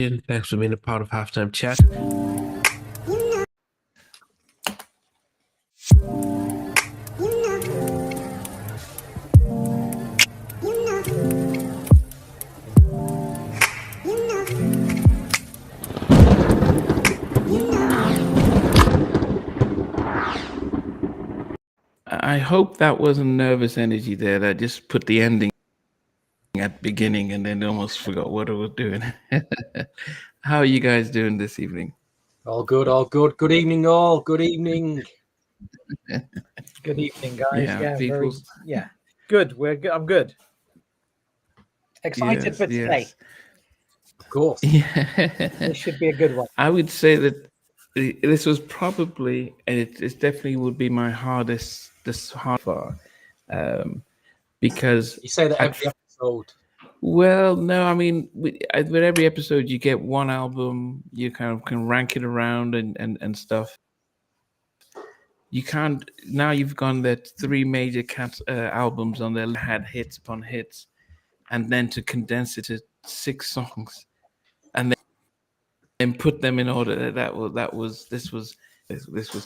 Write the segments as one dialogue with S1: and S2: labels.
S1: Thanks for being a part of Halftime Chat. I hope that wasn't nervous energy there that just put the ending at the beginning and then almost forgot what I was doing. How are you guys doing this evening?
S2: All good, all good. Good evening, all. Good evening.
S3: Good evening, guys.
S1: Yeah,
S3: Good. We're good. I'm good. Excited for today.
S2: Of course.
S1: Yeah.
S3: This should be a good one.
S1: I would say that this was probably, and it definitely would be my hardest this hard far, because
S2: You say that every episode.
S1: Well, no, I mean, with every episode you get one album, you kind of can rank it around and stuff. You can't now. You've gone that three major albums on there had hits upon hits, and then to condense it to 6 songs, and then put them in order. This was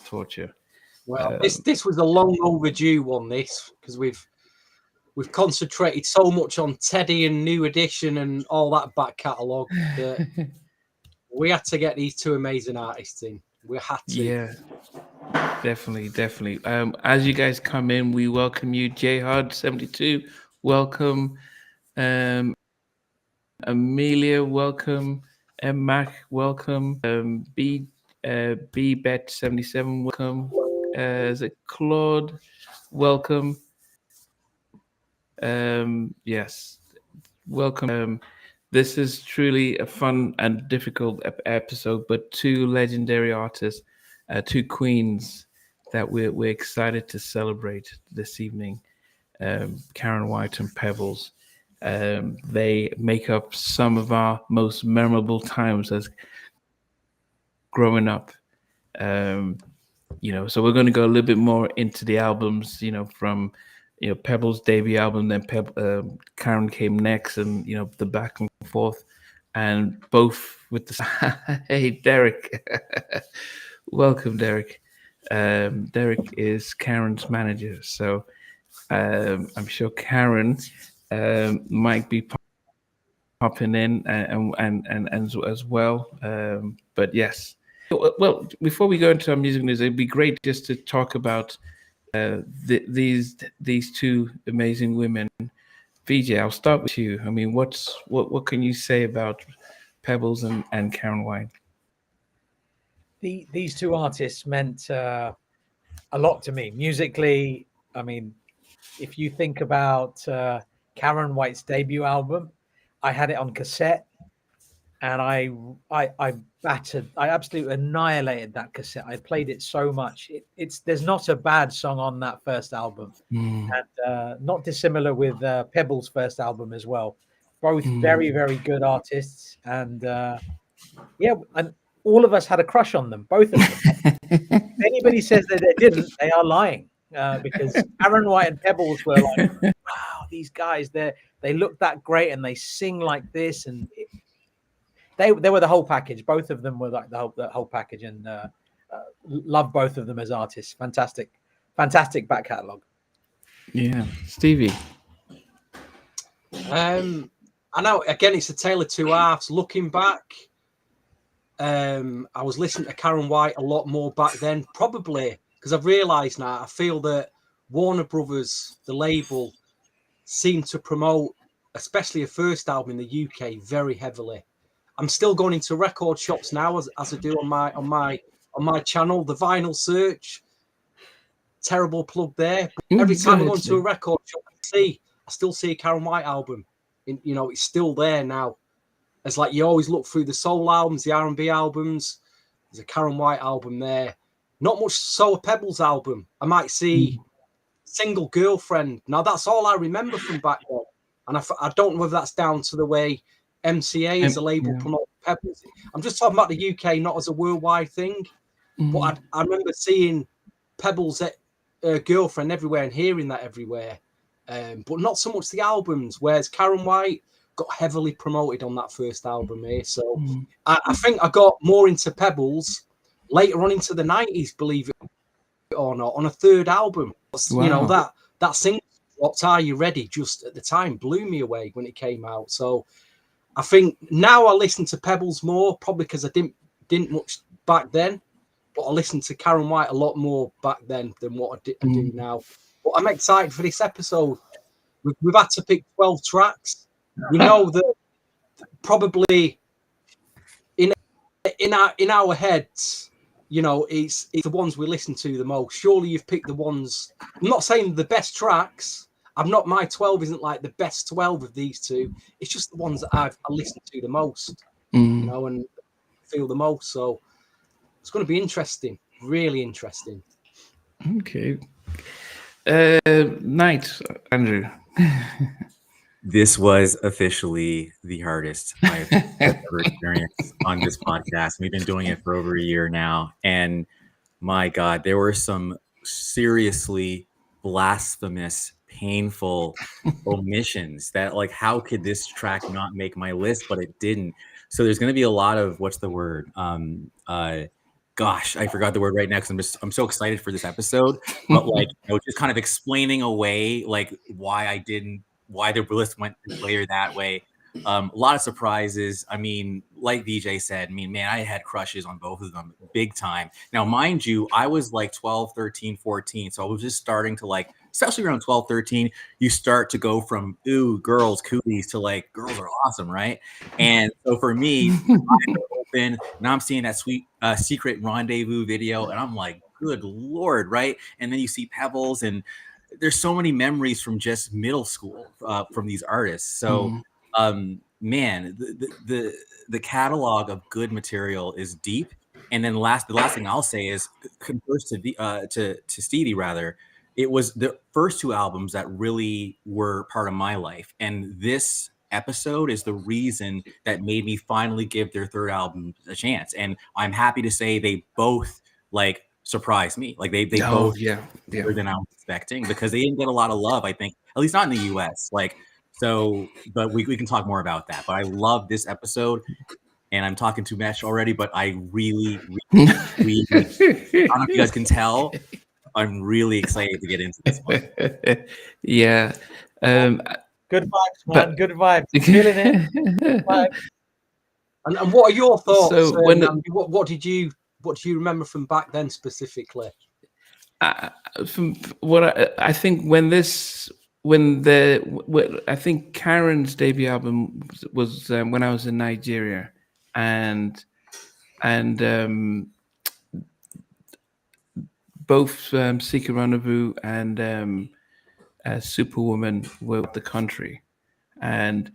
S1: torture.
S2: Well, this was a long overdue one. This because we've concentrated so much on Teddy and New Edition and all that back catalogue that we had to get these two amazing artists in. We had to.
S1: Yeah, definitely. As you guys come in, we welcome you, JHud72. Welcome, Amelia. Welcome, Mac. Welcome, BBet77. Welcome. Is it Claude? Welcome. Yes, welcome. This is truly a fun and difficult episode, but two legendary artists, two queens that we're excited to celebrate this evening. Karyn White and Pebbles. They make up some of our most memorable times as growing up. So we're going to go a little bit more into the albums, from Pebbles' debut album, then Karyn came next, and the back and forth, and both with the hey Derek, welcome Derek. Derek is Karyn's manager, so I'm sure Karyn might be popping in and as well. But yes, well, before we go into our music news, it'd be great just to talk about these two amazing women. VJ, I'll start with you. I mean, what can you say about Pebbles and Karyn White?
S3: These two artists meant a lot to me musically. I mean, if you think about Karyn White's debut album, I had it on cassette, and I absolutely annihilated that cassette. I played it so much. There's not a bad song on that first album, and not dissimilar with Pebbles' first album as well. Both very, very good artists, and and all of us had a crush on them, both of them. If anybody says that they didn't, they are lying, because Karyn White and Pebbles were like, wow, these guys, they look that great and they sing like this, and they were the whole package. Both of them were like the whole package, and love both of them as artists. Fantastic back catalogue.
S1: Yeah, Stevie.
S2: I know. Again, it's a tale of two halves. Looking back, I was listening to Karyn White a lot more back then, probably because I've realised now. I feel that Warner Brothers, the label, seemed to promote, especially a first album in the UK, very heavily. I'm still going into record shops now, as I do on my channel. The vinyl search, terrible plug there. But every time I go into a record shop, I still see a Karyn White album. It's still there now. It's like you always look through the soul albums, the R&B albums. There's a Karyn White album there. Not much so a Pebbles album. I might see Single Girlfriend. Now that's all I remember from back then, and I don't know whether that's down to the way MCA as a label promote Pebbles. I'm just talking about the UK, not as a worldwide thing. But I remember seeing Pebbles' Girlfriend everywhere and hearing that everywhere, but not so much the albums. Whereas Karyn White got heavily promoted on that first album here. So I think I got more into Pebbles later on into the 90s, believe it or not, on a third album.
S1: Wow.
S2: You know, that single dropped, Are You Ready, just at the time blew me away when it came out. So I think now I listen to Pebbles more, probably because I didn't much back then, but I listened to Karyn White a lot more back then than what I do now. But I'm excited for this episode. We've had to pick 12 tracks. We know that probably in our heads, you know, it's the ones we listen to the most. Surely you've picked the ones. I'm not saying the best tracks. My 12 isn't like the best 12 of these two. It's just the ones that I listened to the most, you know, and feel the most. So it's going to be interesting, really interesting.
S1: Okay. Night, Andrew.
S4: This was officially the hardest I've ever experienced on this podcast. We've been doing it for over a year now. And my God, there were some seriously blasphemous, painful omissions that, like, how could this track not make my list? But it didn't. So there's going to be a lot of, what's the word? Gosh, I forgot the word right now because I'm so excited for this episode. But like, you know, just kind of explaining away like why the list went this way or that way. A lot of surprises. I mean, like DJ said, I mean, man, I had crushes on both of them big time. Now, mind you, I was like 12, 13, 14. So I was just starting to like, especially around 12, 13, you start to go from, ooh, girls, cooties to like, girls are awesome, right? And so for me, open, now I'm seeing that sweet secret Rendezvous video and I'm like, good Lord, right? And then you see Pebbles and there's so many memories from just middle school from these artists. So, man, the catalog of good material is deep. And then the last thing I'll say is, converse to Stevie rather, it was the first two albums that really were part of my life, and this episode is the reason that made me finally give their third album a chance. And I'm happy to say they both like surprised me. Like they both better than I was expecting, because they didn't get a lot of love, I think, at least not in the US. Like, so, but we can talk more about that. But I love this episode, and I'm talking too much already, but I really, I don't know if you guys can tell, I'm really excited to get into this one.
S1: Yeah.
S3: Good vibes, man. Good vibes. Feeling it. Vibes.
S2: And what are your thoughts?
S1: So
S2: what do you remember from back then specifically?
S1: From what I think I think Karyn's debut album was when I was in Nigeria, and both Secret Rendezvous and Superwoman were the country, and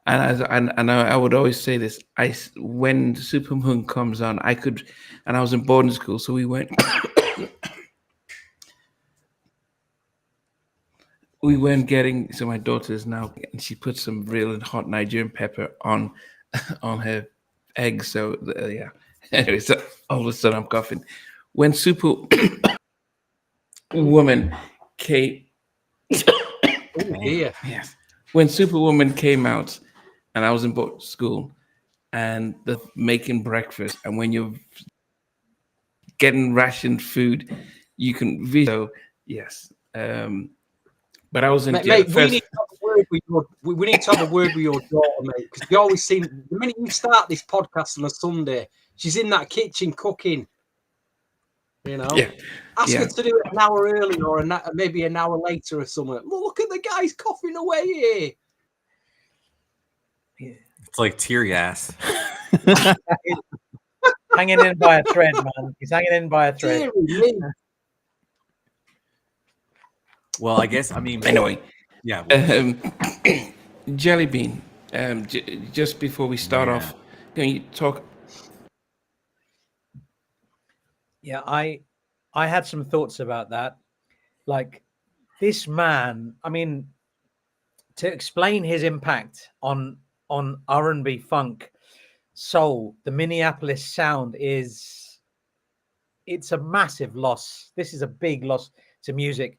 S1: I would always say this: when Superwoman comes on, I was in boarding school, so we went. We weren't getting, so my daughter is now, and she put some real hot Nigerian pepper on her eggs. So yeah. Anyway, so all of a sudden I'm coughing. When Superwoman came, yes. When Superwoman came out, and I was in school, and making breakfast, and when you're getting rationed food, you can so yes. But I was in
S2: mate, we need to have a word with your daughter, mate, because you always seem, the minute you start this podcast on a Sunday, she's in that kitchen cooking. You know, ask her to do it an hour early or maybe an hour later or something. Look at the guy's coughing away here.
S4: It's like tear gas.
S3: Hanging in by a thread, man. He's hanging in by a thread.
S4: Well, I guess, I mean,
S1: anyway,
S4: yeah.
S1: Jelly Bean. Just before we start off, can you talk?
S3: Yeah, I had some thoughts about that. Like, this man, I mean, to explain his impact on R&B, funk, soul, the Minneapolis sound it's a massive loss. This is a big loss to music.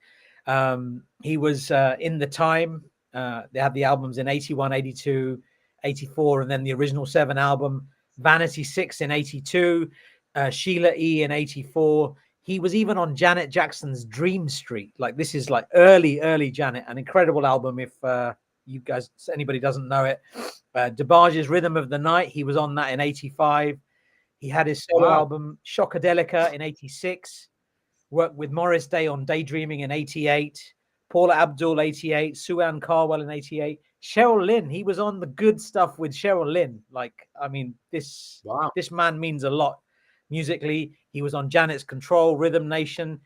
S3: He was in the time, they had the albums in 81, 82, '84, and then the original 7 album, Vanity 6 in '82, Sheila E in '84. He was even on Janet Jackson's Dream Street. Like, this is like early Janet, an incredible album. If you guys, anybody doesn't know it, DeBarge's Rhythm of the Night, he was on that in '85. He had his solo album Shockadelica in '86. Worked with Morris Day on Daydreaming in '88. Paula Abdul '88. Sue-Ann Carwell in '88. Cheryl Lynn, he was on The Good Stuff with Cheryl Lynn. Like, I mean, this man means a lot musically. He was on Janet's Control, Rhythm Nation.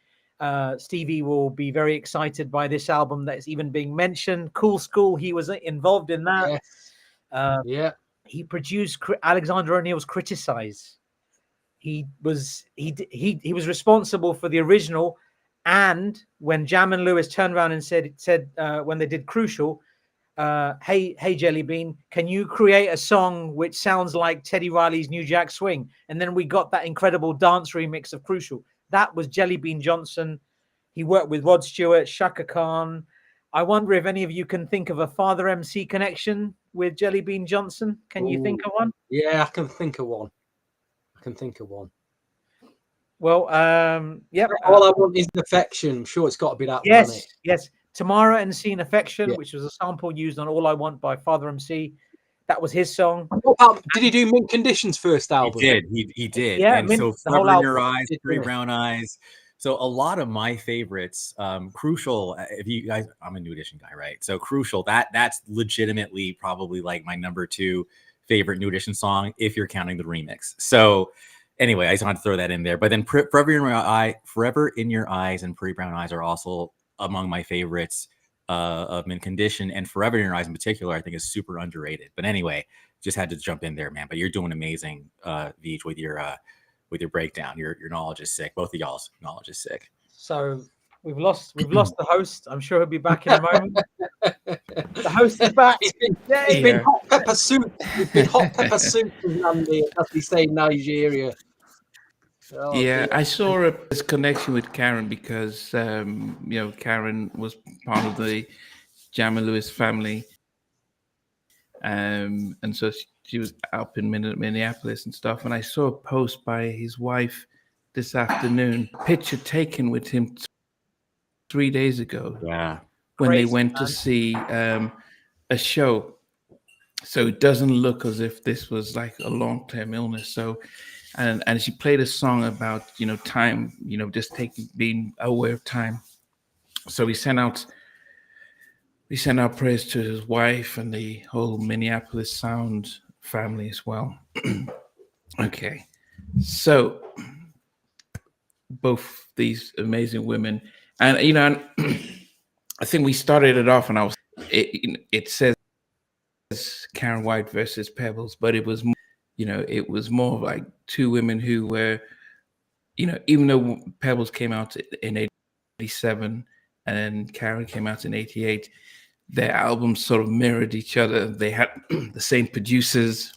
S3: Stevie will be very excited by this album that's even being mentioned. Cool School, he was involved in that.
S2: Yes.
S3: He produced Alexander O'Neal's Criticize. He was responsible for the original, and when Jam and Lewis turned around and said when they did Crucial, hey Jelly Bean, can you create a song which sounds like Teddy Riley's New Jack Swing? And then we got that incredible dance remix of Crucial. That was Jelly Bean Johnson. He worked with Rod Stewart, Shaka Khan. I wonder if any of you can think of a Father MC connection with Jelly Bean Johnson. Can you think of one?
S2: Yeah, I can think of one.
S3: Well, yeah.
S2: All I Want Is Affection. I'm sure it's got to be that
S3: yes,
S2: one.
S3: Yes. Tamara and Scene Affection, which was a sample used on All I Want by Father MC. That was his song.
S2: Did he do Mint Conditions first album?
S4: He did.
S3: Yeah,
S4: and
S3: Mint,
S4: so
S3: the whole
S4: Forever in Your
S3: album.
S4: Eyes, Pretty Brown Eyes. So a lot of my favorites, Crucial, if you guys, I'm a New Edition guy, right? So Crucial, that's legitimately probably like my number 2 favorite New Edition song, if you're counting the remix. So anyway, I just wanted to throw that in there. But then Forever in Your Eyes and Pretty Brown Eyes are also among my favorites of Mint Condition, and Forever in Your Eyes in particular, I think is super underrated. But anyway, just had to jump in there, man. But you're doing amazing, Veej, with your breakdown. Your knowledge is sick. Both of y'all's knowledge is sick.
S3: So we've lost the host. I'm sure he'll be back in a moment. The host is back.
S2: It's been hot pepper soup. It's been hot pepper soup with Nandi, as we say in Nigeria. Oh,
S1: yeah,
S2: dear.
S1: I saw this connection with Karyn because Karyn was part of the Jam and Lewis family, and so she was up in Minneapolis and stuff. And I saw a post by his wife this afternoon, picture taken with him 3 days ago.
S4: Yeah,
S1: when
S3: Crazy,
S1: they went to see a show. So it doesn't look as if this was like a long-term illness. So. And she played a song about, time, just being aware of time. So we sent out prayers to his wife and the whole Minneapolis Sound family as well. Okay. So both these amazing women, and, I think we started it off and it says Karyn White versus Pebbles, but it was more, it was more like 2 women who were, even though Pebbles came out in '87 and Karyn came out in '88, their albums sort of mirrored each other. They had the same producers,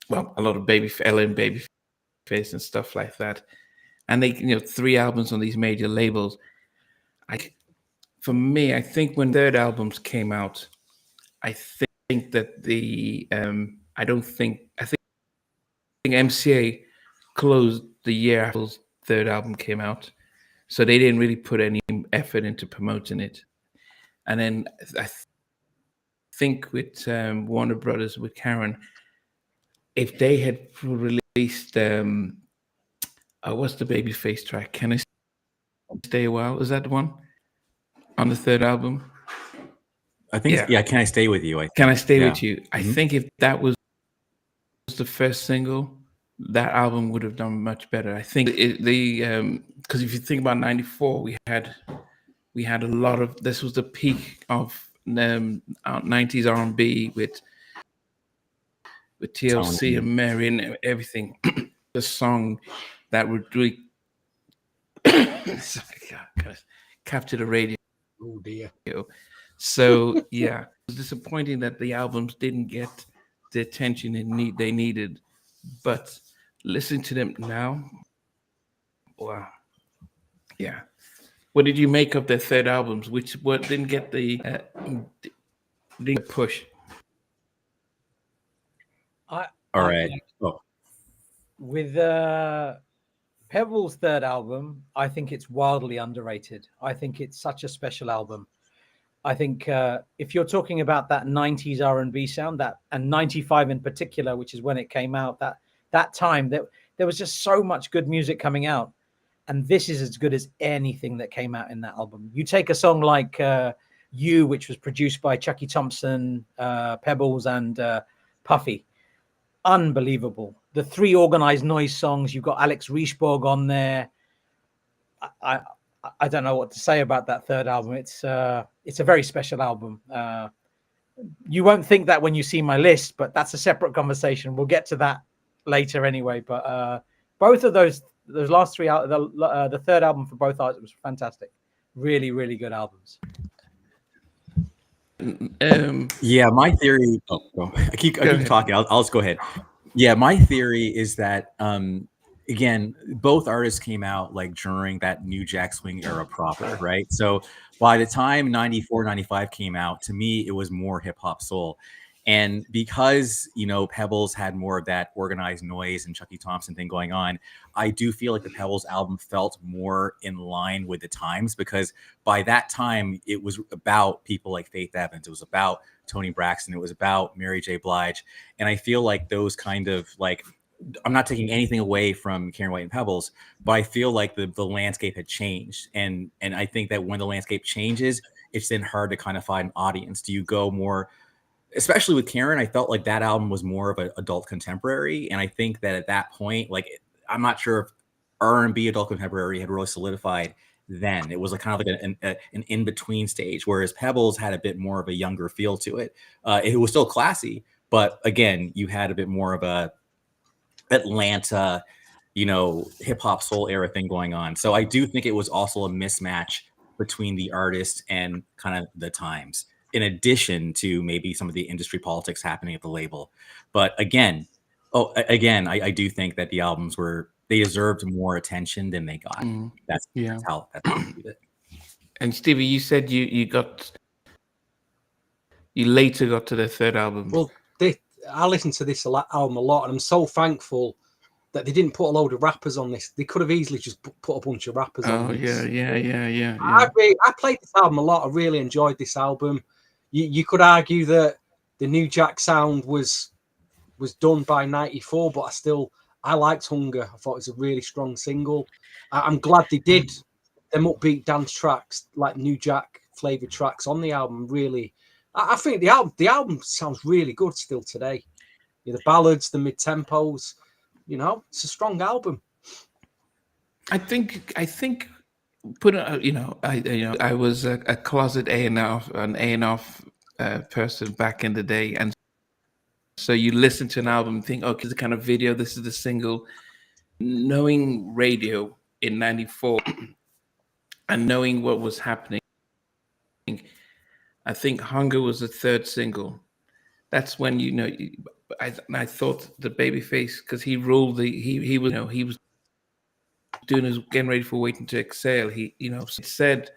S1: well, a lot of Babyface and stuff like that. And they, 3 albums on these major labels. For me, I think when third albums came out, I think that I think MCA closed the year after his third album came out, so they didn't really put any effort into promoting it. And then I think with Warner Brothers, with Karyn, if they had released what's the Babyface track? Can I Stay a While? Is that the one on the third album?
S4: I think Can I Stay With You?
S1: Can I Stay With You? I think if that was the first single, that album would have done much better. I think because if you think about '94, we had a lot of, this was the peak of 90s R&B with TLC
S4: Tony
S1: and Mary and everything. The song that would really capture the radio.
S2: Oh dear.
S1: So yeah, it was disappointing that the albums didn't get the attention they needed. But listening to them now, wow, yeah. What did you make of their third albums? What didn't get the push?
S4: All right. Oh.
S3: With Pebbles' third album, I think it's wildly underrated. I think it's such a special album. I think if you're talking about that 90s R&B sound, that and 95 in particular, which is when it came out, that time there was just so much good music coming out. And this is as good as anything that came out in that album. You take a song like You, which was produced by Chucky Thompson, Pebbles, and Puffy. Unbelievable. The 3 Organized Noise songs, you've got Alex Riesborg on there. I don't know what to say about that third album. It's a very special album. You won't think that when you see my list, but that's a separate conversation. We'll get to that later anyway. But both of those last 3 out, the third album for both artists was fantastic. Really, really good albums.
S4: Yeah, my theory. I keep talking. I'll just go ahead. Yeah, my theory is that again, both artists came out like during that new Jack Swing era proper, right? So by the time 94, 95 came out, to me, it was more hip hop soul. And because, you know, Pebbles had more of that Organized Noise and Chucky Thompson thing going on, I do feel like the Pebbles album felt more in line with the times, because by that time it was about people like Faith Evans. It was about Toni Braxton. It was about Mary J. Blige. And I feel like those kind of like, I'm not taking anything away from Karyn White and Pebbles, but I feel like the landscape had changed. And I think that when the landscape changes, it's then hard to kind of find an audience. Do you go more, especially with Karyn, I felt like that album was more of an adult contemporary. And I think that at that point, like, I'm not sure if R&B adult contemporary had really solidified then. It was like kind of like an in-between stage, whereas Pebbles had a bit more of a younger feel to it. It was still classy, but again, you had a bit more of a Atlanta, you know, hip hop soul era thing going on. So I do think it was also a mismatch between the artist and kind of the times, in addition to maybe some of the industry politics happening at the label. But again, I do think that the albums they deserved more attention than they got. That's how I viewed it.
S1: And Stevie, you said you later got to the third album.
S2: Well, I listened to this album a lot, and I'm so thankful that they didn't put a load of rappers on this. They could have easily just put a bunch of rappers on this.
S1: Yeah.
S2: I played this album a lot. I really enjoyed this album. You could argue that the new Jack sound was done by 94, but I liked Hungah. I thought it was a really strong single. I'm glad they did them upbeat dance tracks, like new Jack flavored tracks on the album. Really, I think the album sounds really good still today. The ballads, the mid tempos, it's a strong album.
S1: I think I was a closet A&R person back in the day, and so you listen to an album and think, okay, the kind of video, this is the single. Knowing radio in 94 and knowing what was happening, I think Hungah was the third single. That's when I thought the Babyface, because he ruled he was doing his getting ready for Waiting to Exhale. He said,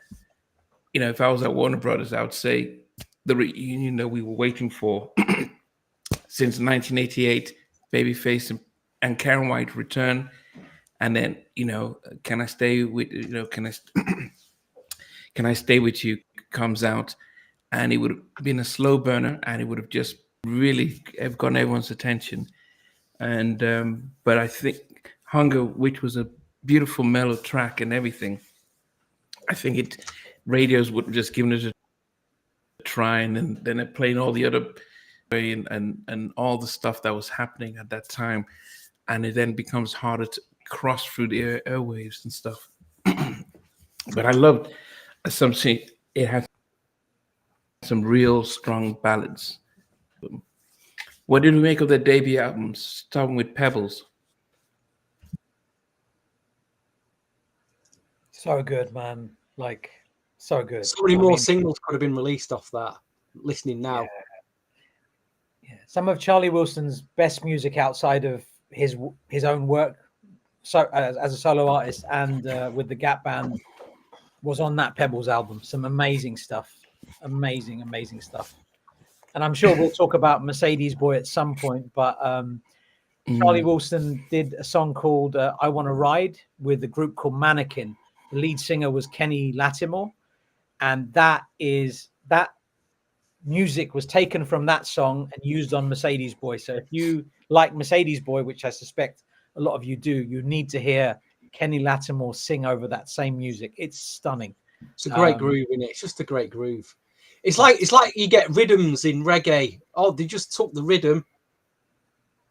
S1: if I was at Warner Brothers, I would say the reunion that we were waiting for since 1988, Babyface and Karyn White return, and then Can I Stay with Can I Stay with You comes out, and it would have been a slow burner, and it would have just really have gotten everyone's attention. And but I think Hungah, which was a beautiful mellow track and everything, I think radios would have just given it a try, and then it played all the other and all the stuff that was happening at that time, and it then becomes harder to cross through the airwaves and stuff. But I loved something. It had some real strong ballads. What did we make of their debut albums, starting with Pebbles?
S3: So good, man. Like, so good.
S2: So many more singles could have been released off that. Listening now.
S3: Yeah. Some of Charlie Wilson's best music outside of his own work, so as a solo artist and with the Gap Band, was on that Pebbles album. Some amazing stuff. Amazing stuff. And I'm sure we'll talk about Mercedes Boy at some point, but Charlie Wilson did a song called I Want to Ride with a group called Mannequin. The lead singer was Kenny Lattimore. And that music was taken from that song and used on Mercedes Boy. So if you like Mercedes Boy, which I suspect a lot of you do, you need to hear Kenny Lattimore sing over that same music. It's stunning.
S2: It's a great groove, isn't it? It's just a great groove. It's like you get rhythms in reggae. Oh, they just took the rhythm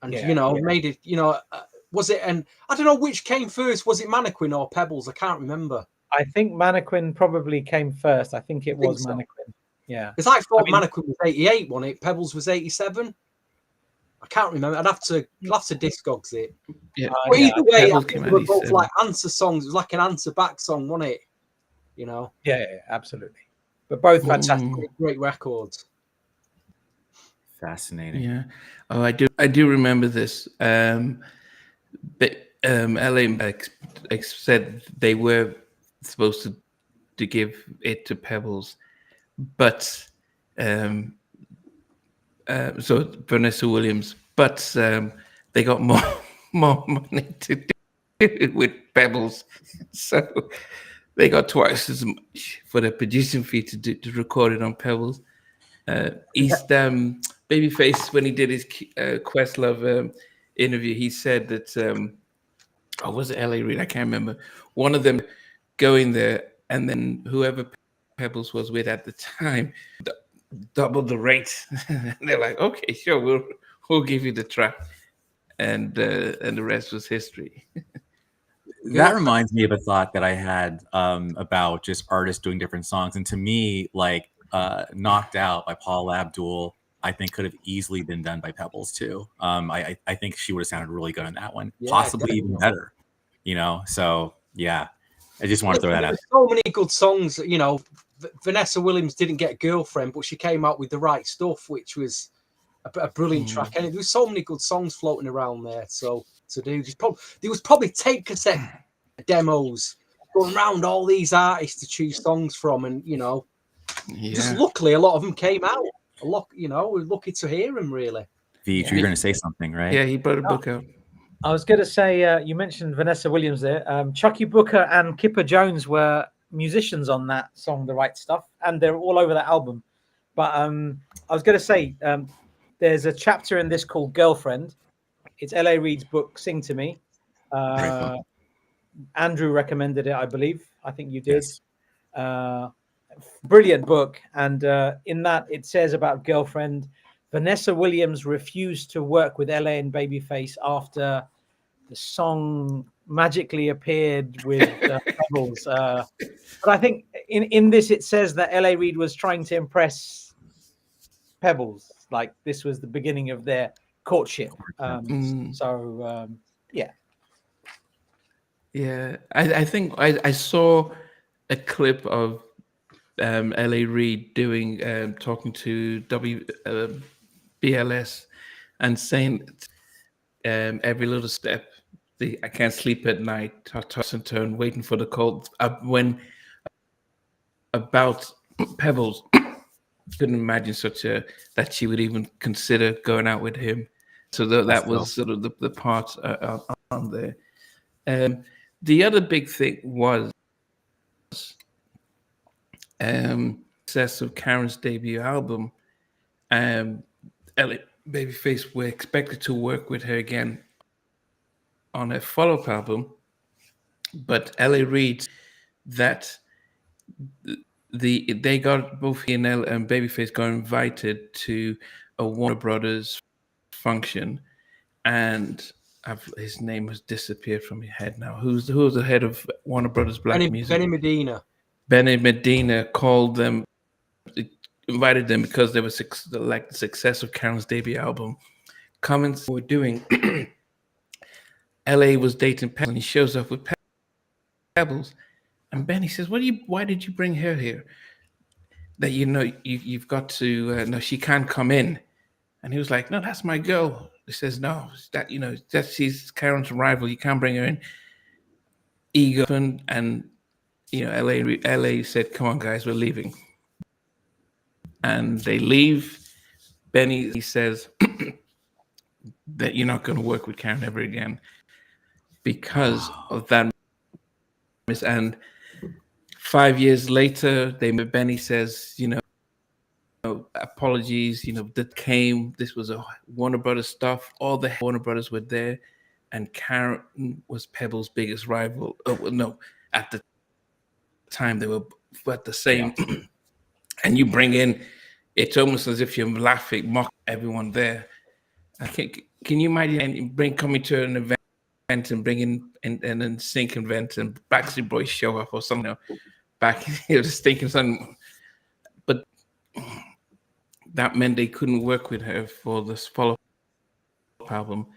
S2: and made it. Was it? And I don't know which came first. Was it Mannequin or Pebbles? I can't remember.
S3: I think Mannequin probably came first. I think it was Mannequin. Yeah,
S2: because I thought Mannequin was 88, wasn't it? Pebbles was 87. I can't remember. I'll have to discogs it.
S1: Yeah.
S2: But either way, I think they were both like answer songs. It was like an answer back song, wasn't it?
S3: Yeah, absolutely. But both fantastic,
S2: great records.
S4: Fascinating.
S1: Yeah. Oh, I do remember this. But LA said they were supposed to give it to Pebbles, but so Vanessa Williams, but they got more money to do it with Pebbles, so they got twice as much for the producing fee to record it on Pebbles. Babyface, when he did his Questlove interview, he said that was it L.A. Reid? I can't remember. One of them going there, and then whoever Pebbles was with at the time doubled the rate. They're like, okay, sure, we'll give you the track, and the rest was history.
S4: That reminds me of a thought that I had about just artists doing different songs, and to me, like "Knocked Out" by Paula Abdul, I think could have easily been done by Pebbles too. I think she would have sounded really good on that one, possibly even better. So yeah, I just want to throw that out.
S2: So many good songs. Vanessa Williams didn't get Girlfriend, but she came out with The Right Stuff, which was a brilliant track. And there was so many good songs floating around there. So to do, there was probably tape cassette demos going around all these artists to choose songs from, and just luckily a lot of them came out. A lot, we're lucky to hear them. Really,
S4: Veach, you're going to say something, right?
S1: Yeah, he brought a book out.
S3: I was going to say, you mentioned Vanessa Williams there. Chucky Booker and Kipper Jones were musicians on that song, The Right Stuff, and they're all over that album. But I was going to say, there's a chapter in this called Girlfriend. It's L.A. Reid's book, Sing to Me. Andrew recommended it, I believe. I think you did. Yes. Brilliant book. And in that, it says about Girlfriend, Vanessa Williams refused to work with LA and Babyface after the song magically appeared with Pebbles. But I think in this, it says that L.A. Reid was trying to impress Pebbles. Like this was the beginning of their courtship. Yeah.
S1: Yeah, I think I saw a clip of L.A. Reid doing talking to BLS and saying every little step. I can't sleep at night, toss and turn, waiting for the call. When about Pebbles, couldn't imagine that she would even consider going out with him. So that was sort of the part on there. The other big thing was success of Karyn's debut album. Babyface were expected to work with her again on a follow-up album, but L.A. Reid that they got both he and Babyface got invited to a Warner Brothers function, and his name has disappeared from your head now. Who's the head of Warner Brothers Black Music?
S2: Benny Medina.
S1: Benny Medina called them, invited them because they were the success of Karyn's debut album. Comments were doing. LA was dating Pebbles, and he shows up with Pebbles, and Benny says, "Why did you bring her here? That you've got to no, she can't come in." And he was like, "No, that's my girl." He says, "No, that she's Karyn's rival. You can't bring her in." Ego and LA said, "Come on, guys, we're leaving." And they leave. Benny, he says, that you're not going to work with Karyn ever again because of that. And 5 years later, Benny says, apologies, this was a Warner Brothers stuff. All the Warner Brothers were there, and Karyn was Pebbles' biggest rival. Oh, well, no, at the time they were at the same. Yeah. And you bring in, it's almost as if you're laughing, mock everyone there. Can you imagine coming to an event and bringing and then Sync event and Backstreet Boys show up or something? Back here, just thinking something, but that meant they couldn't work with her for this follow-up album.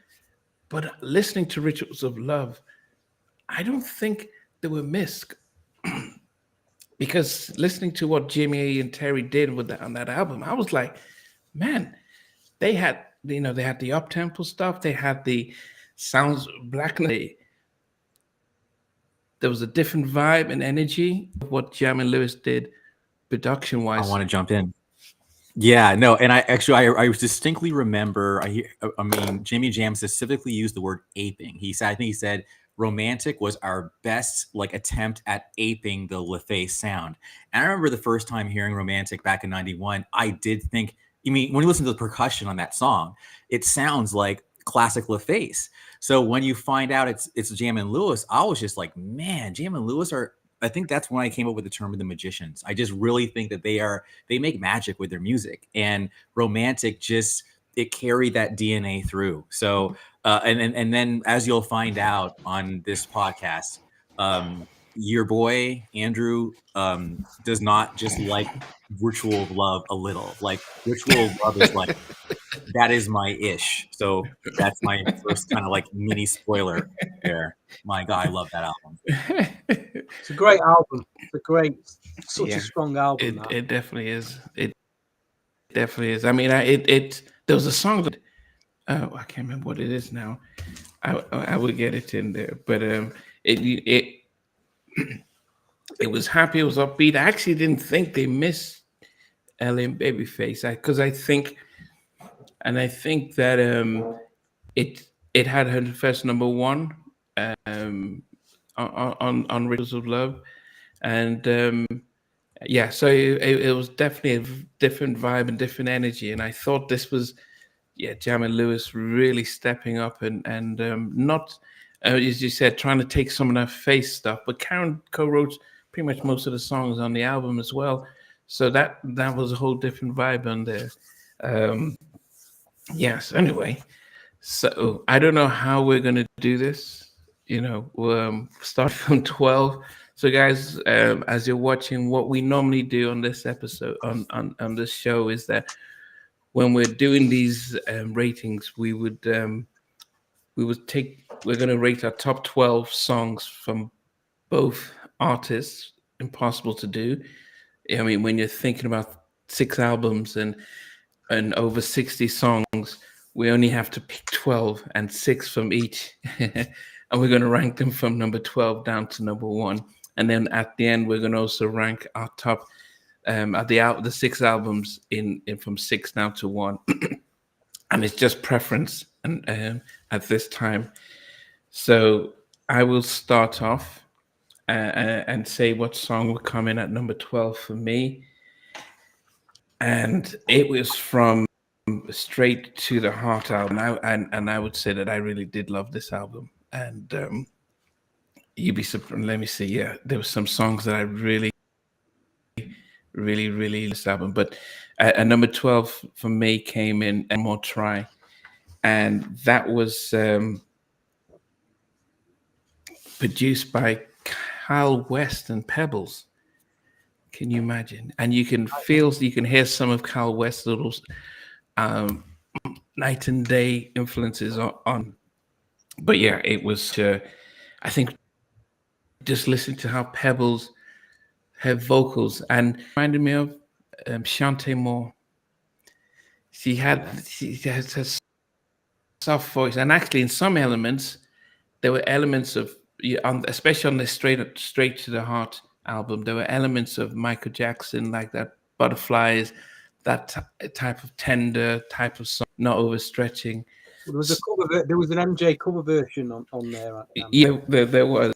S1: But listening to Rituals of Love, I don't think they were missed. Because listening to what Jimmy and Terry did on that album, I was like, man, they had the up-tempo stuff, they had the sounds blackness. There was a different vibe and energy of what Jam and Lewis did production-wise.
S4: I want to jump in. Yeah, no, and I distinctly remember. I mean, Jimmy Jam specifically used the word aping. I think he said Romantic was our best attempt at aping the LaFace sound. And I remember the first time hearing Romantic back in '91, I did think, when you listen to the percussion on that song, it sounds like classic LaFace. So when you find out it's Jam and Lewis, I was just like, man, Jam and Lewis I think that's when I came up with the term of the magicians. I just really think that they make magic with their music, and Romantic it carried that DNA through. So, and then as you'll find out on this podcast, your boy Andrew does not just like Ritual of Love a little. Ritual of Love is that is my ish. So that's my first kind of mini spoiler there. My God, I love that album.
S2: It's a great album. It's such a strong album.
S1: It definitely is. It definitely is. I mean, there was a song that I can't remember what it is now. I will get it in there, but it was happy. It was upbeat. I actually didn't think they missed LA and Babyface because I think that it had her first number one on Rituals of Love, and so it was definitely a different vibe and different energy. And I thought this was Jam and Lewis really stepping up and not as you said, trying to take some of that face stuff. But Karyn co-wrote pretty much most of the songs on the album as well, so that was a whole different vibe on there. Yes. Anyway, so I don't know how we're gonna do this. We'll start from 12. So, guys, as you're watching, what we normally do on this episode on this show is that when we're doing these ratings, we're going to rate our top 12 songs from both artists. Impossible to do. I mean, when you're thinking about 6 albums and over 60 songs, we only have to pick 12 and 6 from each. And we're going to rank them from number 12 down to number 1. And then at the end, we're going to also rank our top the 6 albums in from 6 down to 1. And it's just preference and at this time. So I will start off and say what song will come in at number 12 for me. And it was from Straight to the Heart album. And I would say that I really did love this album. And you'd be surprised. Let me see. Yeah, there were some songs that I really this album. But at number 12 for me came in "And More Try," and that was produced by Kyle West and Pebbles. Can you imagine? And you can hear some of Kyle West's little night and day influences on. But yeah, it was. I think just listening to how Pebbles, her vocals, and reminded me of Shantae Moore. She has a soft voice, and actually, in some elements, there were elements of, especially on the Straight to the Heart album, there were elements of Michael Jackson, like that Butterflies, that type of tender type of song, not overstretching.
S2: There was a cover. There was an MJ cover version on there.
S1: Yeah, there was.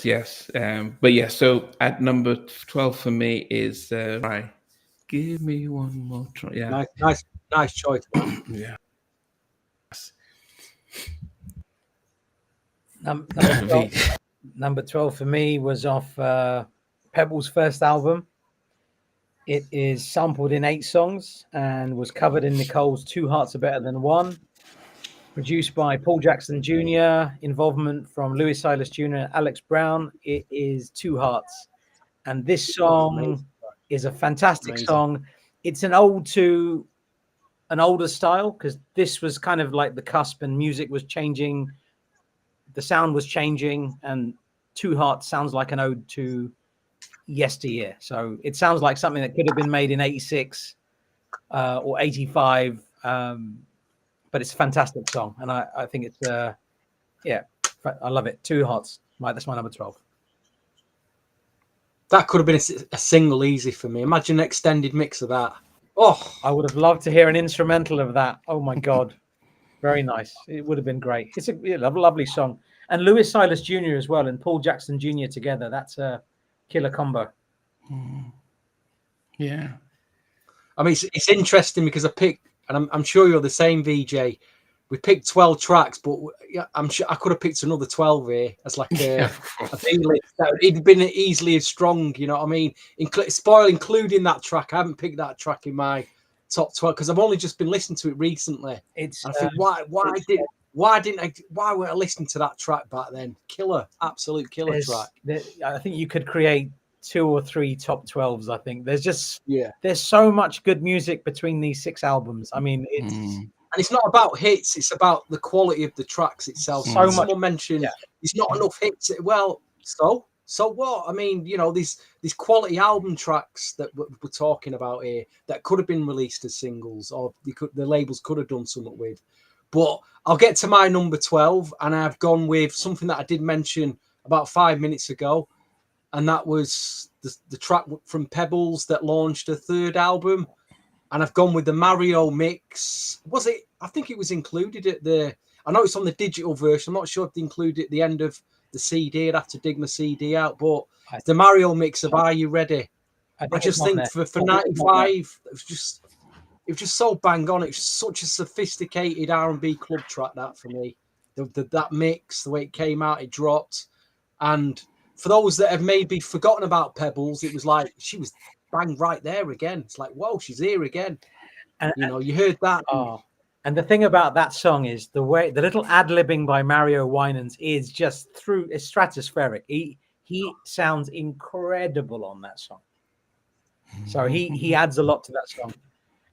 S1: Yes, but yeah. So at number 12 for me is try. Give me one more try. Yeah,
S2: nice choice.
S1: yeah.
S3: Number 12 for me was off Pebbles' first album. It is sampled in 8 songs and was covered in Nicole's Two Hearts Are Better Than One. Produced by Paul Jackson Jr., involvement from Louis Silas Jr. and Alex Brown. It is Two Hearts. And this song is a fantastic song. It's an ode to an older style, because this was kind of like the cusp and music was changing. The sound was changing, and Two Hearts sounds like an ode to yesteryear. So it sounds like something that could have been made in 86 or 85. But it's a fantastic song, and I think it's I love it. Two Hearts, that's my number 12.
S2: That could have been a single easy for me. Imagine an extended mix of that. Oh,
S3: I would have loved to hear an instrumental of that. Oh my god, very nice. It would have been great. It's a lovely song, and Louis Silas Jr. as well, and Paul Jackson Jr. together. That's a killer combo.
S1: Yeah,
S2: I mean, it's interesting because I picked, and I'm sure you're the same, VJ. We picked 12 tracks, but I'm sure I could have picked another 12 here as like a playlist. It'd been easily as strong, you know what I mean? Including that track. I haven't picked that track in my top 12 because I've only just been listening to it recently. I think why weren't I listening to that track back then? Absolute killer track.
S3: I think you could create 2 or 3 top 12s. I think there's so much good music between these 6 albums. I mean,
S2: and it's not about hits; it's about the quality of the tracks itself. Someone mentioned there's not enough hits. Well, so what? I mean, you know, these quality album tracks that we're talking about here that could have been released as singles, or the labels could have done something with. But I'll get to my number 12, and I've gone with something that I did mention about 5 minutes ago, and that was the track from Pebbles that launched a 3rd album. And I've gone with the Mario mix. Was it? I think it was included at I know it's on the digital version. I'm not sure if they included it at the end of the CD. I'd have to dig my CD out. But the Mario mix of Are You Ready? I just think for 95, it was just so bang on. It's such a sophisticated R&B club track, that for me. That mix, the way it came out, it dropped. And for those that have maybe forgotten about Pebbles, it was like she was bang right there again. It's like, whoa, she's here again. And you know, you heard that.
S3: And the thing about that song is the little ad-libbing by Mario Winans is just it's stratospheric. He sounds incredible on that song. So he adds a lot to that song.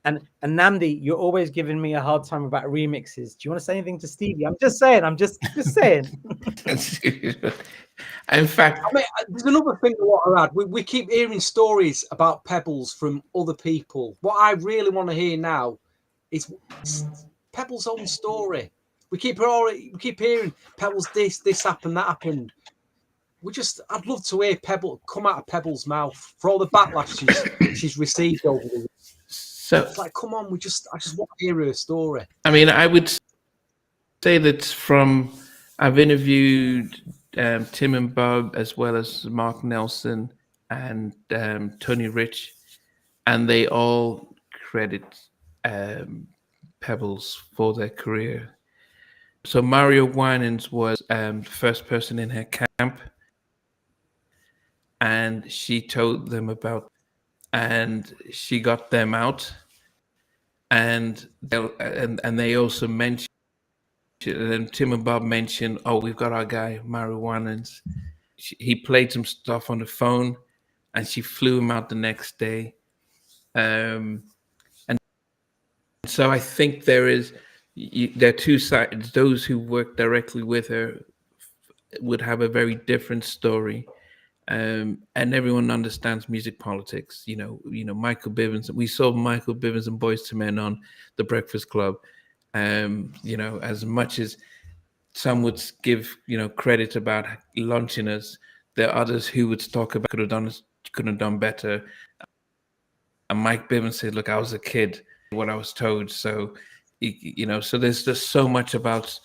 S3: And Namdi, you're always giving me a hard time about remixes. Do you want to say anything to Stevie? I'm just saying.
S1: In fact,
S2: I mean, there's another thing I want to add. We keep hearing stories about Pebbles from other people. What I really want to hear now is Pebbles' own story. We keep hearing Pebbles this happened, that happened. I'd love to hear Pebbles come out of Pebbles' mouth for all the backlash she's received over the years. So it's like, come on, I just want to hear her story.
S1: I mean, I would say that I've interviewed Tim and Bob, as well as Mark Nelson and Tony Rich, and they all credit Pebbles for their career. So Mario Winans was the first person in her camp, and she told them about, and she got them out, and they also mentioned. And Tim and Bob mentioned, we've got our guy, Mario Winans. He played some stuff on the phone, and she flew him out the next day. And so I think there are 2 sides. Those who work directly with her would have a very different story. And everyone understands music politics. You know, Michael Bivins. We saw Michael Bivins and Boyz II Men on The Breakfast Club. You know, as much as some would give, credit about launching us, there are others who would talk about could have done better. And Mike Bivins said, "Look, I was a kid, what I was told." So you know, so there's just so much about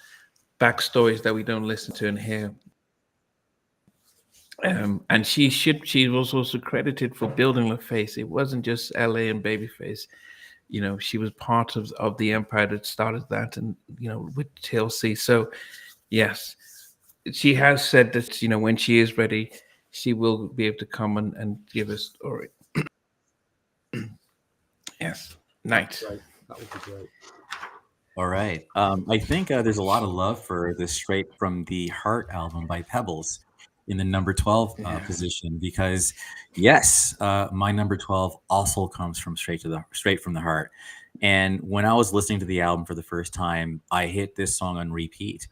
S1: backstories that we don't listen to and hear. And she was also credited for building LaFace. It wasn't just LA and Babyface. You know, she was part of the empire that started that, and you know, with TLC. So yes, she has said that, you know, when she is ready, she will be able to come and give a story. Yes, night.
S2: Right. That would be great.
S4: All right. I think there's a lot of love for the Straight from the Heart album by Pebbles in the number 12 position, because yes, my number 12 also comes from Straight from the Heart. And when I was listening to the album for the first time, I hit this song on repeat,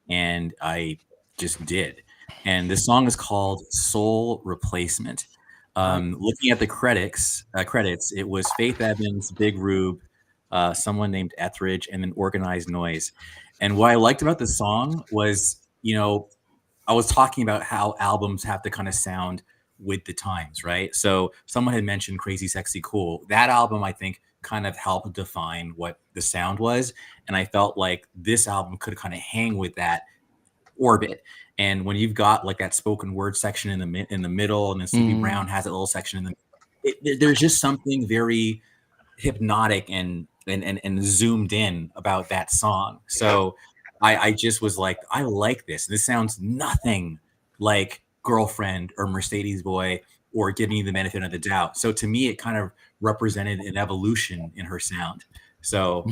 S4: and I just did. And this song is called Soul Replacement. Looking at the credits, it was Faith Evans, Big Rube, someone named Etheridge, and then Organized Noise. And what I liked about the song was, you know, I was talking about how albums have to kind of sound with the times, right? So someone had mentioned Crazy, Sexy, Cool. That album, I think, kind of helped define what the sound was. And I felt like this album could kind of hang with that orbit. And when you've got like that spoken word section in the middle, and then Sleepy Brown has that little section there's just something very hypnotic and zoomed in about that song. So I just was like, I like this. This sounds nothing like Girlfriend or Mercedes Boy or Giving You the Benefit of the Doubt. So to me, it kind of represented an evolution in her sound. So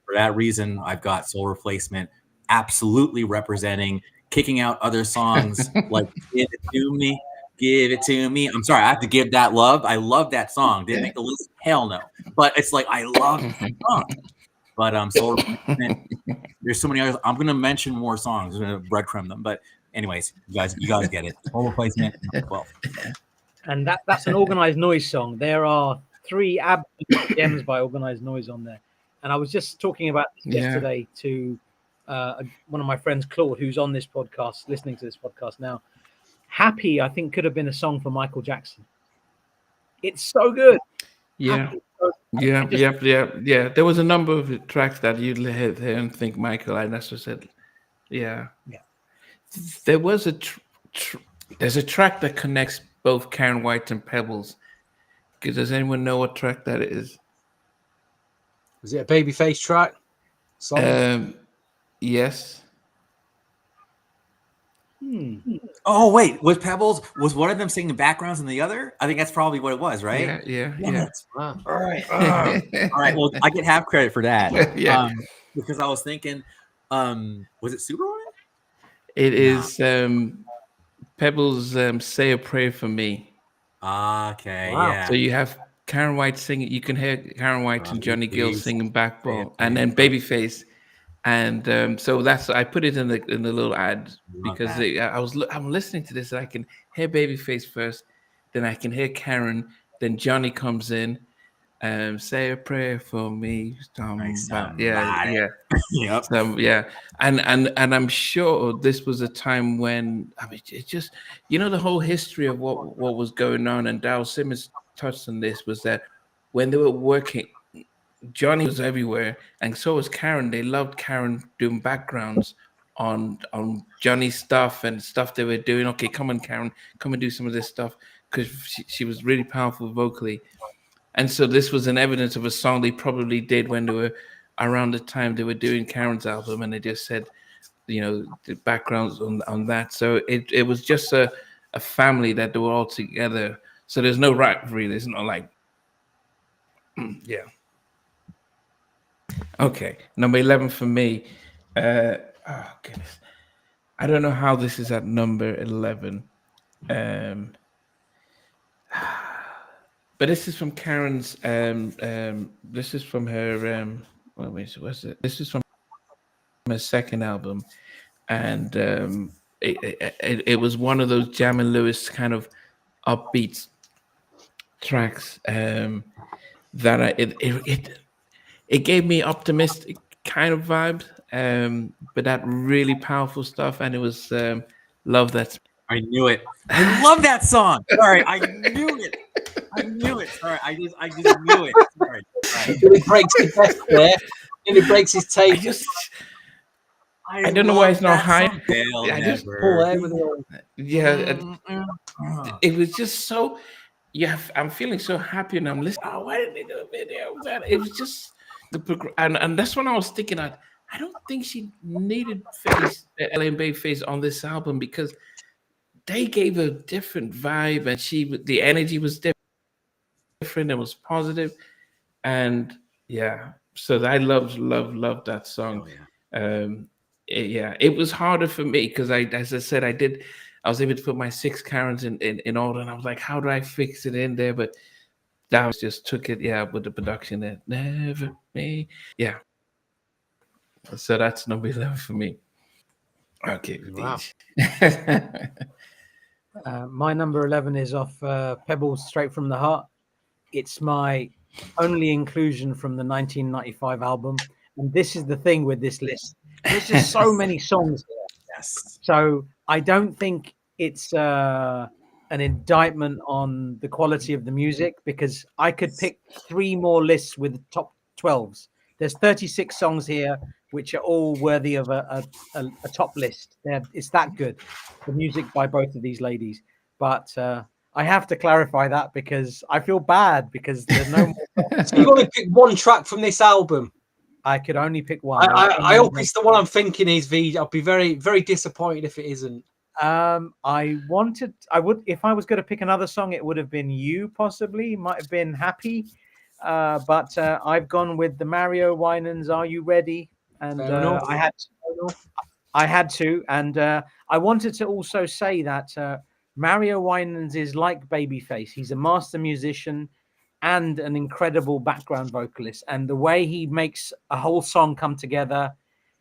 S4: for that reason, I've got Soul Replacement absolutely representing, kicking out other songs like Give It To Me, Give It To Me. I'm sorry, I have to give that love. I love that song. Didn't make the list? Hell no. But it's like, I love that song. But Soul Replacement, there's so many others. I'm going to mention more songs. I'm going to breadcrumb them. But anyways, you guys get it. Soul Replacement, 12.
S3: And that's an Organized Noise song. There are 3 absolute gems by Organized Noise on there. And I was just talking about this yesterday to one of my friends, Claude, who's on this podcast, listening to this podcast now. Happy, I think, could have been a song for Michael Jackson. It's so good.
S1: Yeah. Yeah. There was a number of tracks that you'd hear and think Michael, and that's what I said. Yeah. There was there's a track that connects both Karyn White and Pebbles. Does anyone know what track that is?
S2: Was it a Babyface track?
S1: Yes.
S4: Oh wait, was Pebbles, was one of them singing backgrounds and the other? I think that's probably what it was, right?
S1: Yeah.
S2: Wow.
S4: All right. All right. Well, I get half credit for that.
S1: Yeah.
S4: Because I was thinking, was it Superwoman?
S1: It is Pebbles' Say a Prayer for Me.
S4: Okay.
S2: Wow.
S4: Yeah.
S1: So you have Karyn White singing. You can hear Karyn White and Johnny Gill singing backbone, and then Babyface. And so I put it in the little ad because I'm listening to this and I can hear Babyface first, then I can hear Karyn, then Johnny comes in, say a prayer for me. Yeah.
S4: Yep.
S1: And I'm sure this was a time when, I mean, it just, you know, the whole history of what was going on, and Darryl Simmons touched on this, was that when they were working, Johnny was everywhere, and so was Karyn. They loved Karyn doing backgrounds on Johnny's stuff and stuff they were doing. Okay, come on, Karyn, come and do some of this stuff, because she was really powerful vocally. And so this was an evidence of a song they probably did when they were around the time they were doing Karyn's album, and they just said, you know, the backgrounds on that. So it was just a family that they were all together. So there's no rivalry. There's not like, yeah. Okay, number 11 for me. Oh goodness, I don't know how this is at number 11. But this is from Karyn's. This is from her. What's it? This is from her second album, and it was one of those Jam and Lewis kind of upbeat tracks that it gave me optimistic kind of vibes, but that really powerful stuff, and it was Love That.
S4: I knew it. I love that song. Sorry, I knew it. I knew it. Sorry, I just knew it. Sorry.
S2: It breaks the desk there. And he breaks his tape.
S1: I don't know why it's not high.
S4: I
S1: just
S2: pull out with the
S1: it was just so. Yeah, I'm feeling so happy, and I'm listening. Oh, why didn't they do a video? Man, it was just and that's when I was thinking. I don't think she needed LA and Babyface on this album because they gave a different vibe, and the energy was different. It was positive, and yeah. So I loved that song.
S4: Oh, yeah.
S1: It was harder for me because as I said, I was able to put my 6 Karens in order, and I was like, how do I fix it in there? But that was just took it, with the production that never me. Yeah. So that's number 11 for me. Okay.
S2: Wow.
S3: My number 11 is off Pebbles, Straight from the Heart. It's my only inclusion from the 1995 album. And this is the thing with this list. There's just so many songs here.
S4: Yes.
S3: So I don't think it's an indictment on the quality of the music, because I could pick 3 more lists with top 12s. There's 36 songs here, which are all worthy of a top list. It's that good, the music by both of these ladies. But I have to clarify that because I feel bad because there's no more.
S2: So you've only picked one track from this album.
S3: I could only pick one.
S2: I hope it's the one I'm thinking is V. I'll be very, very disappointed if it isn't.
S3: I would, if I was going to pick another song, it would have been You, possibly. Might have been Happy. But I've gone with the Mario Winans Are You Ready? And I had to. And I wanted to also say that Mario Winans is like Babyface. He's a master musician and an incredible background vocalist. And the way he makes a whole song come together,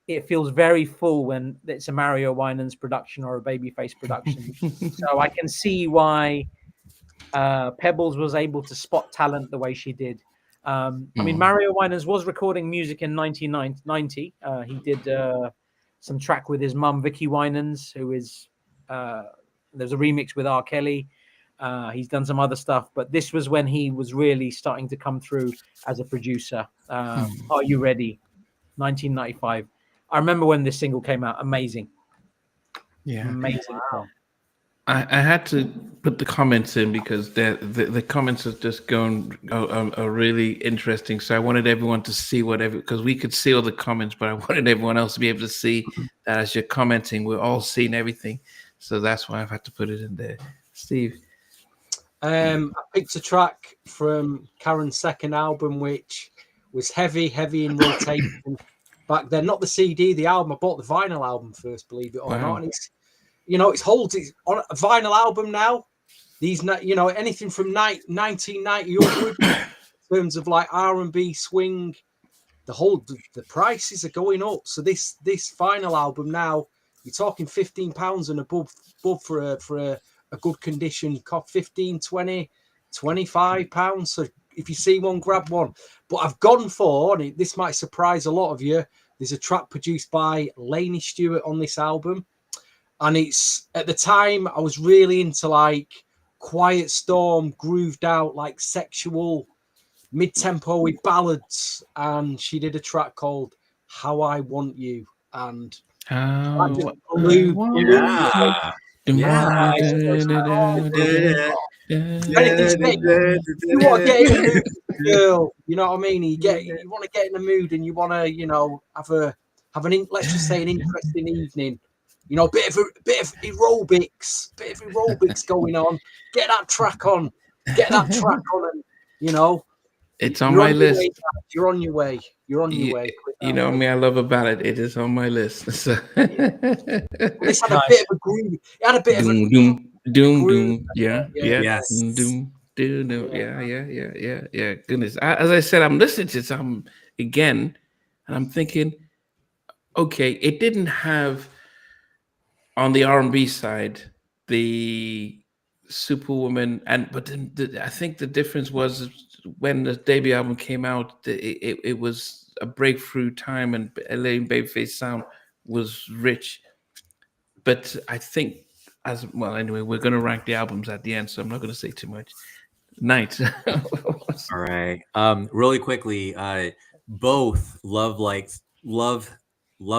S3: it feels very full when it's a Mario Winans production or a Babyface production. So I can see why Pebbles was able to spot talent the way she did. I mean, Mario Winans was recording music in 1990. He did some track with his mum, Vicky Winans, who is... there's a remix with R. Kelly. He's done some other stuff, but this was when he was really starting to come through as a producer. Are You Ready? 1995. I remember when this single came out. Amazing.
S1: Yeah.
S3: Amazing. Wow.
S1: I had to put the comments in because the comments are just are really interesting. So I wanted everyone to see because we could see all the comments, but I wanted everyone else to be able to see that as you're commenting, we're all seeing everything. So that's why I've had to put it in there. Steve.
S2: I picked a track from Karyn's second album, which was heavy in rotation back then. Not the CD, the album. I bought the vinyl album first, believe it or not. And it's, it's on a vinyl album now. These, anything from 1990 upward, in terms of like R&B, swing, the prices are going up. So this vinyl album now, you're talking £15 and above for a good condition, cost 15, 20, £25. So if you see one, grab one. But I've gone for, and this might surprise a lot of you, there's a track produced by Lainey Stewart on this album. And it's, at the time, I was really into like Quiet Storm, grooved out, like sexual, mid-tempo with ballads. And she did a track called How I Want You. And you want to get in the mood, girl. You know what I mean? You want to get in the mood, and you want to, have let's just say an interesting evening. A bit of aerobics going on. Get that track on, and
S1: it's on my list.
S2: You're on your way.
S1: You know me, I love a ballad. It is on my list. So.
S2: This had a bit of a groove. It had a bit of a
S1: doom. Yeah.
S4: Yes.
S1: Doom. Yeah. Goodness. As I said, I'm listening to some again, and I'm thinking, okay, it didn't have on the R&B side the Superwoman, but I think the difference was when the debut album came out, it was a breakthrough time, and LA and Babyface sound was rich. But I think anyway, we're going to rank the albums at the end, so I'm not going to say too much. Night.
S4: All right. Really quickly, both love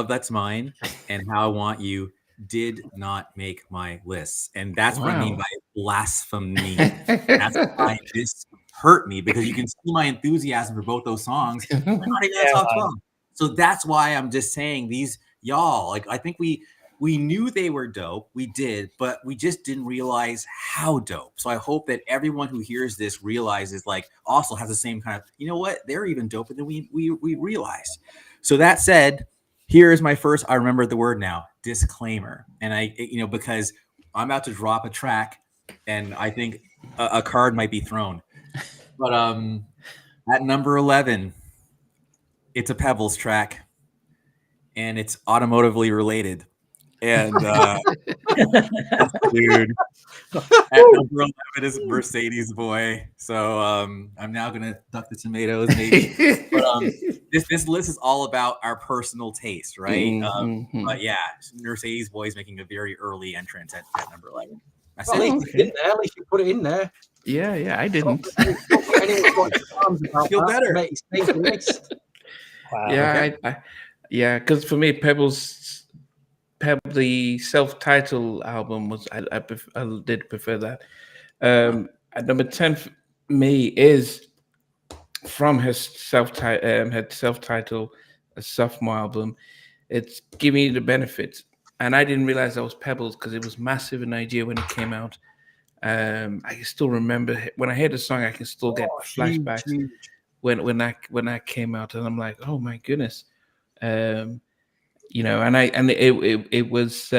S4: that's mine and How I Want You did not make my lists, and that's what I mean
S1: Wow.
S4: by blasphemy. That's why this hurt me, because you can see my enthusiasm for both those songs. They're not even in the top 12. So that's why I'm just saying these, y'all, like, I think we knew they were dope. We did, but we just didn't realize how dope. So I hope that everyone who hears this realizes, like, also has the same kind of, you know what, they're even doper than we realized. So that said, here is my first, I remember the word now, disclaimer. And because I'm about to drop a track and I think a card might be thrown. But at number 11, it's a Pebbles track and it's automotively related. And dude, at number 11 is Mercedes Boy. So I'm now gonna duck the tomatoes, maybe. But this list is all about our personal taste, right? But yeah, Mercedes Boy is making a very early entrance at number 11. That's
S2: Well,
S4: it.
S2: at least you put it in there.
S1: Yeah, I didn't.
S4: Feel better.
S3: Wow.
S1: Yeah, okay. Because for me, Pebbles, the self-titled album was I did prefer that. At number 10 for me is from her self-titled sophomore album. It's Give Me the Benefits, and I didn't realize that was Pebbles because it was massive in Nigeria when it came out. I can still remember when I hear the song. I can still get flashbacks
S2: huge.
S1: when that came out, and I'm like, oh my goodness, and it was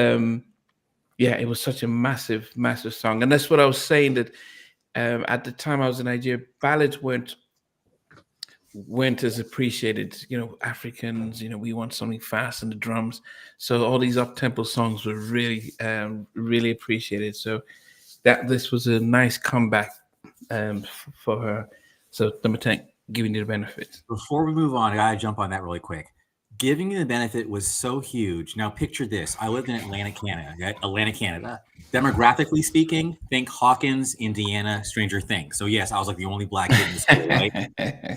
S1: it was such a massive song, and that's what I was saying, that at the time I was in Nigeria, ballads weren't as appreciated. Africans, we want something fast in the drums, so all these up-tempo songs were really really appreciated. So this was a nice comeback for her. So number 10, Giving You the Benefit.
S4: Before we move on, I gotta jump on that really quick. Giving You the Benefit was so huge. Now picture this. I lived in Atlanta, Canada. Demographically speaking, think Hawkins, Indiana, Stranger Things. So yes, I was like the only black kid in the school, right?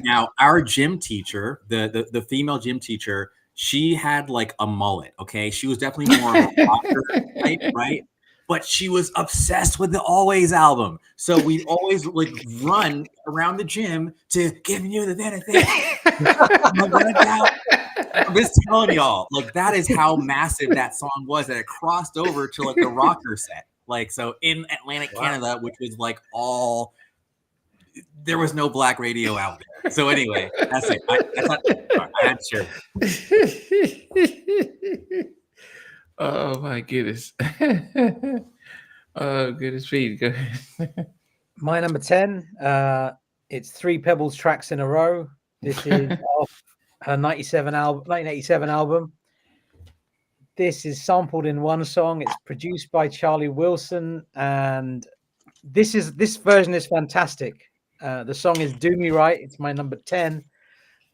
S4: Now, our gym teacher, the female gym teacher, she had like a mullet, okay? She was definitely more of a rocker type, right? But she was obsessed with the Always album. So we'd always like run around the gym to Giving You the Benefit. I'm just telling y'all, like, that is how massive that song was, that it crossed over to like the rocker set. Like, so in Atlantic Canada, which was like there was no black radio out there. So anyway, that's it. I'm sure.
S1: Oh my goodness. Oh goodness me. Go ahead.
S3: My number 10, it's 3 Pebbles tracks in a row. This is off her 1987 album. This is sampled in one song. It's produced by Charlie Wilson, and this version is fantastic. The song is Do Me Right. It's my number 10.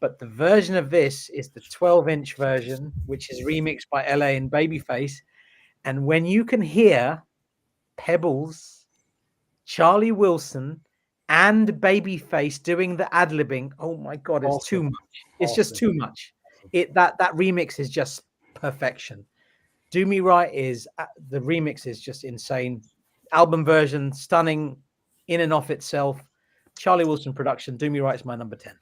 S3: But the version of this is the 12-inch version, which is remixed by LA and Babyface. And when you can hear Pebbles, Charlie Wilson, and Babyface doing the ad-libbing, oh my God, it's too much. It's just too much. That remix is just perfection. Do Me Right the remix is just insane. Album version, stunning in and of itself. Charlie Wilson production. Do Me Right is my number 10.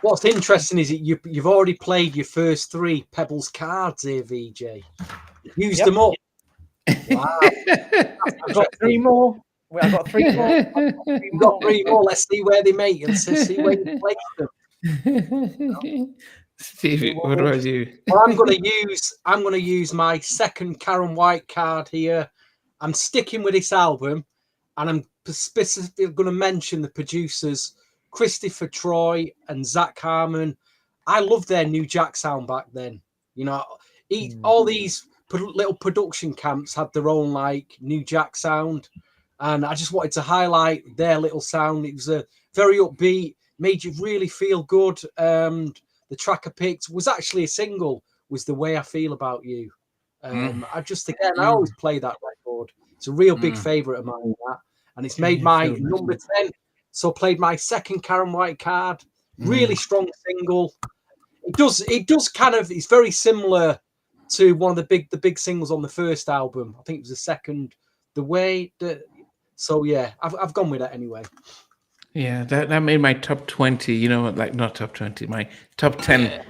S2: What's interesting is that you've already played your first 3 Pebbles cards here, VJ. Used them up. Wow.
S3: I've got 3 more. I've got 3 more.
S2: You've got 3 more. Let's see where they make it. Let's see where you place them.
S1: Stevie, what about you?
S2: Well, I'm gonna use my second Karyn White card here. I'm sticking with this album, and I'm specifically going to mention the producers Christopher Troy and Zach Harmon. I loved their New Jack sound back then. All these little production camps had their own like New Jack sound, and I just wanted to highlight their little sound. It was a very upbeat, made you really feel good. The track I picked was actually a single, was The Way I Feel About You. I always play that record. It's a real big favorite of mine, that, and it's made my number 10. So played my second Karyn White card, Really strong single. It does kind of. It's very similar to one of the big singles on the first album. I think it was the second. The way that. So yeah, I've gone with that anyway.
S1: Yeah, that made my top 20. You know, like not top 20, my top 10.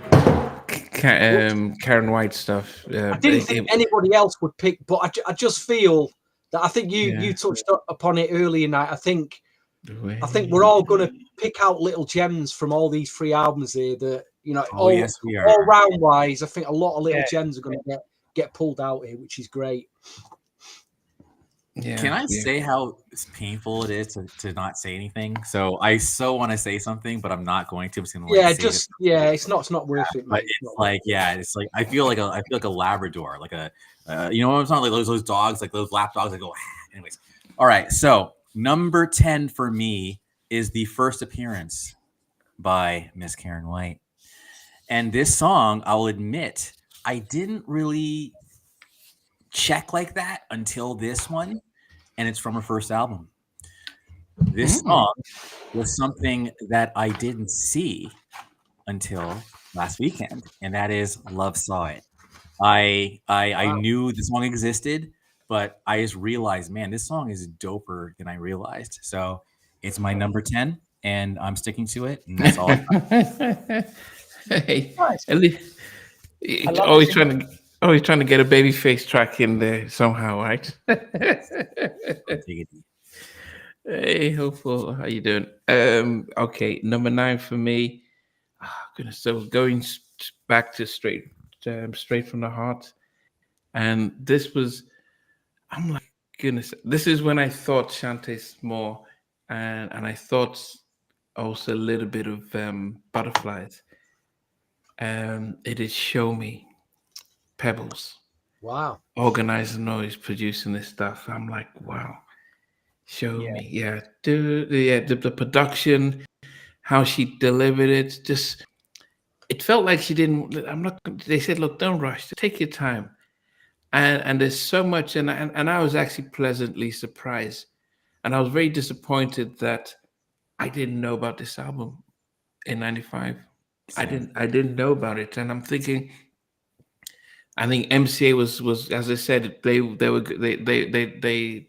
S1: Karyn White stuff.
S2: I didn't think anybody else would pick, but I just feel that I think you touched upon it earlier night. I think we're all going to pick out little gems from all these 3 albums here that, you know,
S4: yes, we are.
S2: all round wise, I think a lot of little gems are going to get pulled out here, which is great.
S4: Yeah, Can I say how painful it is to not say anything? So I so want to say something, but I'm not going to. I'm just going to
S2: it's not worth it, mate.
S4: But it's like I feel like a Labrador, like a you know, it's not like those dogs, like those lap dogs that go. Anyways, all right. So number 10 for me is the first appearance by Miss Karyn White, and this song, I'll admit, I didn't really check like that until this one, and it's from her first album. This song was something that I didn't see until last weekend, and that is Love Saw It. I knew the song existed, but I just realized, man, this song is doper than I realized. So it's my number 10, and I'm sticking to it, and that's all.
S1: Hey, at least always trying to get a Babyface track in there somehow, right? Hey, hopeful. How you doing? Okay, number 9 for me. Oh, goodness, so going back to straight from the heart, and this was. I'm like, goodness, this is when I thought Shantae's more, and I thought also a little bit of Butterflies. It is Show Me, Pebbles.
S2: Wow.
S1: Organized Noise producing this stuff. I'm like, wow. Show Me. Yeah. The production, how she delivered it, just it felt like she didn't. They said, look, don't rush. Take your time. And there's so much, and I was actually pleasantly surprised. And I was very disappointed that I didn't know about this album in '95. I didn't know about it, and I'm thinking. I think MCA was as I said, they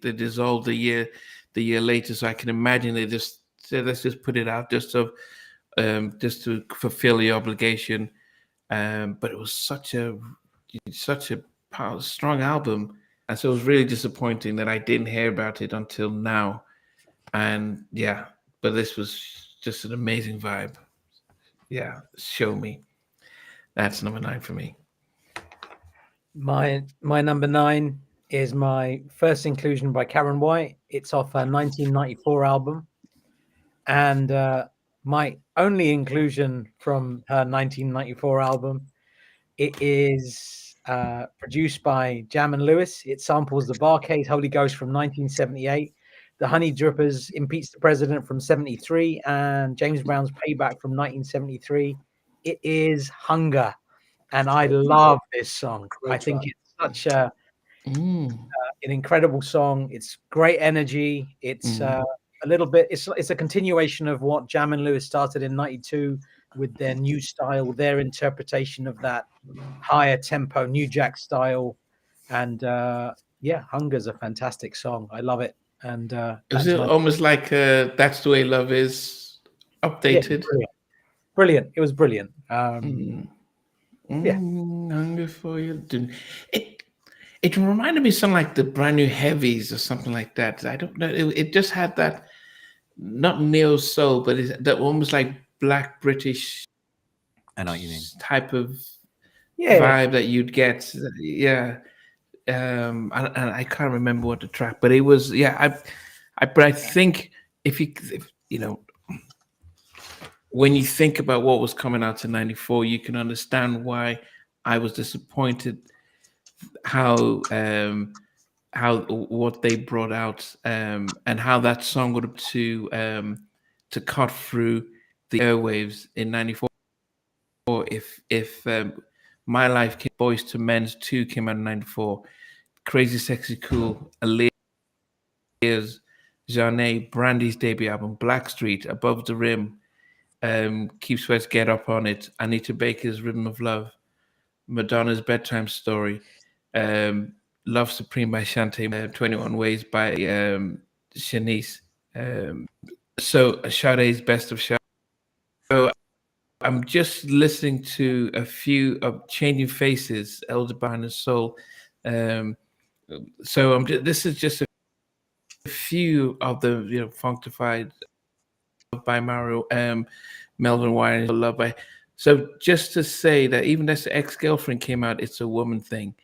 S1: dissolved the year later. So I can imagine they just said, let's just put it out just to fulfill the obligation. But it was such a strong album, and so it was really disappointing that I didn't hear about it until now. And yeah, but this was just an amazing vibe. Yeah, Show Me. That's number 9 for me.
S3: My number 9 is my first inclusion by Karyn White. It's off her 1994 album, and my only inclusion from her 1994 album. It is produced by Jam and Lewis. It samples the Barcade Holy Ghost from 1978, the Honey Drippers Impeach the President from 73, and James Brown's Payback from 1973. It is Hungah. And I love this song. I think it's such an incredible song. It's great energy. It's a little bit. It's a continuation of what Jam and Lewis started in '92 with their new style, their interpretation of that higher tempo New Jack style. And Hungah's a fantastic song. I love it. And
S1: is it almost like That's the Way Love Is updated?
S3: Yeah, brilliant. It was brilliant.
S1: Hungah for You. It reminded me of something like the Brand New Heavies or something like that. I don't know. It just had that, not neo soul, but it's that almost like Black British.
S4: I know what you mean.
S1: Type of vibe that you'd get. Yeah. And I can't remember what the track, but it was. Yeah. But I think if you know. When you think about what was coming out in '94, you can understand why I was disappointed how what they brought out and how that song would have to cut through the airwaves in '94. If My Life, Boys to Men's 2 came out in '94, Crazy Sexy Cool, Aaliyah's, Zhané, Brandy's debut album, Blackstreet, Above the Rim. Keith Sweat's Get Up on It, Anita Baker's Rhythm of Love, Madonna's Bedtime Story, Love Supreme by Shantae, 21 Ways by Shanice, so Sade's Best of Sade. So I'm just listening to a few of Changing Faces, Elder Behind the Soul. So this is just a few of the Functified by Mario, Melvin Wine, Love by. So just to say that even as the Ex-Girlfriend came out, it's a woman thing.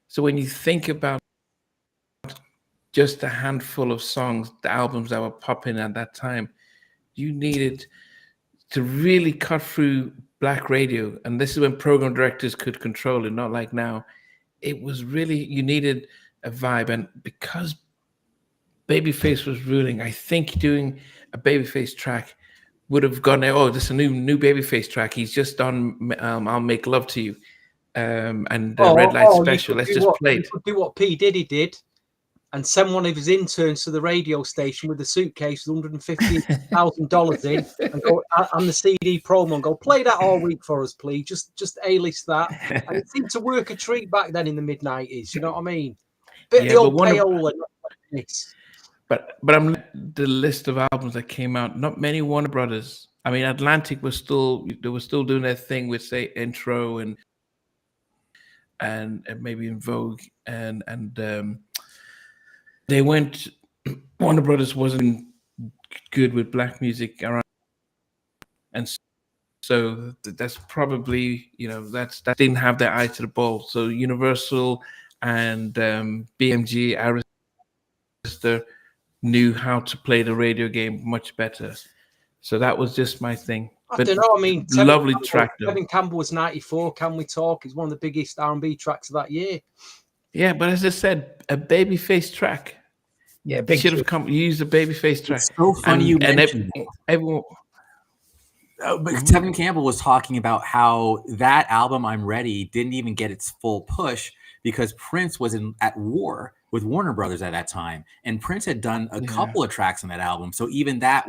S1: So when you think about just a handful of songs, the albums that were popping at that time, you needed to really cut through black radio. And this is when program directors could control it, not like now. It was really, you needed a vibe. And because Babyface was ruling, I think doing a Babyface track would have gone, oh, this is a new Babyface track. He's just on I'll Make Love to You. And Red Light Special. Let's just play it.
S2: You could do what P. Diddy did and send one of his interns to the radio station with a suitcase with $150,000 in and go on the CD promo and go, play that all week for us, please. Just A-list that. And it seemed to work a treat back then in the mid-90s. You know what I mean? Bit of the old payola.
S1: But I'm the list of albums that came out. Not many Warner Brothers. I mean, Atlantic was still doing their thing with, say, Intro and maybe In Vogue and they went. Warner Brothers wasn't good with black music around, and so that's probably that didn't have their eye to the ball. So Universal and BMG, Arista knew how to play the radio game much better. So that was just my thing.
S2: I don't know. I mean,
S1: lovely track though.
S2: Tevin Campbell was 94. Can We Talk? It's one of the biggest R&B tracks of that year.
S1: Yeah, but as I said, a Babyface track.
S3: Yeah, big
S1: should have used a Babyface track.
S4: It's so funny you mentioned
S1: everyone.
S4: But Tevin Campbell was talking about how that album, I'm Ready, didn't even get its full push because Prince was at war with Warner Brothers at that time, and Prince had done a couple of tracks on that album. So even that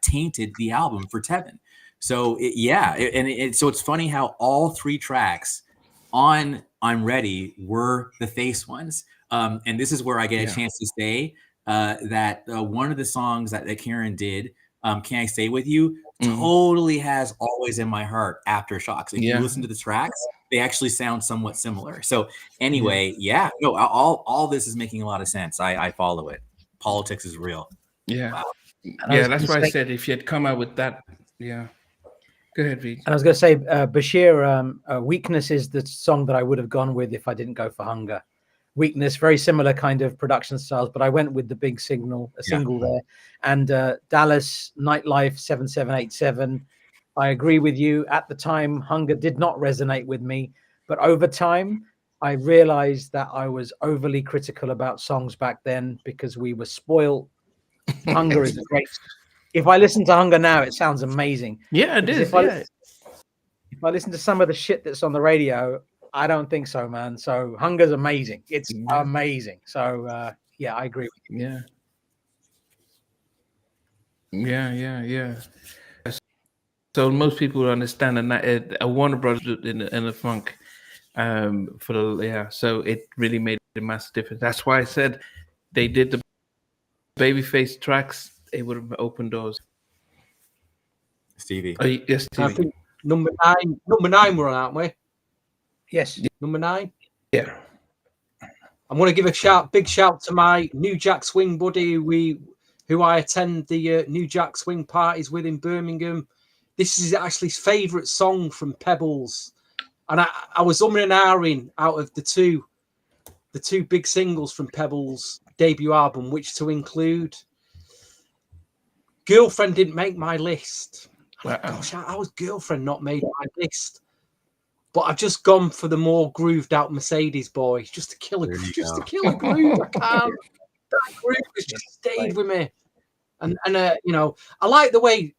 S4: tainted the album for Tevin. So so it's funny how all three tracks on I'm Ready were the Face ones. And this is where I get a chance to say that one of the songs that Karyn did, Can I Stay With You, totally has Always in My Heart Aftershocks. If you listen to the tracks, they actually sound somewhat similar. So anyway, all this is making a lot of sense. I follow it. Politics is real.
S1: Yeah. Wow. Yeah, that's why I said if you had come out with that, Go ahead, Reed.
S3: And I was going to say, Bashir, Weakness is the song that I would have gone with if I didn't go for Hungah. Weakness, very similar kind of production styles, but I went with the big single there. And Dallas Nightlife 7787. I agree with you. At the time, Hungah did not resonate with me, but over time, I realized that I was overly critical about songs back then because we were spoiled. Hungah is great. If I listen to Hungah now, it sounds amazing.
S1: Yeah, it is.
S3: If I listen to some of the shit that's on the radio, I don't think so, man. So Hungah's amazing. It's amazing. So I agree with you.
S1: Yeah. So most people understand a Warner Brothers in the funk so it really made a massive difference. That's why I said they did the Babyface tracks. It would have opened doors.
S4: Stevie.
S1: Yes, Stevie.
S2: I think number nine we're on, aren't we?
S3: Yes.
S2: Number 9?
S1: Yeah.
S2: I'm going to give a big shout to my new Jack Swing buddy who I attend the new Jack Swing parties with in Birmingham. This is actually his favourite song from Pebbles. And I was umming and ahhing out of the two big singles from Pebbles' debut album, which to include. Girlfriend didn't make my list.
S1: Wow.
S2: Gosh, how was Girlfriend not made my list? But I've just gone for the more grooved out Mercedes Boy, just to kill a groove. I can't. That groove has just stayed with me. And I like the way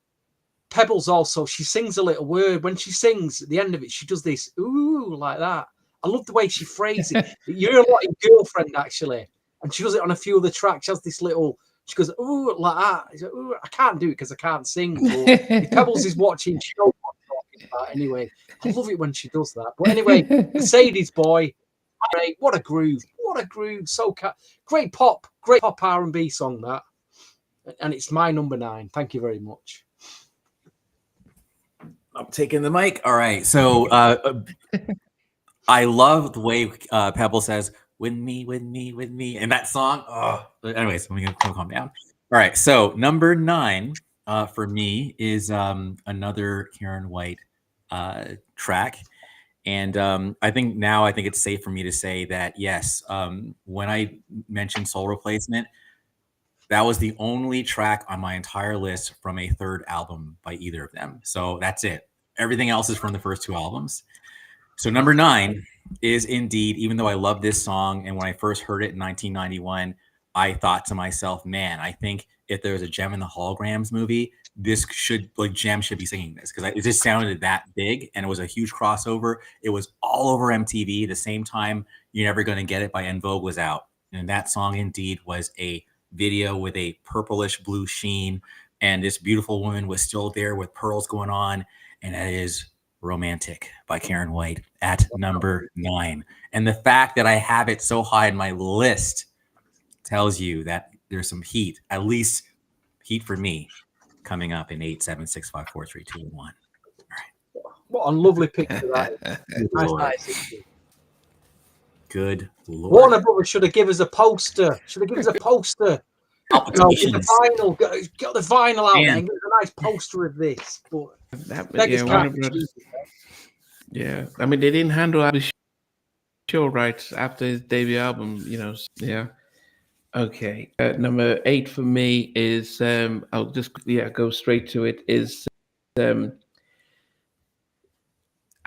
S2: Pebbles also, she sings a little word. When she sings at the end of it, she does this ooh like that. I love the way she phrases it. You hear a lot in Girlfriend actually, and she does it on a few of the tracks. She has this little She goes, ooh, like that. He's like, ooh, I can't do it because I can't sing. But if Pebbles is watching, she knows what I'm talking about anyway. I love it when she does that. But anyway, Mercedes Boy, great. What a groove. What a groove. Great pop R&B song, that. And it's my number 9. Thank you very much.
S4: I'm taking the mic. All right. So I love the way Pebble says, with me, in that song. Oh, anyways, I'm going to calm down. All right. So number 9 for me is another Karyn White track. And I think it's safe for me to say that, yes, when I mentioned Soul Replacement, that was the only track on my entire list from a third album by either of them. So that's it. Everything else is from the first 2 albums. So number 9 is indeed, even though I love this song, and when I first heard it in 1991, I thought to myself, man, I think if there was a Gem and the Holograms movie, Gem should be singing this, because it just sounded that big, and it was a huge crossover. It was all over MTV the same time You're Never Gonna Get It by En Vogue was out. And that song indeed was a video with a purplish blue sheen, and this beautiful woman was still there with pearls going on, and that is Romantic by Karyn White at number 9. And the fact that I have it so high in my list tells you that there's some heat, at least heat for me, coming up in 8, 7, 6, 5, 4, 3, 2, and 1. All right.
S2: What a lovely picture that is. Nice.
S4: Good Lord.
S2: Warner Brothers should have given us a poster. Got the vinyl out there and get a nice poster of this. But
S1: yeah, I mean, they didn't handle the show right after his debut album, Yeah. Okay. Number 8 for me is I'll just go straight to it. Is I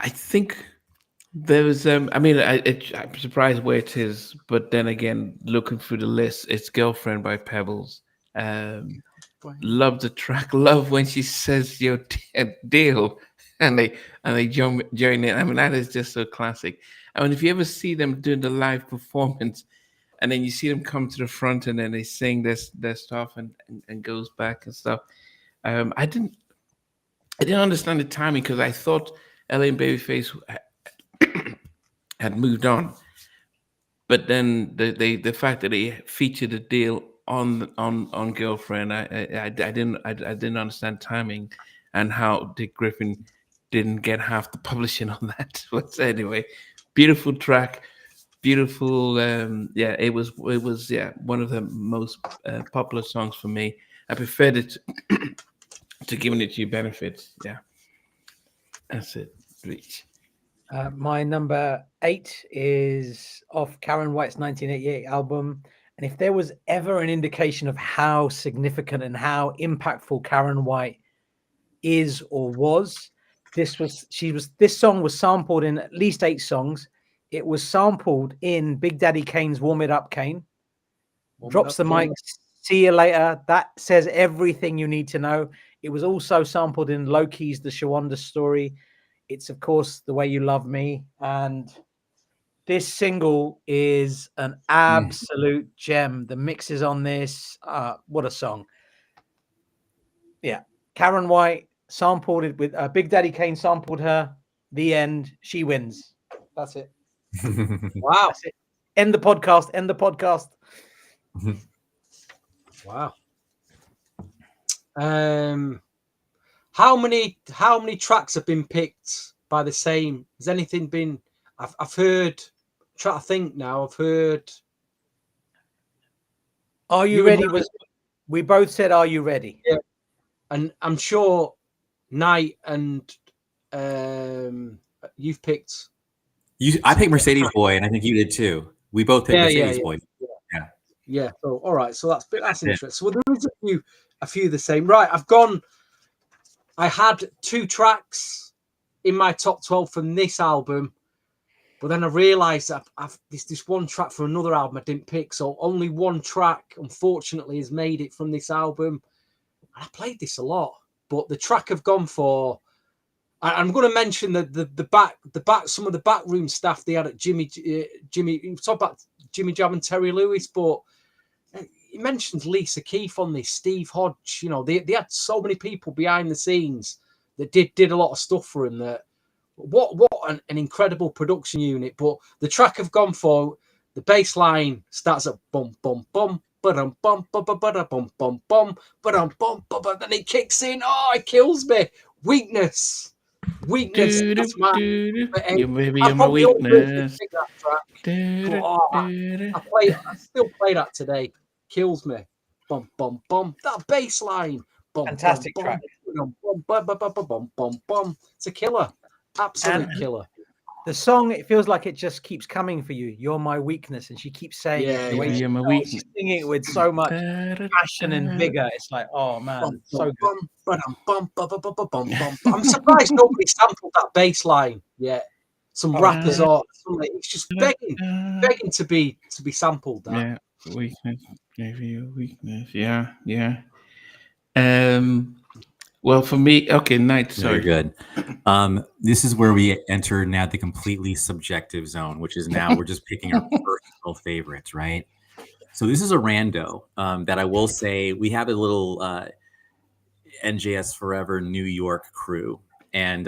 S1: think there was I'm surprised where it is, but then again, looking through the list, it's Girlfriend by Pebbles. Love the track. Love when she says your deal, and they join in. I mean, that is just so classic. I mean, if you ever see them doing the live performance, and then you see them come to the front, and then they sing their stuff and goes back and stuff. I didn't understand the timing, because I thought LA and Babyface had moved on, but then the fact that they featured a deal on Girlfriend, I didn't understand timing, and how Dick Griffin didn't get half the publishing on that. But anyway, beautiful track, beautiful. It was one of the most popular songs for me. I preferred it to Giving It to You Benefits. Yeah, that's it. Reach.
S3: My number 8 is off Karyn White's 1988 album. And if there was ever an indication of how significant and how impactful Karyn White is or was, this song was sampled in at least 8 songs. It was sampled in Big Daddy Kane's Warm It Up, Kane. Drops the mic, see you later. That says everything you need to know. It was also sampled in Loki's The Shawanda Story. It's, of course, The Way You Love Me. And this single is an absolute gem. The mixes on this, what a song. Yeah. Karyn White sampled it with Big Daddy Kane sampled her. The end. She wins. That's it.
S2: Wow.
S3: That's it. End the podcast.
S2: Wow. How many tracks have been picked by the same? Has anything been? I've heard. Try to think now. I've heard.
S3: Are you ready? We both said, "Are you ready?"
S2: Yeah, and I'm sure Knight and you've picked.
S4: I picked Mercedes Boy, and I think you did too. We both picked Mercedes Boy.
S2: Yeah. So all right. So that's interesting. So there is a few the same. Right. I had 2 tracks in my top 12 from this album, but then I realised I've this one track from another album I didn't pick. So only one track, unfortunately, has made it from this album. And I played this a lot, but the track I've gone for, I'm going to mention the back some of the backroom staff they had at Jimmy. We talked about Jimmy Jam and Terry Lewis, but he mentions Lisa Keith on this, Steve Hodge. You know, they had so many people behind the scenes that did a lot of stuff for him. That what an incredible production unit. But the track I've gone for, the bass line starts at bum bum bum. Bum bum bum bum bum bum bum bum bum, then it kicks in. Oh, it kills me. Weakness. That's my.
S1: You maybe you're my weakness.
S2: That track. But, I still play that today. Kills me. Bum bum bum. That bass line.
S3: Fantastic track.
S2: Bum. It's a killer. Absolute killer.
S3: The song, it feels like it just keeps coming for you. You're my weakness, and she keeps saying it. The way
S1: you're my weakness.
S3: She's singing it with so much passion and vigor. It's like, oh man, so good.
S2: I'm surprised nobody sampled that bass line yet. Some rappers or something. It's just begging to be sampled. That.
S1: Yeah, weakness. Maybe your weakness. Yeah. Well, for me, okay, night. Sorry.
S4: Very good. This is where we enter now the completely subjective zone, which is now we're just picking our personal favorites, right? So this is a rando that I will say we have a little NJS Forever New York crew, and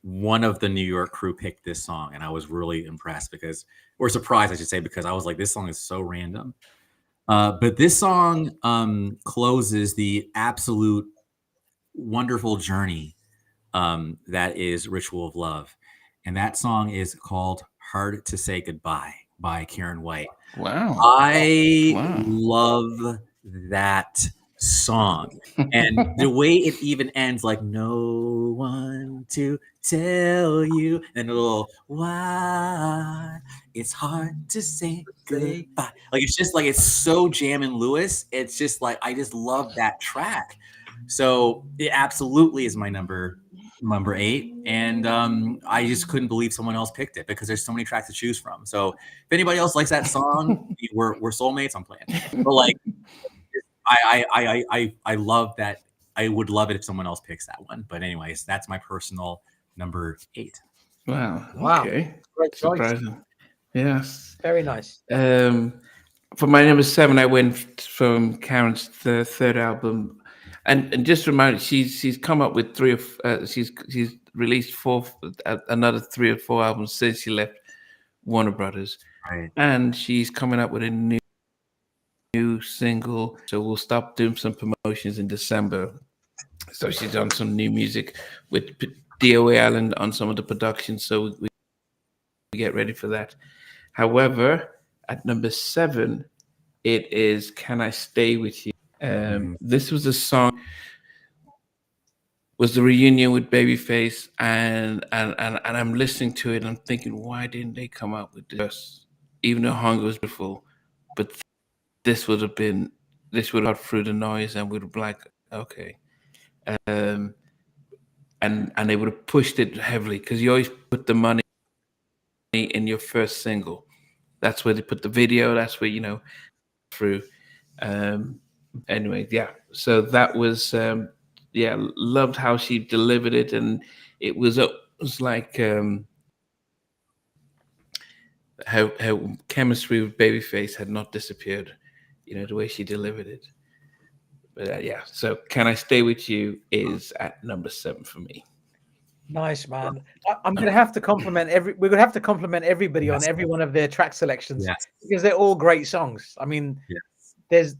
S4: one of the New York crew picked this song, and I was really impressed or surprised, I should say, because I was like, this song is so random. But this song closes the absolute wonderful journey that is Ritual of Love, and that song is called Hard to Say Goodbye by Karyn White.
S1: Wow.
S4: I love that song, and the way it even ends, like no one to tell you, and a little why it's hard to say goodbye. Like it's just like it's so Jam and Lewis. It's just like I just love that track. So it absolutely is my number 8, and I just couldn't believe someone else picked it because there's so many tracks to choose from. So if anybody else likes that song, we're soulmates. I'm playing, but like I love that. I would love it if someone else picks that one. But anyways, that's my personal number 8.
S1: Wow. Okay.
S2: Great choice.
S1: Surprising. Yes.
S3: Very nice.
S1: For my number 7, I went from Karyn's third album. And just remind, she's come up with she's released another 3 or 4 albums since she left Warner Brothers,
S4: right?
S1: And she's coming up with a new single. So we'll stop doing some promotions in December. So she's done some new music with DOA Island on some of the production. So we get ready for that. However, at number 7, it is "Can I Stay With You." This was a song, was the reunion with Babyface, and I'm listening to it and I'm thinking, why didn't they come up with this? Even though Hungah was beautiful, but this would have got through the noise and would have been like, okay. And they would have pushed it heavily because you always put the money in your first single. That's where they put the video, that's where, through. Anyway, yeah. So that was, loved how she delivered it, and it was like her chemistry with Babyface had not disappeared, the way she delivered it. But so "Can I Stay With You" is at number 7 for me.
S3: Nice, man. I'm gonna have to compliment we're gonna have to compliment everybody on every one of their track selections because they're all great songs. I mean.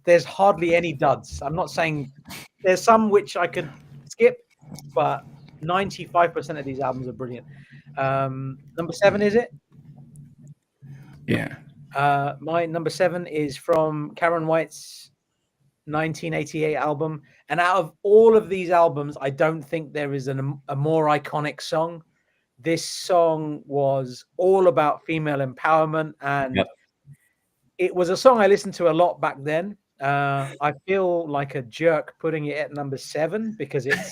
S3: There's hardly any duds. I'm not saying there's some which I could skip, but 95% of these albums are brilliant. Number 7, is it?
S1: Yeah.
S3: My number 7 is from Karyn White's 1988 album. And out of all of these albums, I don't think there is a more iconic song. This song was all about female empowerment, and it was a song I listened to a lot back then. I feel like a jerk putting it at number 7 because it's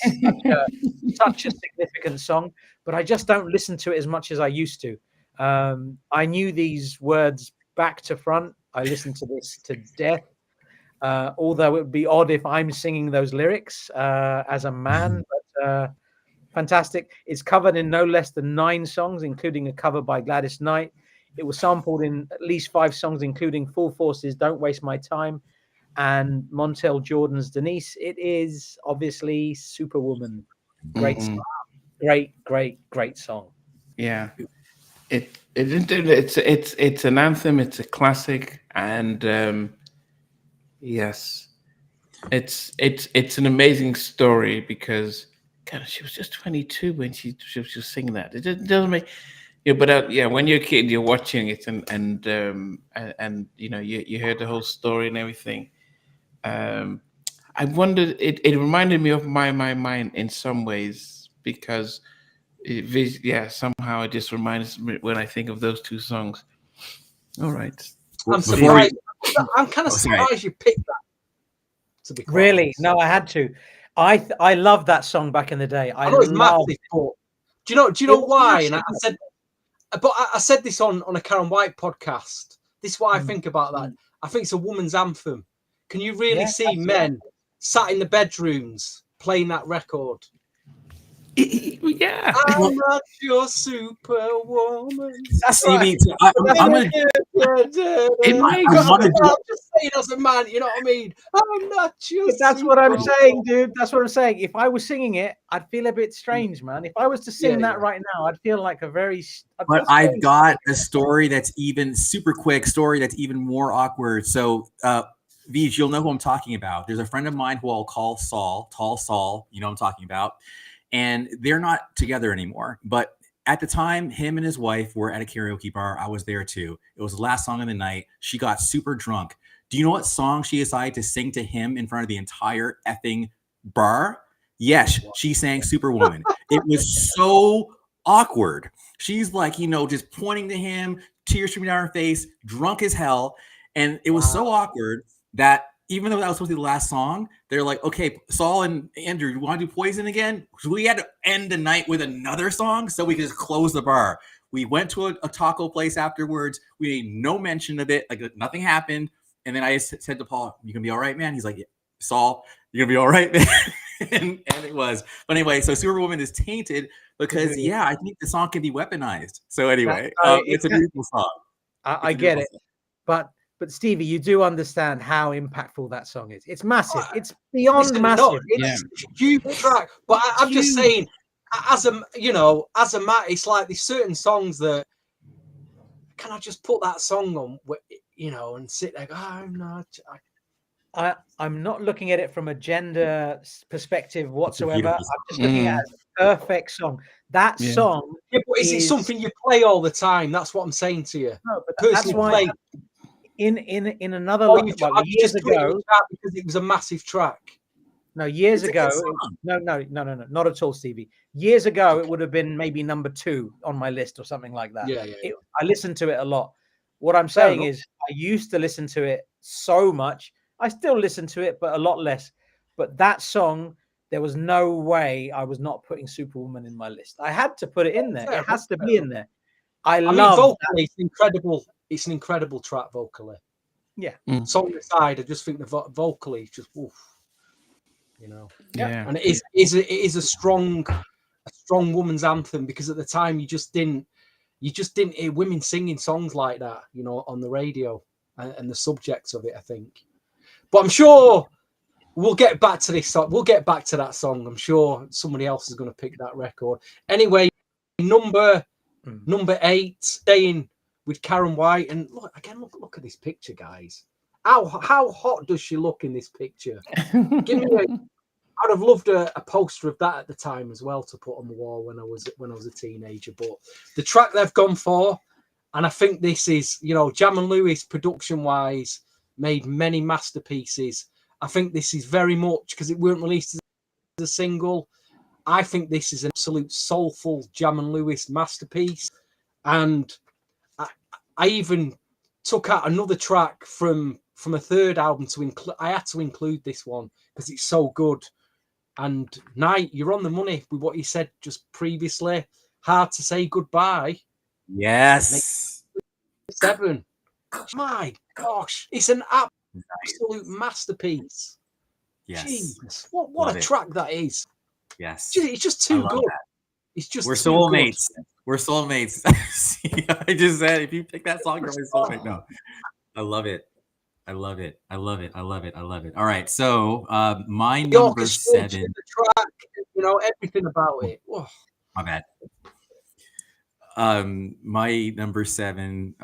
S3: such a significant song, but I just don't listen to it as much as I used to. I knew these words back to front. I listened to this to death, although it would be odd if I'm singing those lyrics as a man, but fantastic. It's covered in no less than 9 songs, including a cover by Gladys Knight. It was sampled in at least 5 songs, including Full Force's "Don't Waste My Time." and Montel Jordan's Denise, it is obviously Superwoman. Great song. Great song.
S1: Yeah. It's an anthem, it's a classic, and yes. It's an amazing story because God, she was just 22 when she was just singing that. It doesn't make but when you're a kid, you're watching it and you heard the whole story and everything. I wondered. It reminded me of my mind in some ways because somehow it just reminds me when I think of those two songs. All right.
S2: I'm surprised. I'm kind of surprised you picked that. To be
S3: really
S2: honest.
S3: No, I had to. I loved that song back in the day.
S2: I know it's massive, but do you know why? And I said this on a Karyn White podcast. This is what I think about that. I think it's a woman's anthem. Can you really see men sat in the bedrooms playing that record?
S1: Yeah,
S2: I'm not your Superwoman.
S4: I'm just
S2: saying as a man, you know what I mean? I'm not your
S3: That's what I'm saying, dude. That's what I'm saying. If I was singing it, I'd feel a bit strange, man. If I was to sing that right now, I'd feel like a very.
S4: But I've got a story that's even super quick story that's even more awkward. So, Vij, you'll know who I'm talking about. There's a friend of mine who I'll call Saul, Tall Saul. You know what I'm talking about. And they're not together anymore. But at the time, him and his wife were at a karaoke bar. I was there too. It was the last song of the night. She got super drunk. Do you know what song she decided to sing to him in front of the entire effing bar? Yes, she sang Superwoman. It was so awkward. She's like, just pointing to him, tears streaming down her face, drunk as hell. And it was so awkward that even though that was supposed to be the last song, they're like, okay, Saul and Andrew, you want to do Poison again? So we had to end the night with another song so we could just close the bar. We went to a taco place afterwards. We made no mention of it. Like nothing happened. And then I said to Paul, you gonna be all right, man? He's like, yeah. Saul, you're gonna be all right, man. and it was. But anyway, so Superwoman is tainted because, I think the song can be weaponized. So anyway, it's a beautiful song.
S3: I get it. But Stevie, you do understand how impactful that song is. It's massive. It's beyond massive.
S2: It's a huge track. But I'm just saying, as a man, it's like there's certain songs that can I just put that song on, and sit there.
S3: I'm not looking at it from a gender perspective whatsoever. I'm just looking at it as a perfect song. That song.
S2: Yeah, but is it something you play all the time? That's what I'm saying to you.
S3: No, but that's why. In another years ago,
S2: because it was a massive track.
S3: No, years ago, no, not at all, Stevie. Years ago, it would have been maybe number 2 on my list or something like that. I listened to it a lot. What I'm saying is, I used to listen to it so much. I still listen to it, but a lot less. But that song, there was no way I was not putting Superwoman in my list. I had to put it in there. It has to be in there. I mean,
S2: vocally, it's incredible. It's an incredible track vocally.
S3: Yeah.
S2: Song aside, I just think the vocally is just oof.
S1: Yeah.
S2: And it is a strong woman's anthem because at the time you just didn't hear women singing songs like that, on the radio and the subjects of it, I think. But I'm sure we'll get back to this song. We'll get back to that song. I'm sure somebody else is going to pick that record. Anyway, number 8, staying with Karyn White, and look at this picture, guys. How hot does she look in this picture? I'd have loved a poster of that at the time as well to put on the wall when I was a teenager. But the track they've gone for, and I think this is, Jam and Lewis production wise made many masterpieces. I think this is very much because it weren't released as a single. I think this is an absolute soulful Jam and Lewis masterpiece, and I even took out another track from a third album to include. I had to include this one because it's so good. And Knight, you're on the money with what you said just previously. Hard to Say Goodbye.
S4: Yes.
S2: 7. My gosh, it's an absolute masterpiece.
S4: Yes.
S2: Jesus, what a track that is.
S4: Yes.
S2: It's just too good.
S4: That.
S2: It's just
S4: we're soulmates. We're soulmates. I just said if you pick that song, you're my soulmate. No, I love it. I love it. I love it. I love it. I love it. All right. So my
S2: The
S4: number
S2: orchestration,
S4: 7.
S2: the track, you know, everything about it. Oh.
S4: My bad. My number 7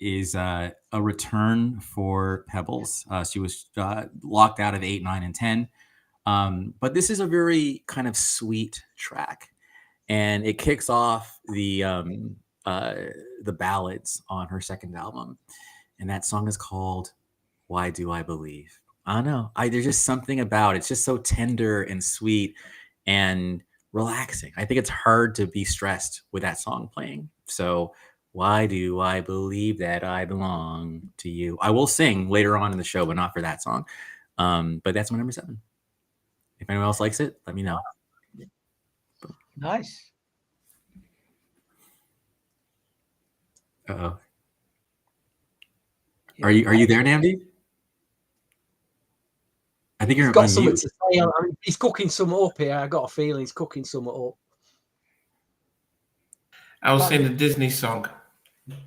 S4: is a return for Pebbles. She was locked out of 8, 9, and 10. But this is a very kind of sweet track, and it kicks off the ballads on her second album, and that song is called "Why Do I Believe." I don't know. There's just something about it. It's just so tender and sweet and relaxing. I think it's hard to be stressed with that song playing. So, why do I believe that I belong to you? I will sing later on in the show, but not for that song. But that's my number 7. If anyone else likes it, let me know.
S3: Nice.
S4: Uh-oh. Are you there, Namdi? I think you're
S2: He's got
S4: on
S2: something
S4: mute.
S2: to say. I mean, he's cooking something up here. I got a feeling he's cooking something up.
S1: I was saying the Disney song.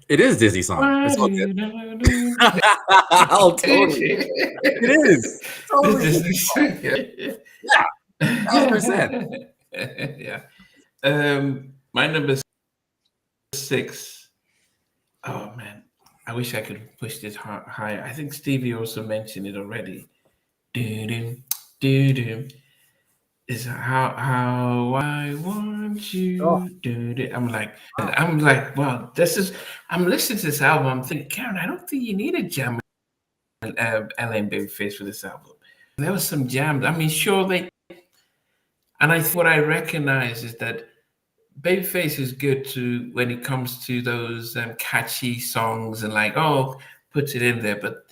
S4: It is Disney song. It's all good. Oh, totally. It is. Totally.
S1: Disney song.
S4: Yeah. 100%.
S1: Yeah. My number 6. Oh man, I wish I could push this higher. I think Stevie also mentioned it already. Do-do, do-do. Is how I want you.
S2: Oh.
S1: Do-do. I'm like, well, I'm listening to this album. I'm thinking, Karyn, I don't think you need a jam with LA and Babyface for this album. There was some jams. I mean, sure and I think what I recognize is that Babyface is good to when it comes to those catchy songs and like, puts it in there. But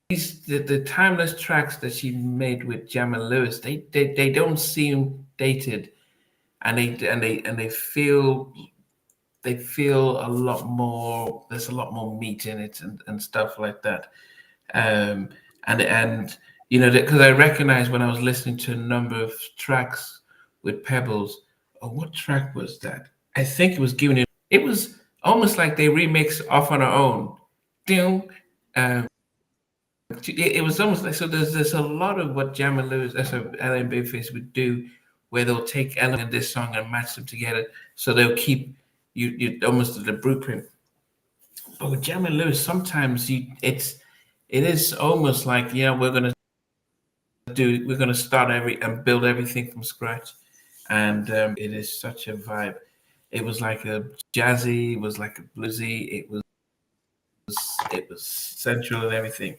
S1: the timeless tracks that she made with Jam and Lewis, they don't seem dated, and they feel a lot more. There's a lot more meat in it and stuff like that. And you know, because I recognize when I was listening to a number of tracks with Pebbles. Oh, what track was that? I think it was giving it. It was almost like they remixed Off on Our Own. It was almost like, so there's a lot of what Jam and Lewis, LA and Babyface would do, where they'll take elements in this song and match them together, so they'll keep you almost the blueprint. But with Jam and Lewis, sometimes it is almost like, yeah, we're gonna start and build everything from scratch, and it is such a vibe. It was like a jazzy, it was like a bluesy, it was central and everything.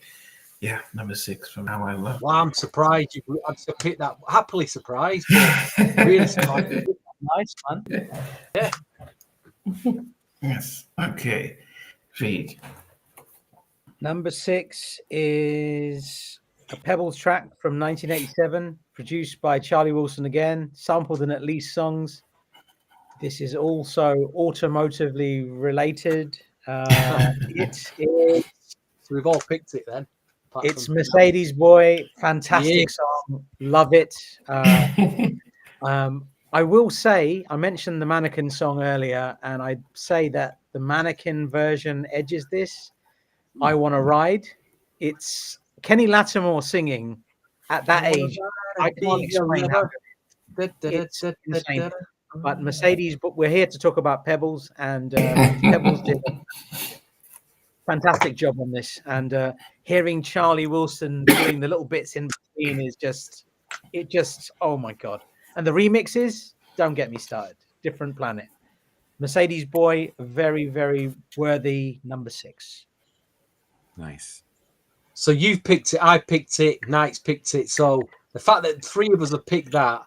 S1: Yeah, number 6 from How I Love.
S2: Well, I'm surprised you had to pick that. Happily surprised, but really surprised.
S3: Nice, man.
S2: Yeah.
S1: Yes. Okay. Read.
S3: Number 6 is a Pebbles track from 1987, produced by Charlie Wilson again, sampled in at least songs. This is also automotively related. It is.
S2: So we've all picked it then.
S3: It's Mercedes Boy, fantastic song, love it. I will say, I mentioned the Mannequin song earlier, and I'd say that the Mannequin version edges this. I Want to Ride. It's Kenny Lattimore singing at that age. I can't explain how good it's insane. But Mercedes, but we're here to talk about Pebbles, and Pebbles did a fantastic job on this. And hearing Charlie Wilson doing the little bits in between is just, oh my God. And the remixes, don't get me started. Different planet. Mercedes Boy, very, very worthy number 6.
S4: Nice.
S2: So you've picked it, I picked it, Knight's picked it. So the fact that 3 of us have picked that,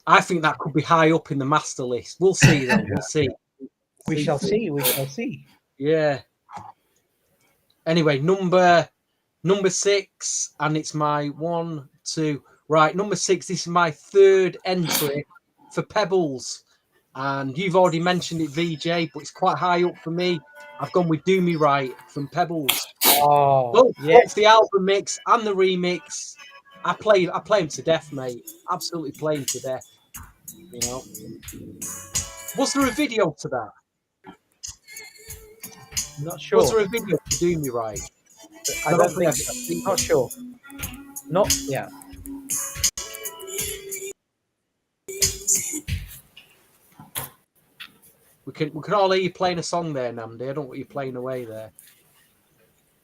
S2: I think that could be high up in the master list. We'll see then. We'll see.
S3: We shall see. We shall see.
S2: Yeah. Anyway, number 6, and it's my 1, 2. Right, number 6. This is my 3rd entry for Pebbles, and you've already mentioned it, VJ, but it's quite high up for me. I've gone with "Do Me Right" from Pebbles.
S3: Oh,
S2: both the album mix and the remix. I play them to death, mate. Absolutely play them to death. You know. Was there a video to that?
S3: Not sure.
S2: Was there a video to Do Me Right?
S3: I don't think so. Not sure. Not yeah.
S2: We can all hear you playing a song there, Namdi. I don't want you playing away there.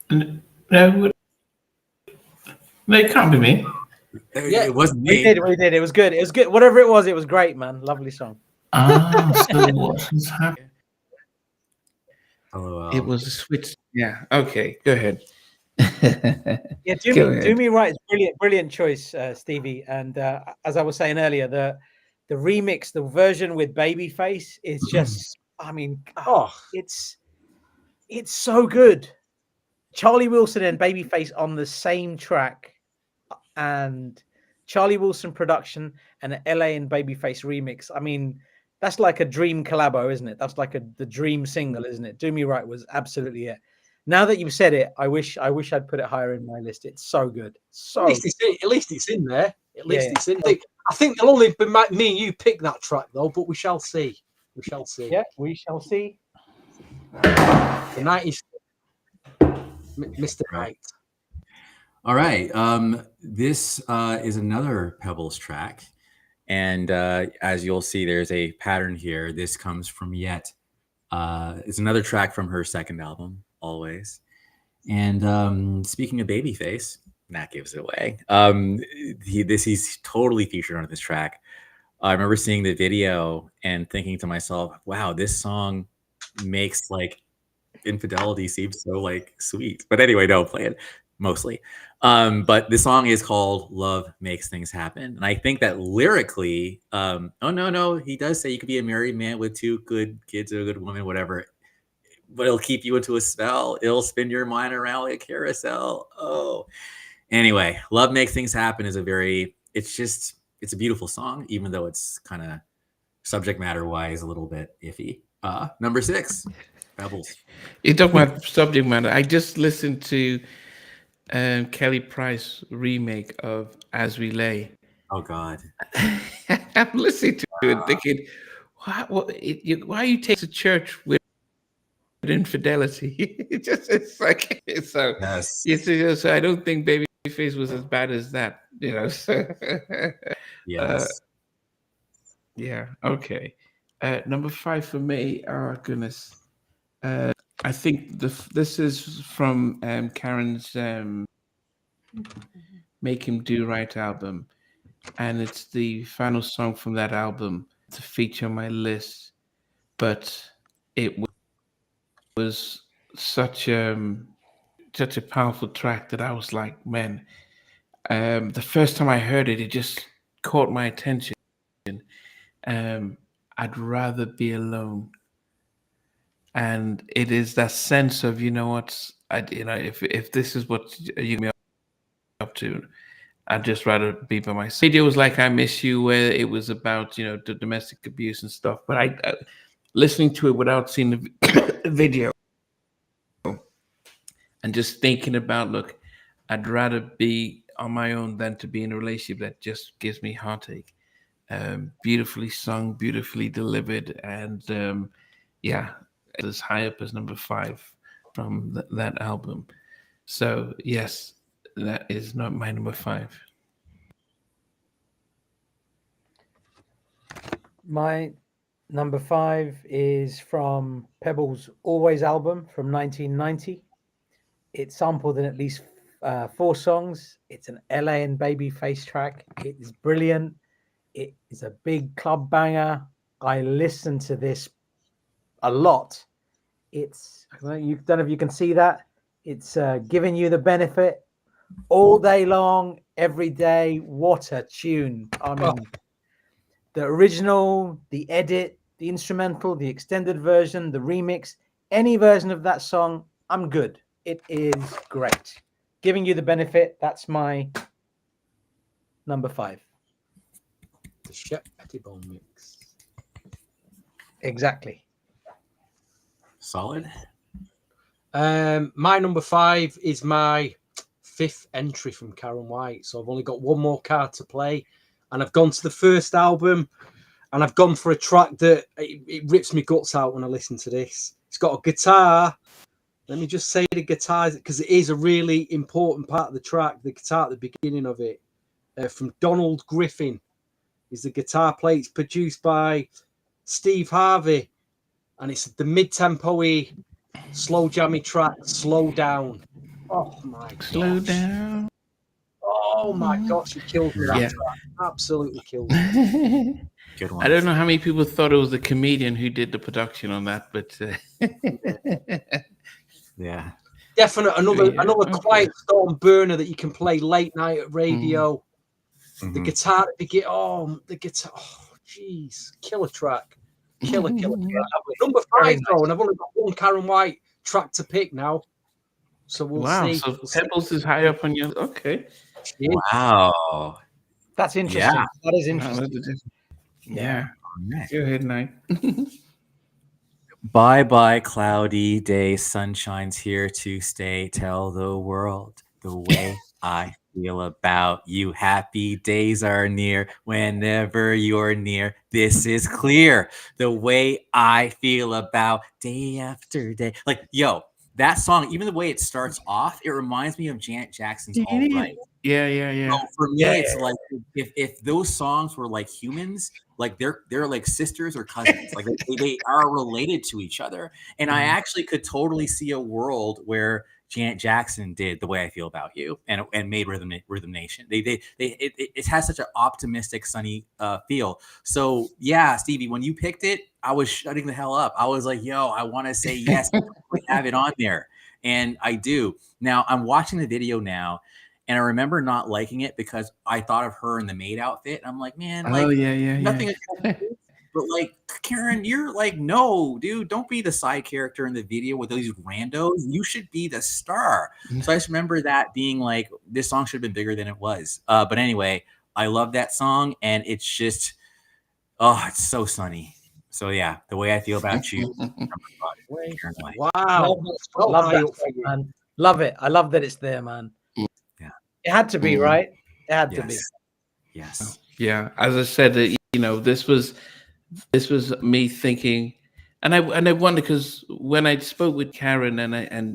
S1: No, it can't be me.
S2: Yeah,
S4: it wasn't me.
S3: We did. It was good. It was good. Whatever it was great, man. Lovely song.
S1: So what has happened?
S4: Oh,
S1: It was a switch. Yeah. Okay. Go ahead.
S3: Yeah,
S1: Do
S3: Me Right is brilliant choice, Stevie. And as I was saying earlier, the remix, the version with Babyface is just, I mean, it's so good. Charlie Wilson and Babyface on the same track, and Charlie Wilson production and an LA and Babyface remix. I mean, that's like a dream collabo, isn't it? That's like the dream single, isn't it? Do Me Right was absolutely it. Now that you've said it, I wish I'd put it higher in my list. It's so good. So
S2: at least it's in there. At least it's in there. I think there'll only be me and you pick that track though, but we shall see. We shall see.
S3: Yeah, we shall see.
S2: The 90s, Mr. Right.
S4: All right. This is another Pebbles track. And as you'll see, there's a pattern here. This comes from Yet. It's another track from her second album, Always. And speaking of Babyface, that gives it away. He's totally featured on this track. I remember seeing the video and thinking to myself, wow, this song makes like infidelity seem so like sweet. But anyway, don't play it mostly. But the song is called Love Makes Things Happen. And I think that lyrically, oh no, he does say you could be a married man with 2 good kids or a good woman, whatever, but it'll keep you into a spell. It'll spin your mind around like a carousel. Oh, anyway, Love Makes Things Happen is it's a beautiful song, even though it's kind of subject matter wise a little bit iffy. Number 6, Pebbles.
S1: You talk about subject matter. I just listened to Kelly Price remake of As We Lay.
S4: Oh God.
S1: I'm listening to it thinking, why are you taking to church with infidelity? It's like so.
S4: Yes.
S1: So I don't think Babyface was as bad as that, So
S4: Yes.
S1: yeah. Okay. Number 5 for me. Oh goodness. I think this is from Karyn's Make Him Do Right album, and it's the final song from that album to feature on my list. But it was such a powerful track that I was like, man. The first time I heard it, it just caught my attention. I'd rather be alone. And it is that sense of, if this is what you're me up to, I'd just rather be by myself. Video was like I Miss You, where it was about, the domestic abuse and stuff. But I listening to it without seeing the video and just thinking about, look, I'd rather be on my own than to be in a relationship that just gives me heartache. Beautifully sung, beautifully delivered, and as high up as number 5 from that album. So yes, that is not my number 5.
S3: My number 5 is from Pebbles' Always album from 1990. It's sampled in at least 4 songs. It's an LA and Babyface track. It is brilliant. It is a big club banger. I listen to this a lot. I don't know if you can see that. It's giving you the benefit all day long, every day. What a tune. I mean, the original, the edit, the instrumental, the extended version, the remix, any version of that song, I'm good. It is great. Giving you the benefit, that's my number 5.
S2: The Shep Pettibone mix.
S3: Exactly.
S4: Solid.
S2: My number 5 is my 5th entry from Karyn White. So I've only got one more card to play. And I've gone to the first album. And I've gone for a track that it rips me guts out when I listen to this. It's got a guitar Let me just say the guitars, because it is a really important part of the track. The guitar at the beginning of it, from Donald Griffin, is the guitar player. It's produced by Steve Harvey, and it's the mid-tempo-y, slow jammy track, Slow Down. Oh my gosh.
S1: Slow down.
S2: Oh my gosh, he killed me that
S1: Yeah.
S2: track. Absolutely killed me.
S4: Good one.
S1: I don't know how many people thought it was the comedian who did the production on that, but
S4: Yeah.
S2: Definite another
S1: Yeah, okay.
S2: quiet storm burner that you can play late night at radio. The guitar, the guitar. Oh, jeez, killer track, killer. Number 5 though, and I've only got one Karyn White track to pick now, so we'll
S1: wow.
S2: see.
S1: So Pebbles is high up on your. Okay.
S4: Wow.
S3: That's interesting.
S4: Yeah.
S3: That is
S1: Wow,
S3: interesting.
S1: yeah.
S4: Right.
S1: Go ahead, Knight.
S4: Bye bye, cloudy day. Sunshine's here to stay. Tell the world the way I feel about you. Happy days are near whenever you're near. This is clear. The way I feel about day after day. Like, yo, that song, even the way it starts off, it reminds me of Janet Jackson's All Right.
S1: Yeah.
S4: So for me, it's like if those songs were like humans, like they're like sisters or cousins, like they are related to each other. And I actually could totally see a world where Janet Jackson did The Way I Feel About You and made Rhythm Nation. It has such an optimistic, sunny feel. So yeah, Stevie, when you picked it, I was shutting the hell up. I was like, yo, I want to say yes, we have it on there, and I do. Now I'm watching the video now. And I remember not liking it because I thought of her in the maid outfit. I'm like, man, like, nothing. But like, Karyn, you're like, no, dude, don't be the side character in the video with these randos. You should be the star. So I just remember that being like, this song should have been bigger than it was. But anyway, I love that song, and it's just, oh, it's so sunny. So yeah, The Way I Feel About You.
S2: Wow,
S3: Love that, man. Love it. I love that it's there, man. It had to be, right? It had to be.
S4: Yes.
S1: Yeah. As I said, this was me thinking, and I wonder, because when I spoke with Karyn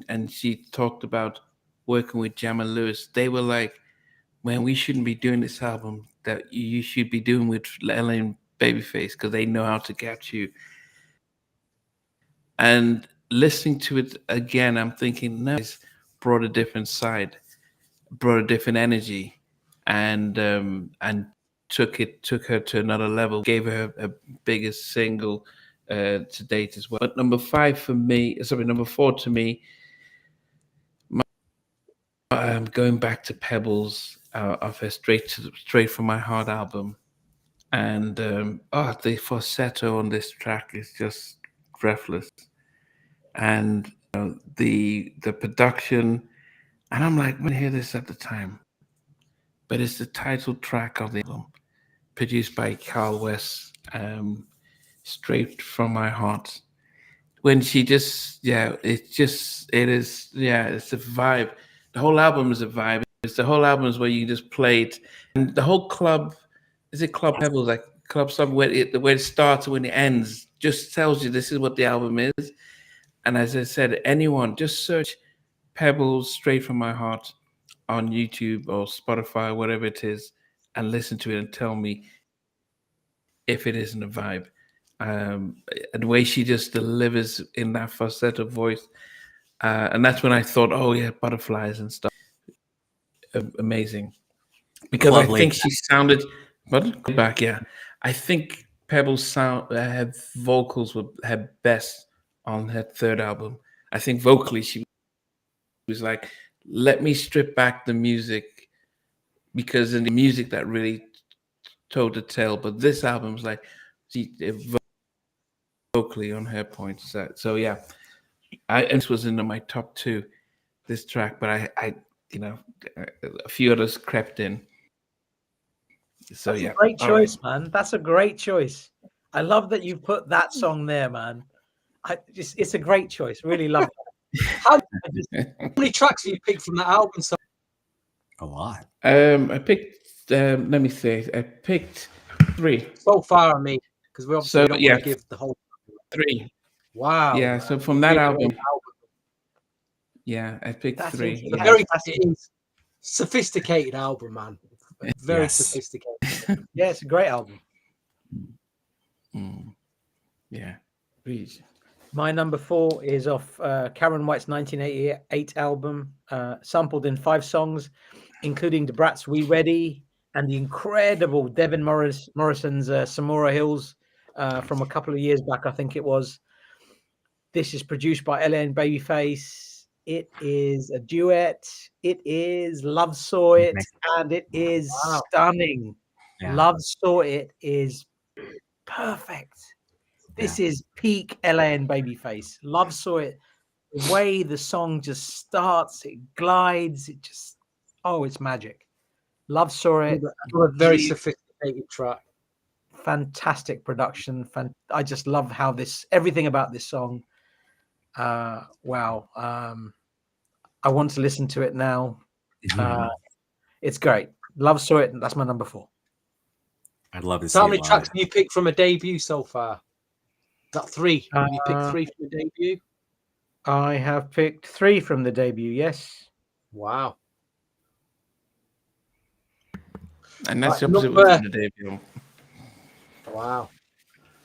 S1: and she talked about working with Jam and Lewis, they were like, "Man, we shouldn't be doing this album. That you should be doing with LA and Babyface, because they know how to capture you." And listening to it again, I'm thinking, no, it's brought a different side, brought a different energy, and took her to another level, gave her a biggest single to date as well. But number 4 to me, going back to Pebbles, of her Straight from My Heart album, and the falsetto on this track is just breathless, and the production. And I'm like, I didn't hear this at the time, but it's the title track of the album, produced by Carl West, Straight from My Heart. When she just, it's a vibe. The whole album is a vibe. It's the whole album is where you just play it. And the whole club, is it Club Pebbles, like Club something where it starts and when it ends, just tells you this is what the album is. And as I said, anyone, just search Pebbles Straight from My Heart on YouTube or Spotify, whatever it is, and listen to it and tell me if it isn't a vibe. And the way she just delivers in that falsetto voice. And that's when I thought, oh yeah, butterflies and stuff. Amazing. Because I think she sounded, but go back, yeah. I think Pebbles her vocals were her best on her third album. I think vocally she was like, let me strip back the music, because in the music that really told the tale. But this album's like, she vocally on her points. So yeah, this was in my top 2, this track, but I a few others crept in. So
S3: That's
S1: yeah,
S3: a great choice, man. That's a great choice. I love that you put that song there, man. It's a great choice. Really love it.
S2: How many tracks have you picked from that album? So
S4: A lot.
S1: I picked. Let me see. I picked 3
S2: so far, because we obviously don't want to give the whole
S1: 3.
S2: Wow.
S1: Yeah. So from that album, Yeah, I picked
S3: That's
S1: three.
S3: interesting.
S2: A very sophisticated album, man. Very
S4: Yes.
S2: sophisticated.
S3: Yeah, it's a great album.
S1: Yeah, please.
S3: My number 4 is off Karyn White's 1988 album, sampled in 5 songs, including the Brat's We Ready and the incredible Devin Morrison's Samora Hills from a couple of years back, I think it was. This is produced by LA and Babyface. It is a duet. It is Love Saw It, and it is stunning.
S4: Yeah.
S3: Love Saw It is perfect. This is peak LA and Babyface. Love Saw It. The way the song just starts, it glides, it just, it's magic. Love Saw It.
S2: A very sophisticated track.
S3: Fantastic production. I just love how everything about this song. Wow. I want to listen to it now. It's great. Love Saw It. That's my number 4.
S4: I'd love to see
S2: So how many
S4: it
S2: tracks
S4: live.
S2: have you picked from a debut so far? Is that 3? Have you picked 3 from the debut?
S3: I have picked 3 from the debut, yes.
S2: Wow.
S1: And that's
S2: Right,
S1: the opposite from the debut.
S2: Wow.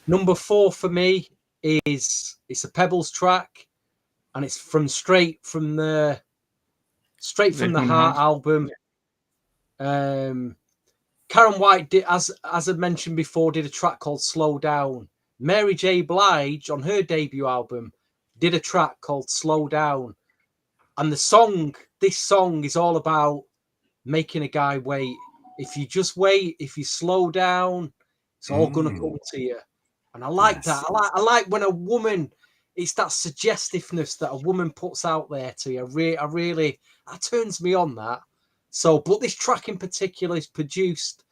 S2: Number 4 for me it's a Pebbles track, and it's straight from the Heart album. Karyn White did, as I mentioned before, did a track called Slow Down. Mary J. Blige on her debut album did a track called Slow Down. And this song is all about making a guy wait. If you just wait, if you slow down, it's all gonna come to you. And I like that. I like when a woman, it's that suggestiveness that a woman puts out there to you. I really, that turns me on, that. So, but this track in particular is produced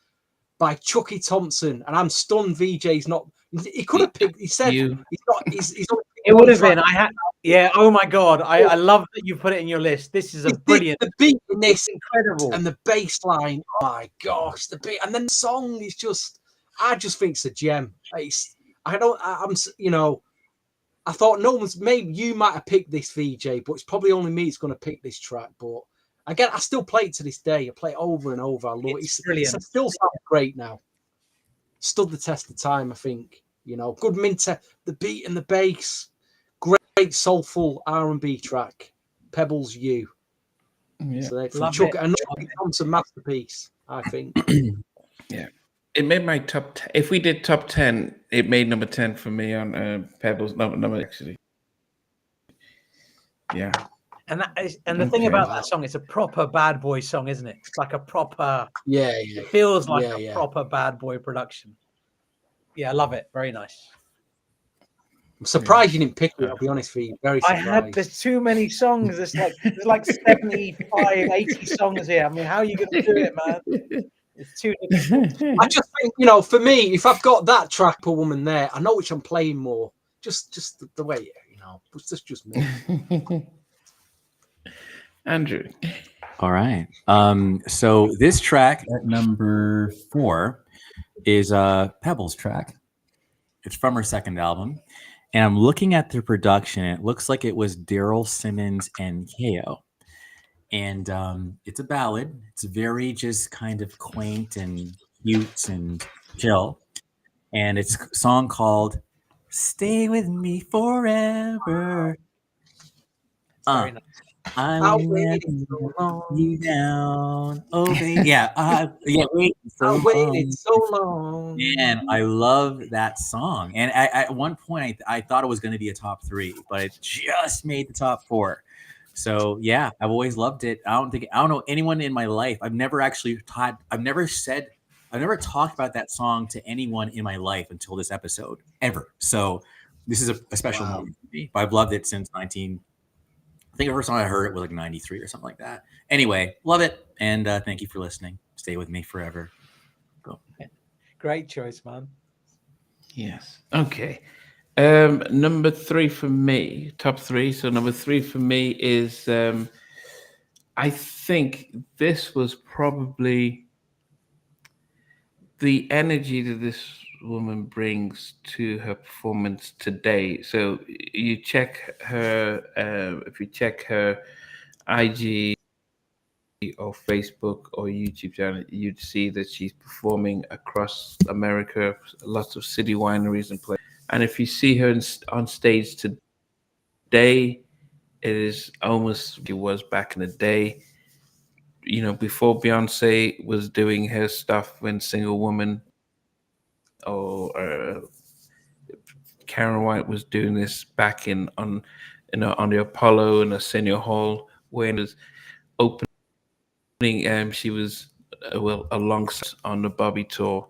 S2: by Chucky Thompson, and I'm stunned VJ's not. He could have picked. He said he's not. He's
S3: it would have been. Yeah. Oh my God. I love that you put it in your list. This is a brilliant.
S2: The beat in this,
S3: incredible,
S2: and the bass line. Oh my gosh, the beat, and then the song is just. I just think it's a gem. I thought no one's. Maybe you might have picked this, VJ, but it's probably only me that's going to pick this track. But again, I still play it to this day. I play it over and over. I love it. It's brilliant. It still sounds great now. Stood the test of time, I think. Good minter, the beat and the bass. Great soulful R&B track. Pebbles You.
S1: Yeah.
S2: So from Chuck, another Thompson masterpiece, I think.
S1: Yeah. It made my top 10. If we did top 10, it made number 10 for me on Pebbles. Number actually. Yeah.
S3: And the thing about that song, it's a proper bad boy song, isn't it? It's like a proper.
S2: Yeah.
S3: It feels like a proper bad boy production. Yeah, I love it. Very nice.
S2: I'm surprised you didn't pick it, I'll be honest with you. Very surprised.
S3: There's too many songs. There's like 75, 80 songs here. I mean, how are you going to do it, man? It's too difficult.
S2: I just think, for me, if I've got that track per woman there, I know which I'm playing more. Just the way, that's just me.
S1: Andrew.
S4: All right. So this track at number 4 is a Pebbles track. It's from her second album. And I'm looking at the production. It looks like it was Daryl Simmons and KO. And it's a ballad. It's very just kind of quaint and cute and chill. And it's a song called Stay With Me Forever.
S3: Very nice.
S4: I waited so long. You down. Oh, baby. I
S2: waited so long.
S4: And I love that song. And at one point, I thought it was going to be a top 3, but it just made the top 4. So yeah, I've always loved it. I don't know anyone in my life. I've never talked about that song to anyone in my life until this episode ever. So this is a special moment for me. But I've loved it since I think the first time I heard it was like 93 or something like that. Anyway, love it. And thank you for listening. Stay with me forever. Go.
S3: Great choice, man.
S1: Yes. Okay. Number 3 for me, top 3. So number 3 for me is, I think this was probably the energy that this woman brings to her performance today. So you check her, if you check her IG or Facebook or YouTube channel, you'd see that she's performing across America, lots of city wineries and places. And if you see her on stage today, it is almost like it was back in the day. You know, before Beyonce was doing her stuff when Single Woman, or Karyn White was doing this back on the Apollo and Arsenio Hall when it was opening. She was alongside on the Bobby tour,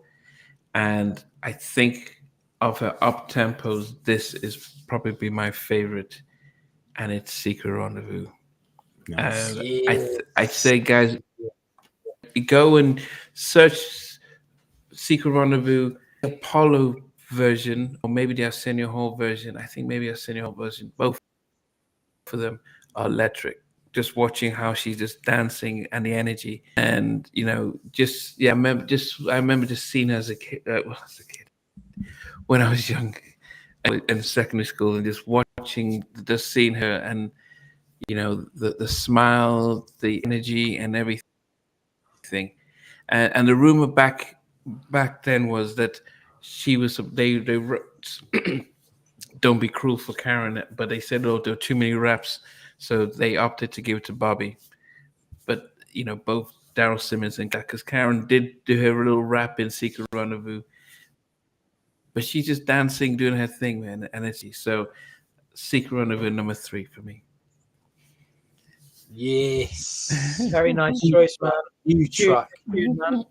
S1: and I think of her up tempos, this is probably my favorite, and it's Secret Rendezvous.
S4: Nice.
S1: I say, guys, go and search Secret Rendezvous, Apollo version, or maybe the Arsenio Hall version. I think maybe Arsenio Hall version. Both of them are electric. Just watching how she's just dancing and the energy, and I remember just seeing her as a kid. When I was young, in secondary school, and just just seeing her, and the smile, the energy, and everything. And the rumor back then was that she was they wrote "Don't Be Cruel" for Karyn, but they said, oh, there were too many raps, so they opted to give it to Bobby. But both Daryl Simmons and because Karyn did do her little rap in Secret Rendezvous, but she's just dancing, doing her thing, man, and it's so Secret Rendezvous number 3 for me.
S2: Yes.
S3: Very nice choice, man.
S2: New track.
S3: Cute, man.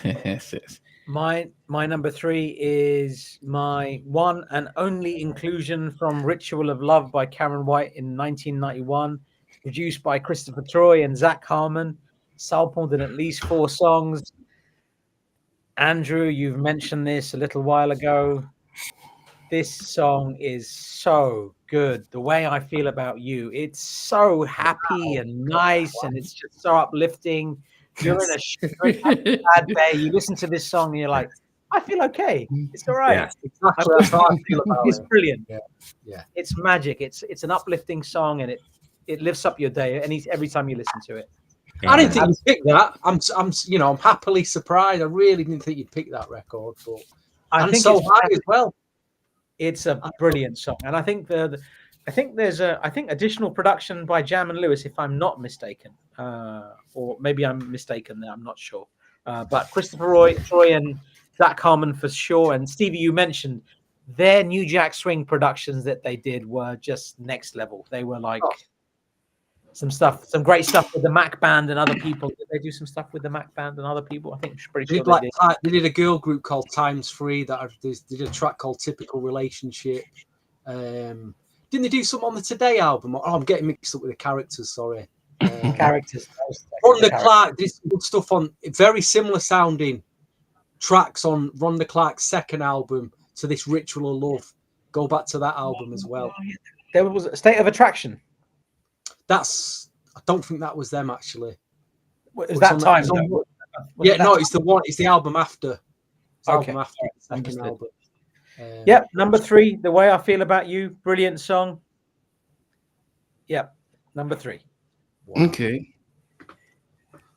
S1: Yes.
S3: My number 3 is my one and only inclusion from Ritual of Love by Karyn White in 1991, produced by Christopher Troy and Zach Harmon, sampled in at least 4 songs. Andrew, you've mentioned this a little while ago. This song is so good. The Way I Feel About You. It's so happy and nice, and it's just so uplifting. You're in a bad day. You listen to this song, and you're like, I feel okay. It's all right.
S4: Yeah.
S2: Exactly. That's how I feel about
S3: It's
S2: it.
S3: brilliant.
S2: Yeah.
S3: It's magic. It's an uplifting song, and it lifts up your day every time you listen to it.
S2: I didn't think you'd pick that. I'm happily surprised. I really didn't think you'd pick that record, but
S3: I think
S2: so
S3: it's
S2: high as well.
S3: It's a brilliant song, and I think there's additional production by Jam and Lewis, if I'm not mistaken, or maybe I'm mistaken there. I'm not sure, but Christopher Troy and Zach Harmon for sure. And Stevie, you mentioned their new Jack Swing productions that they did were just next level. They were like some great stuff with the Mac Band and other people. Did they do some stuff with the Mac Band and other people? I think pretty sure they did.
S2: They did a girl group called Times Free that did a track called Typical Relationship. Didn't they do something on the Today album? Oh, I'm getting mixed up with the characters. Sorry.
S3: Characters.
S2: Rhonda Clark did some good stuff on very similar sounding tracks on Rhonda Clark's second album to this Ritual of Love. Go back to that album as well.
S3: There was a State of Attraction.
S2: I don't think that was them actually.
S3: Is that time?
S2: It's the one. It's the album after.
S3: Album
S2: after the second album.
S3: Yep, number 3, The Way I Feel About You, brilliant song. Yep, number 3.
S1: Wow. Okay.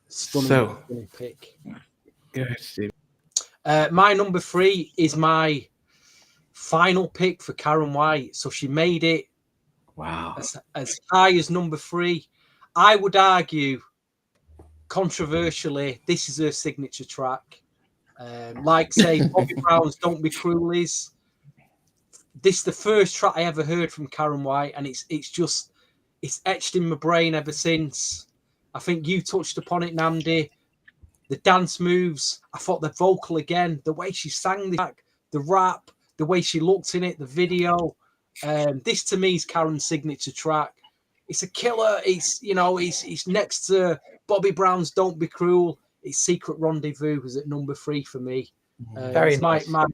S2: Stunning pick.
S1: Go ahead, Steve.
S2: My number 3 is my final pick for Karyn White. So she made it.
S4: Wow.
S2: As high as number 3. I would argue, controversially, this is her signature track. Like, say, Bobby Brown's Don't Be Cruel is. This is the first track I ever heard from Karyn White, and it's etched in my brain ever since. I think you touched upon it, Namdi. The dance moves, I thought the vocal again, the way she sang the track, the rap, the way she looked in it, the video. This to me is Karyn's signature track. It's a killer. It's next to Bobby Brown's Don't Be Cruel. It's Secret Rendezvous was at number 3 for me.
S3: Very nice.
S2: my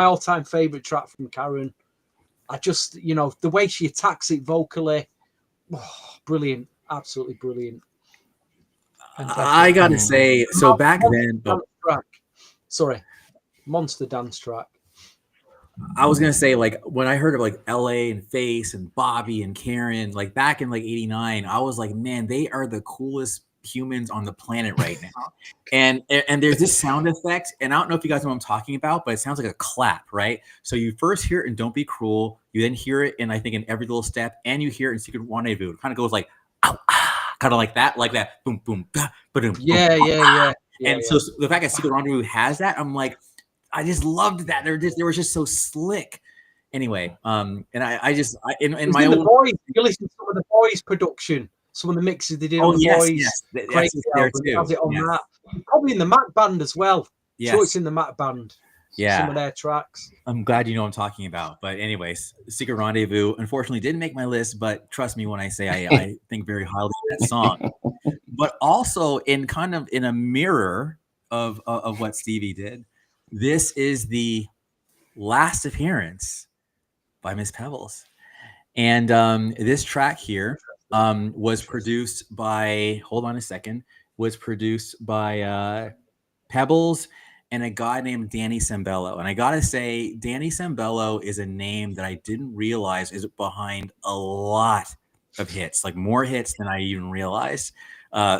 S2: all-time favorite track from Karyn. I just, the way she attacks it vocally, brilliant, absolutely brilliant.
S4: I gotta say, so back then,
S2: Sorry, monster dance track.
S4: I was gonna say, like, when I heard of like LA and Face and Bobby and Karyn, like back in like '89, I was like, man, they are the coolest humans on the planet right now. And there's this sound effect, and I don't know if you guys know what I'm talking about, but it sounds like a clap, right? So you first hear it in "Don't Be Cruel," you then hear it in, I think, in "Every Little Step," and you hear it in "Secret Rendezvous." It kind of goes like, ow, ah, kind of like that, boom, boom, bah, ba-dum, boom,
S2: Yeah.
S4: and so the fact that "Secret Rendezvous" has that, I'm like, I just loved that. They were just so slick. Anyway, and I just in my own.
S2: The Boys, you listen to some of the Boys production, some of the mixes they did on the Boys.
S4: Yes, there too.
S2: Has it on that. Probably in the Mac Band as well.
S4: Yes.
S2: Sure, it's in the Mac Band.
S4: Yeah,
S2: some of their tracks.
S4: I'm glad you know what I'm talking about. But anyways, "Secret Rendezvous" unfortunately didn't make my list, but trust me when I say I think very highly of that song. But also in kind of in a mirror of what Stevie did. This is the last appearance by Miss Pebbles. And this track here was produced by, Pebbles and a guy named Danny Sembello. And I got to say, Danny Sembello is a name that I didn't realize is behind a lot of hits, like more hits than I even realized.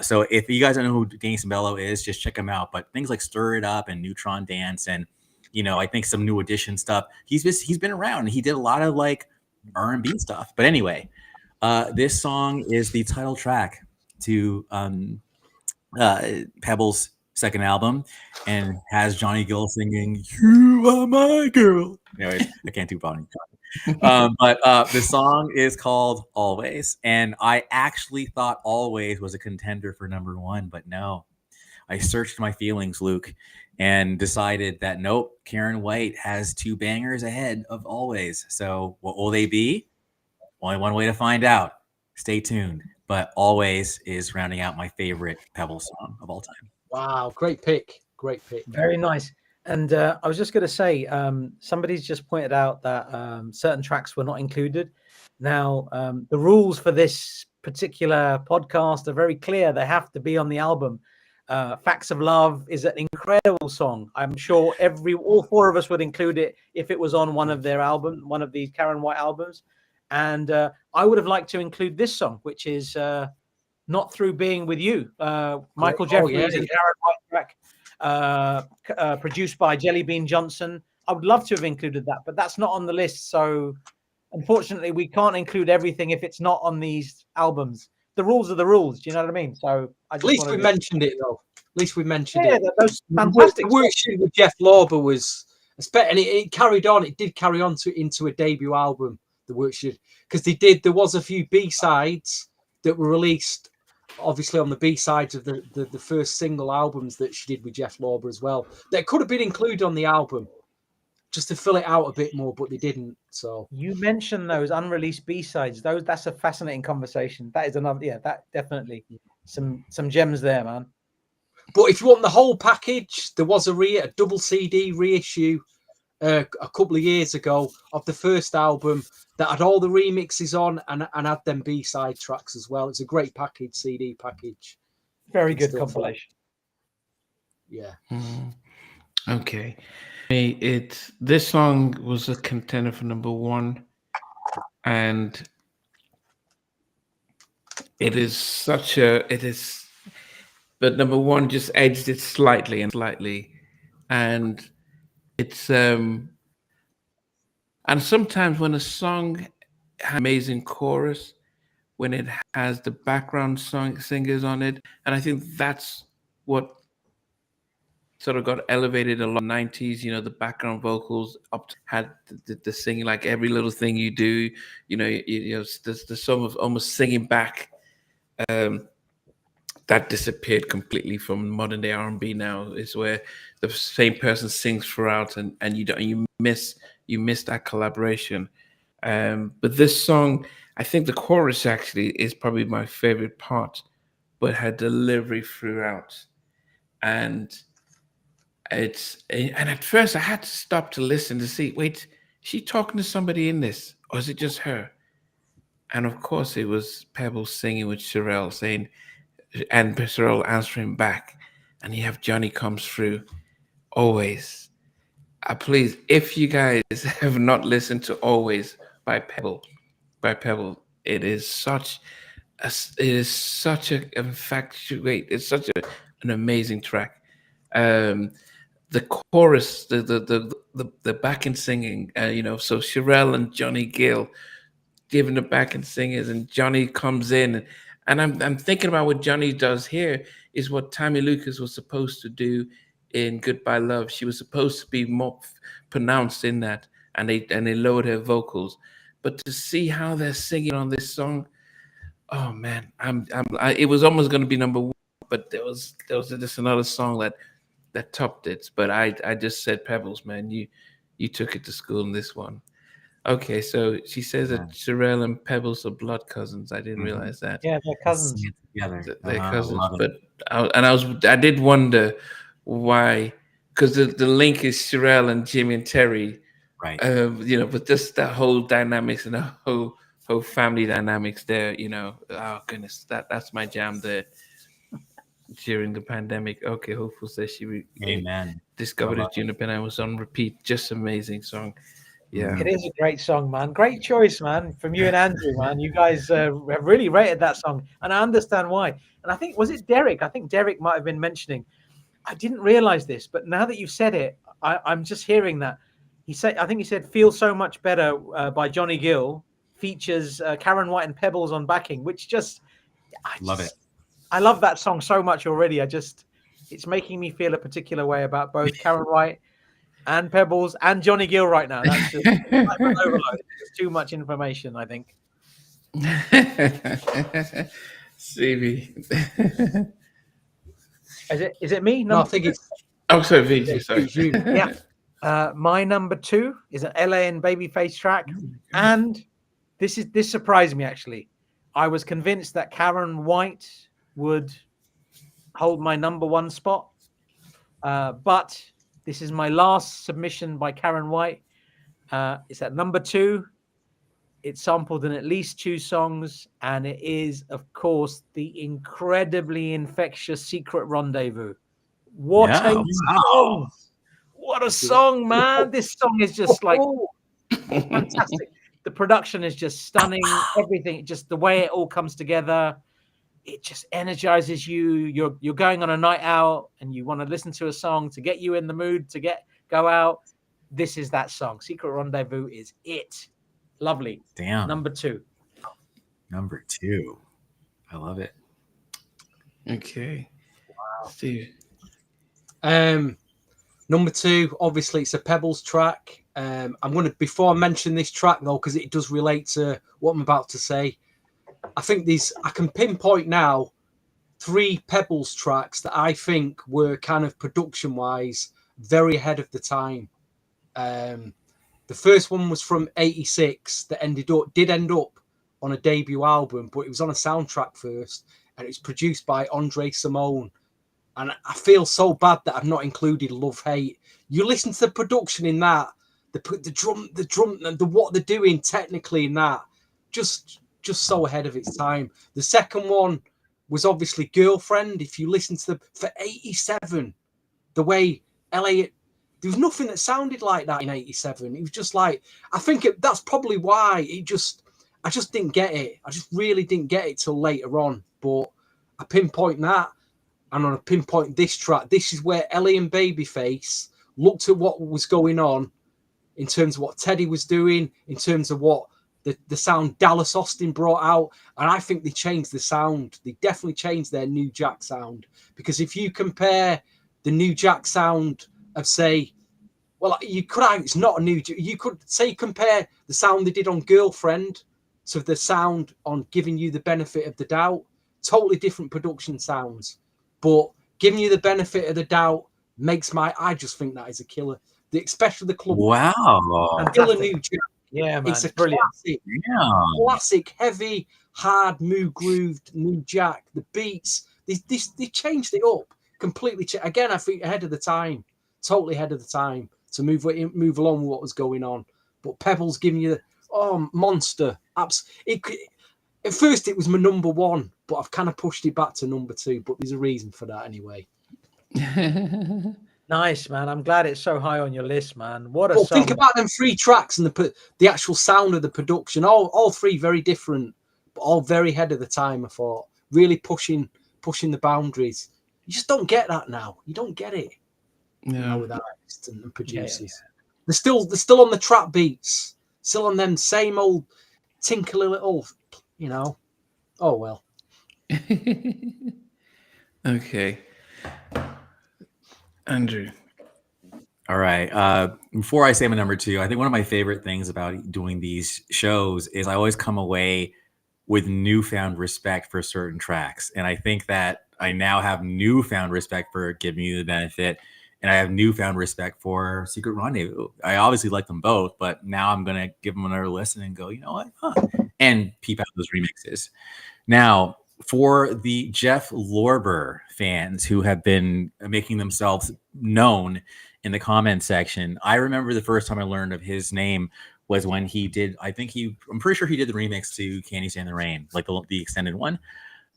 S4: So if you guys don't know who Danny Sembello is, just check him out. But things like "Stir It Up" and "Neutron Dance" and, you know, I think some New Edition stuff. He's been around. And he did a lot of like R&B stuff. But anyway, this song is the title track to Pebbles' second album, and has Johnny Gill singing "You Are My Girl." Anyways, I can't do Bonnie. But the song is called "Always," and I actually thought "Always" was a contender for #1, but no. I searched my feelings, Luke, and decided that nope, Karyn White has 2 bangers ahead of "Always." So what will they be? Only one way to find out. Stay tuned. But "Always" is rounding out my favorite Pebbles song of all time.
S2: Wow, great pick.
S3: Very nice. And I was just going to say, somebody's just pointed out that certain tracks were not included. Now, the rules for this particular podcast are very clear. They have to be on the album. "Facts of Love" is an incredible song. I'm sure all 4 of us would include it if it was on one of these Karyn White albums. And I would have liked to include this song, which is "Not Through Being With You." Michael Jeffries and Karyn White track. Produced by Jelly Bean Johnson. I would love to have included that, but that's not on the list. So unfortunately, we can't include everything if it's not on these albums. The rules are the rules. Do you know what I mean? So
S2: at least we mentioned it, though. At least we mentioned it.
S3: Yeah, those fantastic.
S2: The work she did with Jeff Lorber was, and it carried on. It did carry on into a debut album. The work she did, because there was a few B-sides that were released, obviously on the B-sides of the first single albums that she did with Jeff Lorber as well. That could have been included on the album just to fill it out a bit more, but they didn't. So
S3: you mentioned those unreleased B-sides. That's a fascinating conversation. That is another, that definitely some gems there, man.
S2: But if you want the whole package, there was a double CD reissue a couple of years ago of the first album that had all the remixes on and had them B-side tracks as well. It's a great package, CD package.
S3: Very good compilation.
S2: Yeah.
S1: Okay. This song was a contender for #1, and it is, but #1 just edged it slightly, and it's and sometimes when a song has amazing chorus, when it has the background singers on it, and I think that's what sort of got elevated a lot in the 90s, you know, the background vocals had the singing, like "Every Little Thing You Do," you know, the song of almost singing back, that disappeared completely from modern day R&B now. Is where the same person sings throughout, and you miss that collaboration. But this song, I think the chorus actually is probably my favorite part, but her delivery throughout, and at first I had to stop to listen to see, wait, is she talking to somebody in this, or is it just her? And of course it was Pebbles singing with Sherelle, saying, and Sherelle answering back, and you have Johnny comes through. Always. Please, if you guys have not listened to Always by Pebble, it is such it's such an amazing track. Um, the chorus, the backing singing, so Sherelle and Johnny Gill giving the backing singers, and Johnny comes in, and I'm thinking about what Johnny does here is what Tammy Lucas was supposed to do in Goodbye Love. She was supposed to be more pronounced in that, and they lowered her vocals. But to see how they're singing on this song, oh man, it was almost going to be number one, but there was just another song that topped it. But I just said Pebbles, man, you took it to school in this one. Okay, so she says that Sherelle and Pebbles are blood cousins. I didn't realize that.
S3: Yeah, they're cousins.
S4: Together.
S1: They're cousins.
S4: Love it.
S1: But I did wonder why, because the link is Sherelle and Jimmy and Terry.
S4: Right.
S1: But just that whole dynamics and the whole family dynamics there. Oh goodness, that's my jam there. During the pandemic, okay, Hopeful says she
S4: Amen.
S1: discovered it during the pandemic. Was on repeat. Just amazing song. Yeah,
S3: It is a great song, man. Great choice, man, from you and Andrew, man. You guys have really rated that song, and I understand why. And I think, was it Derek? I think Derek might have been mentioning. I didn't realize this, but now that you've said it, I'm just hearing that. I think he said "Feel So Much Better" by Johnny Gill features Karyn White and Pebbles on backing, which
S4: Love it.
S3: I love that song so much already. It's making me feel a particular way about both Karyn White and Pebbles and Johnny Gill right now. That's just like an overload. It's too much information, I think.
S1: CV.
S3: Is it me?
S2: No, I think it's.
S1: Oh, sorry, VG. Sorry.
S2: You.
S3: Yeah. My number 2 is an LA and Babyface track, and this surprised me actually. I was convinced that Karyn White would hold my number 1 spot, but this is my last submission by Karyn White. It's at number 2. It's sampled in at least 2 songs, and it is, of course, the incredibly infectious Secret Rendezvous. What a song! What a song, man! This song is just like fantastic. The production is just stunning. Everything, just the way it all comes together, it just energizes you. You're going on a night out and you want to listen to a song to get you in the mood to go out. This is that song. Secret Rendezvous is it. Lovely.
S4: Damn.
S3: Number 2.
S4: Number 2. I love it.
S1: Okay. Wow. Steve.
S2: Number 2, obviously it's a Pebbles track. I'm going to, before I mention this track though, because it does relate to what I'm about to say, I think I can pinpoint now 3 Pebbles tracks that I think were kind of production wise very ahead of the time. The first one was from '86 that did end up on a debut album, but it was on a soundtrack first, and it was produced by Andre Simone. And I feel so bad that I've not included Love Hate. You listen to the production in that, the drum, and what they're doing technically in that, just so ahead of its time. The second one was obviously Girlfriend. If you listen to for '87, the way LA, there was nothing that sounded like that in '87. It was just like, I think that's probably why I just didn't get it. I just really didn't get it till later on. But I pinpoint that, and on a pinpoint this track. This is where Ellie and Babyface looked at what was going on in terms of what Teddy was doing, in terms of what the sound Dallas Austin brought out. And I think they changed the sound. They definitely changed their New Jack sound. Because if you compare the New Jack sound of, say, well, it's not a new, you could say compare the sound they did on Girlfriend to the sound on Giving You the Benefit of the Doubt. Totally different production sounds. But Giving You the Benefit of the Doubt I just think that is a killer. Especially the club.
S4: Wow.
S2: Killer New Jack.
S3: Yeah, man.
S2: It's a
S3: Brilliant.
S2: classic, heavy, hard, grooved New Jack. The beats, they changed it up completely. Again, I think ahead of the time, totally ahead of the time to move along with what was going on. But Pebbles giving you, monster. At first, it was my number 1, but I've kind of pushed it back to number 2. But there's a reason for that anyway.
S3: Nice, man. I'm glad it's so high on your list, man. What a
S2: Well,
S3: song.
S2: think about them 3 tracks and the actual sound of the production. All 3 very different, but all very ahead of the time. I thought really pushing the boundaries. You just don't get that now. You don't get it. With artists and producers.
S3: Yeah.
S2: They're still on the trap beats, still on them same old tinkly little, Oh well.
S1: Okay, Andrew.
S4: All right. Before I say my number 2, I think one of my favorite things about doing these shows is I always come away with newfound respect for certain tracks. And I think that I now have newfound respect for Give Me the Benefit, and I have newfound respect for Secret Rendezvous. I obviously like them both, but now I'm going to give them another listen and go, you know what? And peep out those remixes. Now, for the Jeff Lorber fans who have been making themselves known in the comment section, I remember the first time I learned of his name was when he did, I'm pretty sure he did the remix to Can't You Stand the Rain, like the extended one.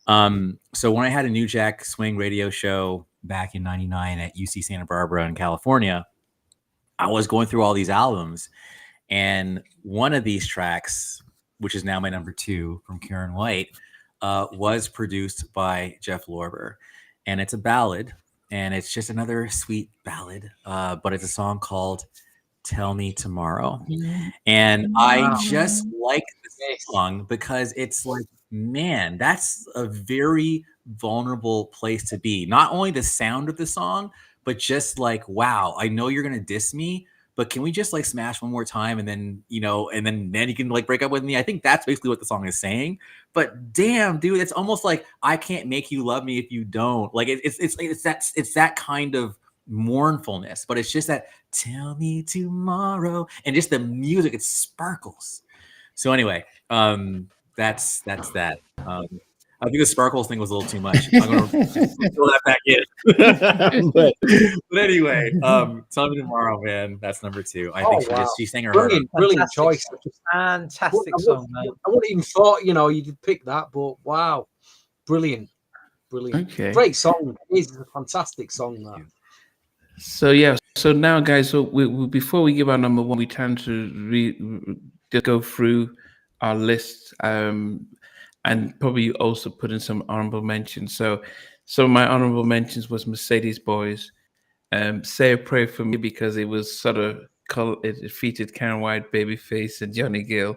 S4: So when I had a New Jack Swing radio show back in 99 at UC Santa Barbara in California, I was going through all these albums, and one of these tracks, which is now my number 2 from Karyn White, was produced by Jeff Lorber, and it's a ballad, and it's just another sweet ballad, but it's a song called Tell Me Tomorrow. And I just like this song because it's like, man, that's a very vulnerable place to be. Not only the sound of the song, but just like, wow, I know you're going to diss me, but can we just like smash one more time and then, and then you can like break up with me? I think that's basically what the song is saying. But damn, dude, it's almost like I can't make you love me if you don't. Like it's that kind of mournfulness, but it's just that tell me tomorrow, and just the music, it sparkles. So anyway, that's that. I think the sparkles thing was a little too much. I'm gonna throw that back in. but anyway, tell me tomorrow, man. That's number 2. I think she sang her heart out.
S2: Brilliant choice.
S3: Fantastic song, man.
S2: I wouldn't even thought you did pick that, but wow, brilliant.
S1: Okay,
S2: great song. It's a fantastic song. That.
S1: So now, guys, so we before we give our number 1, we tend to just go through our list, and probably also put in some honorable mentions. So some of my honorable mentions was Mercedes Boys, Say a Prayer for Me, because it was sort of it featured Karyn White, Babyface, and Johnny Gill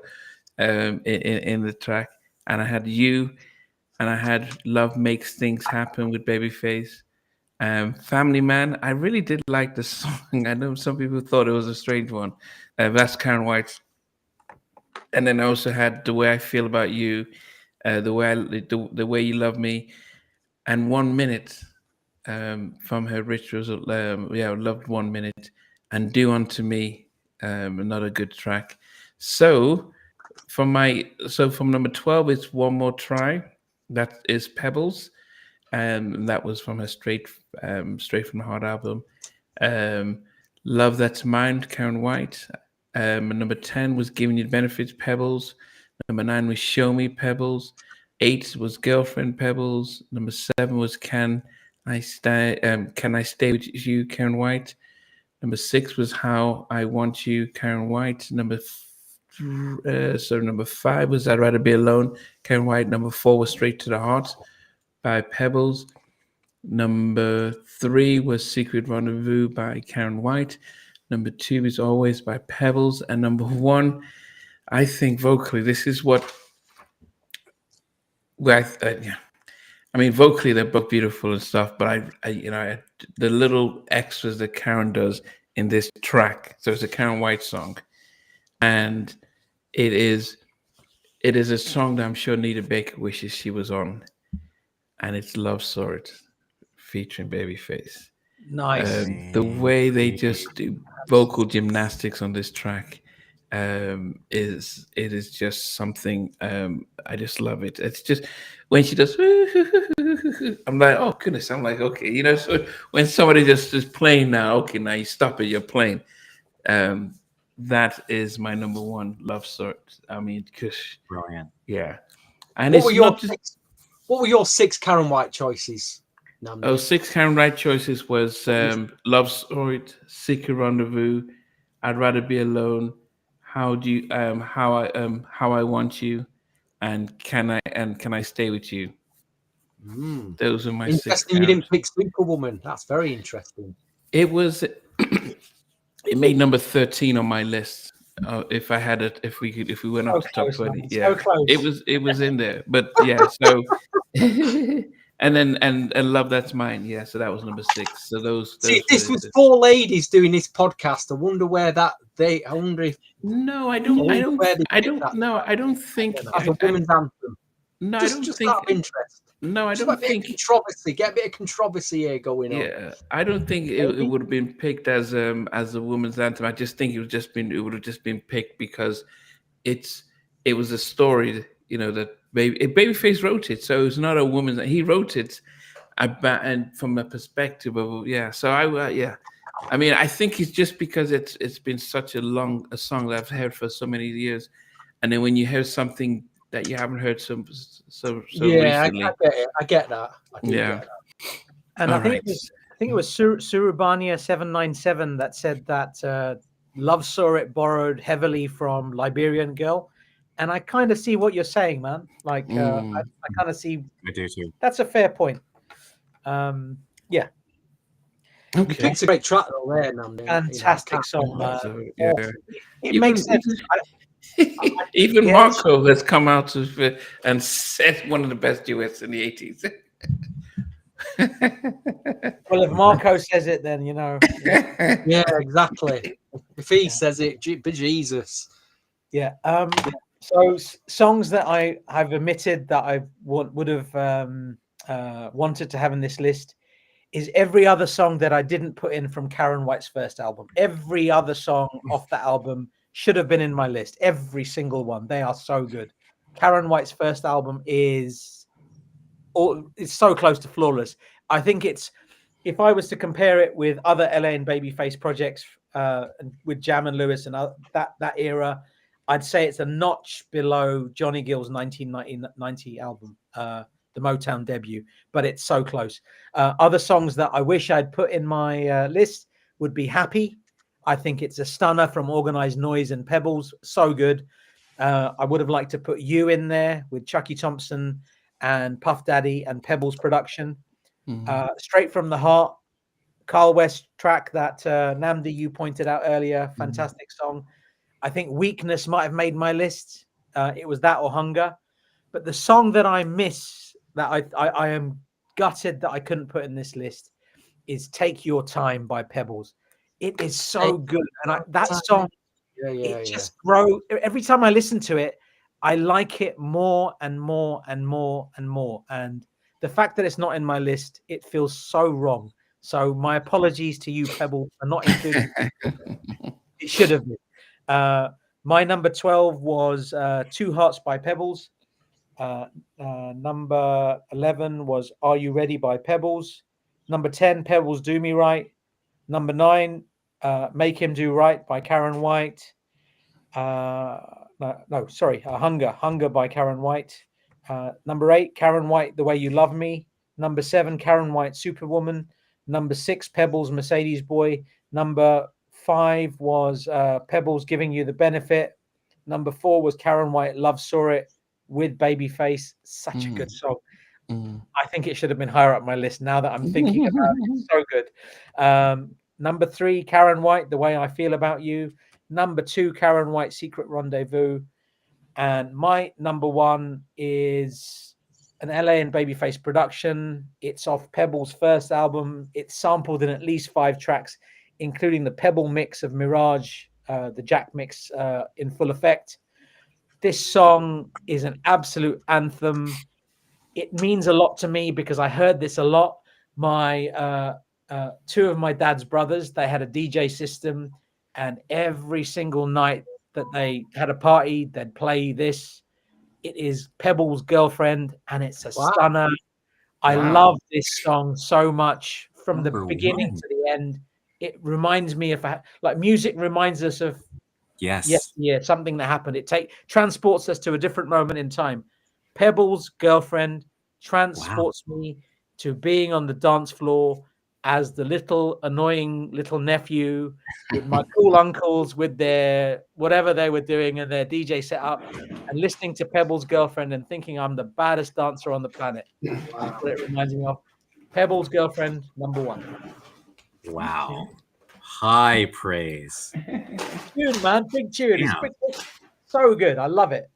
S1: in the track, and I had You, and I had Love Makes Things Happen with Babyface. Family Man, I really did like the song. I know some people thought it was a strange one. That's Karyn White. And then I also had The Way I Feel About You, the way You Love Me, and 1 Minute from her Rituals. Loved 1 Minute, and Do Unto Me, another good track. So from number 12 is One More Try. That is Pebbles. And that was from her Straight from the Heart album. Love That's Mine, Karyn White. Number 10 was Giving You the Benefits, Pebbles. Number 9 was Show Me, Pebbles. 8 was Girlfriend, Pebbles. Number 7 was Can I Stay With You, Karyn White. Number 6 was How I Want You, Karyn White. Number 5 was I'd Rather Be Alone, Karyn White. Number 4 was Straight to the Heart by Pebbles. Number 3 was Secret Rendezvous by Karyn White. Number 2 is Always by Pebbles. And number 1, I think vocally, this is what. I mean, vocally they're both beautiful and stuff, but the little extras that Karyn does in this track. So it's a Karyn White song, and it is a song that I'm sure Nita Baker wishes she was on, and it's Love Sword featuring Babyface.
S3: Nice.
S1: The way they just do vocal gymnastics on this track is just something. I just love it. It's just when she does, I'm like, oh goodness. I'm like, okay, so when somebody just is playing now, okay, now you stop it, you're playing. That is my number 1 Love Sword. I mean,
S4: Brilliant.
S1: Yeah. And
S2: what were your 6 Karyn White choices? Namdi.
S1: Oh, six Karyn White choices was Love Story, Secret Rendezvous, I'd Rather Be Alone, How Do You How I Want You, and Can I Stay With You? Those are my six
S2: Interesting. You
S1: Karyn.
S2: didn't pick Superwoman. That's very interesting.
S1: It was it made number 13 on my list. If I had it, if we went up to top 20,
S3: man.
S1: yeah,
S3: So close.
S1: it was in there. But yeah, so and then and Love That's Mine, yeah. So that was number 6. So those
S2: See, if this
S1: were
S2: was 4 ladies doing this podcast, I wonder where that they. I wonder if
S1: no, I
S2: where
S1: don't
S2: they picked
S1: no,
S2: that
S1: I don't think
S2: as a women's anthem.
S1: no,
S2: Just,
S1: I don't
S2: just
S1: think
S2: out of interest.
S1: no, I
S2: Just
S1: don't
S2: a bit
S1: think
S2: of controversy. Get a bit of controversy here going on.
S1: yeah, I don't think it would have been picked as a woman's anthem. I just think it would have just been picked because it was a story, you know, that Babyface wrote it, so it's not a woman's. He wrote it about and from a perspective of yeah. So yeah, I mean, I think it's just because it's been such a song that I've heard for so many years, and then when you hear something that you haven't heard so
S2: Yeah,
S1: recently,
S2: I get it. I get that. I do
S1: yeah.
S2: get that.
S3: And
S1: All
S3: I think
S1: right.
S3: it was Surabania 797 that said that Love Saw It borrowed heavily from Liberian Girl, and I kind of see what you're saying, man. Like I kind of see
S4: I do too.
S3: that's a fair point. Yeah,
S2: You
S1: Okay.
S2: picked a great track though there, Namdi.
S3: fantastic song, man.
S1: So, yeah.
S3: Awesome. It makes sense.
S1: Even
S3: Yeah,
S1: Marco has come out and said one of the best duets in the 80s.
S3: Well, if Marco says it, then you know.
S2: Yeah, exactly. If he says it, Jesus.
S3: Yeah. So songs that I have omitted that I would have wanted to have in this list is every other song that I didn't put in from Karyn White's first album. Every other song off that album should have been in my list. Every single one. They are so good. Karyn White's first album it's so close to flawless. I think if I was to compare it with other LA and Babyface projects with Jam and Lewis and that era, I'd say it's a notch below Johnny Gill's 1990 album, the Motown debut, but it's so close. Other songs that I wish I'd put in my list would be Happy. I think it's a stunner from Organized Noise and Pebbles. So good. I would have liked to put You in there with Chucky Thompson and Puff Daddy and Pebbles production. Straight from the Heart, Carl West track that Namdi, you pointed out earlier. Fantastic song. I think Weakness might have made my list. It was that or Hungah. But the song that I miss, that I am gutted that I couldn't put in this list, is Take Your Time by Pebbles. It is so good. And that song, it just grows. Every time I listen to it, I like it more and more and more and more. And the fact that it's not in my list, it feels so wrong. So my apologies to you, Pebbles, for not including it. Should have been. My number 12 was Two Hearts by Pebbles. Number 11 was Are You Ready by Pebbles. Number 10, Pebbles Do Me Right. Number 9, Make Him Do Right by Karyn White. Hungah by Karyn White. Number 8, Karyn White, The Way You Love Me. Number 7, Karyn White, Superwoman. Number 6, Pebbles, Mercedes Boy. Number 5 was Pebbles, Giving You the Benefit. Number 4 was Karyn White, Love Saw It with Babyface. Such a good song. I think it should have been higher up my list now that I'm thinking about it. It's so good. Number 3, Karyn White, The Way I Feel About You. Number 2, Karyn White, Secret Rendezvous. And my number 1 is an LA and Babyface production. It's off Pebbles' first album. It's sampled in at least 5 tracks, including the Pebble mix of Mirage, the Jack mix in full effect. This song is an absolute anthem. It means a lot to me because I heard this a lot. My 2 of my dad's brothers, they had a DJ system, and every single night that they had a party, they'd play this. It is Pebbles' Girlfriend, and it's a stunner. I love this song so much from the beginning to the end. It reminds me of like music reminds us of something that happened. It transports us to a different moment in time. Pebbles' Girlfriend transports me to being on the dance floor as the little annoying little nephew with my cool uncles with their whatever they were doing and their DJ setup, and listening to Pebbles' Girlfriend and thinking I'm the baddest dancer on the planet. That's what it reminds me of. Pebbles' Girlfriend, number 1.
S4: Wow. High praise.
S3: Tune, man. Big tune.
S4: Damn.
S3: It's so good. I love it.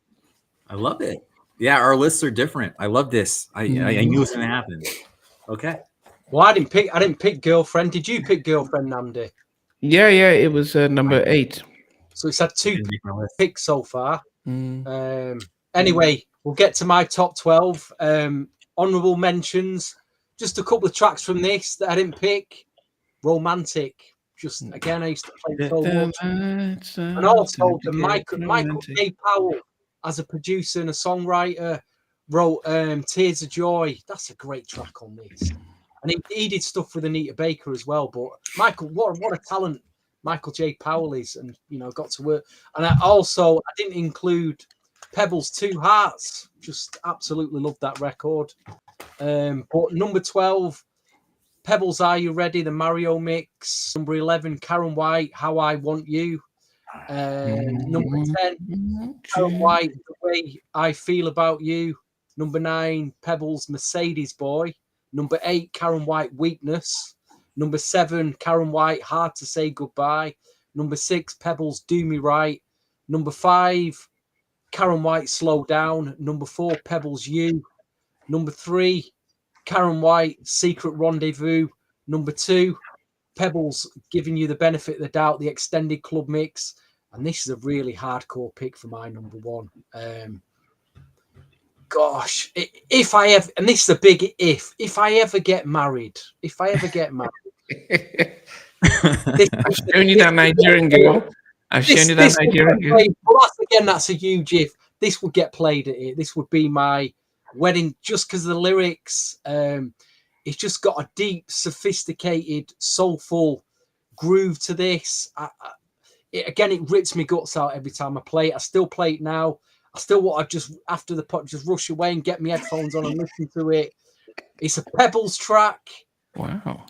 S4: I love it. Yeah, our lists are different. I love this. I knew it was gonna happen. Okay.
S2: Well, I didn't pick Girlfriend. Did you pick Girlfriend, Namdi?
S1: Yeah, it was number 8.
S2: So it's had 2
S4: Didn't make my list.
S2: picks so far. Anyway, we'll get to my top 12. Honorable mentions. Just a couple of tracks from this that I didn't pick. Romantic. Just again, I used to play so much. And also the Michael J. Powell, as a producer and a songwriter, wrote Tears of Joy. That's a great track on this. And he did stuff with Anita Baker as well. But Michael, what a talent Michael J. Powell is, and got to work. And I didn't include Pebbles' Two Hearts. Just absolutely love that record. But number 12, Pebbles, Are You Ready? The Mario mix. Number 11, Karyn White, How I Want You. Number 10, Karyn White, The Way I Feel About You. Number 9, Pebbles, Mercedes Boy. Number 8, Karyn White, Weakness. Number 7, Karyn White, Hard to Say Goodbye. Number 6, Pebbles, Do Me Right. Number 5, Karyn White, Slow Down. Number 4, Pebbles, You. Number 3, Karyn White, Secret Rendezvous. Number 2, Pebbles, Giving You the Benefit of the Doubt, the extended club mix. And this is a really hardcore pick for my number 1. Gosh, if I ever, and this is a big if I ever get married, I've shown you
S1: that Nigerian girl. I've shown you that Nigerian girl.
S2: Well, that's a huge if. This would get played at it. This would be my wedding just because of the lyrics. It's just got a deep, sophisticated, soulful groove to this. It rips me guts out every time I play it. I still play it now. I still want to just, after the pot, just rush away and get my headphones on and listen to it. It's a Pebbles track.
S1: Wow.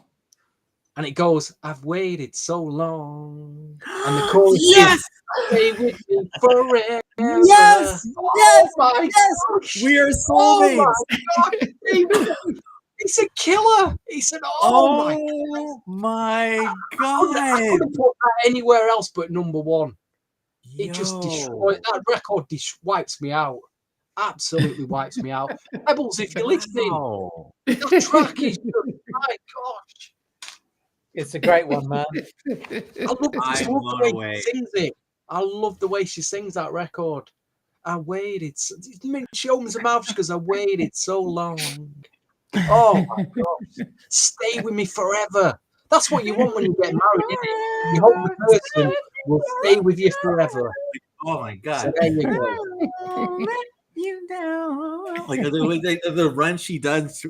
S2: And it goes, I've waited so long. And the chorus is, stay with me forever.
S4: Yes!
S2: Oh my gosh.
S4: We are soulmates.
S2: Oh my God. It's a killer. It's an
S4: my God.
S2: I couldn't put that anywhere else but number 1. It just destroyed that record. Wipes me out. Absolutely wipes me out. Pebbles, if you're listening, that track is just, my gosh.
S3: It's a great one, man.
S2: I love the way she sings it. I love the way she sings that record. I waited. She opens her mouth because I waited so long. Oh my gosh. Stay with me forever. That's what you want when you get married, isn't it? You hope the person will stay with you forever.
S4: Oh my God.
S2: So there you go.
S4: Let you down. Like the run she does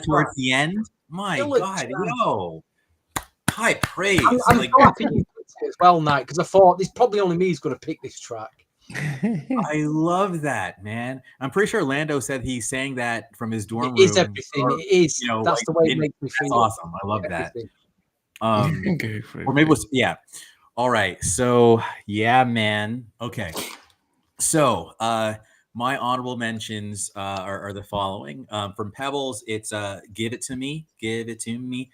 S4: towards the end. My God, yo. High praise.
S2: I'm so happy you picked it as well, Knight, because I thought this probably only me who's going to pick this track.
S4: I love that, man. I'm pretty sure Lando said he sang that from his dorm room.
S2: It is everything. It is. That's the way it makes me feel.
S4: That's awesome. I love that. Or maybe All right. So yeah, man. Okay. So my honorable mentions are the following. From Pebbles, it's Give It To Me. Give It To Me.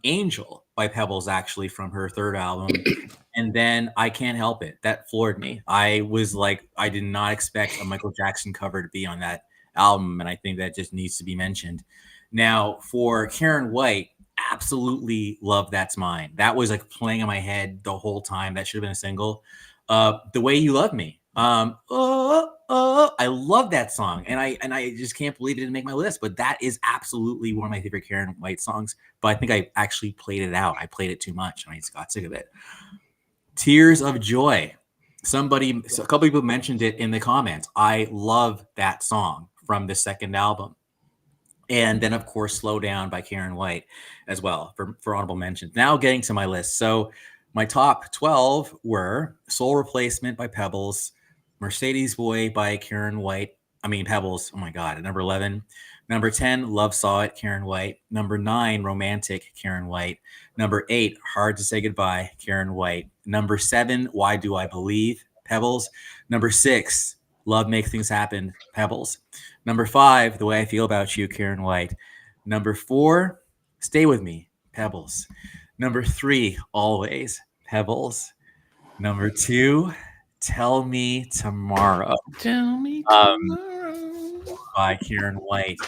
S4: Angel by Pebbles, actually, from her third album. And then I Can't Help It. That floored me. I was like, I did not expect a Michael Jackson cover to be on that album. And I think that just needs to be mentioned. Now, for Karyn White, absolutely love That's Mine. That was like playing in my head the whole time. That should have been a single. The Way You Love Me. I love that song. And I just can't believe it didn't make my list. But that is absolutely one of my favorite Karyn White songs. But I think I actually played it out. I played it too much and I just got sick of it. Tears of Joy. A couple people mentioned it in the comments. I love that song from the second album. And then, of course, Slow Down by Karyn White as well for honorable mentions. Now getting to my list. So my top 12 were Soul Replacement by Pebbles, Mercedes Boy by Karyn White, Pebbles. Oh my God. At number 11. Number 10, Love Saw It, Karyn White. Number 9, Romantic, Karyn White. Number 8, Hard to Say Goodbye, Karyn White. Number 7, Why Do I Believe, Pebbles. Number 6, Love Makes Things Happen, Pebbles. Number 5, The Way I Feel About You, Karyn White. Number 4, Stay With Me, Pebbles. Number 3, Always, Pebbles. Number 2, Tell Me Tomorrow.
S1: Tell me tomorrow.
S4: By Karyn White.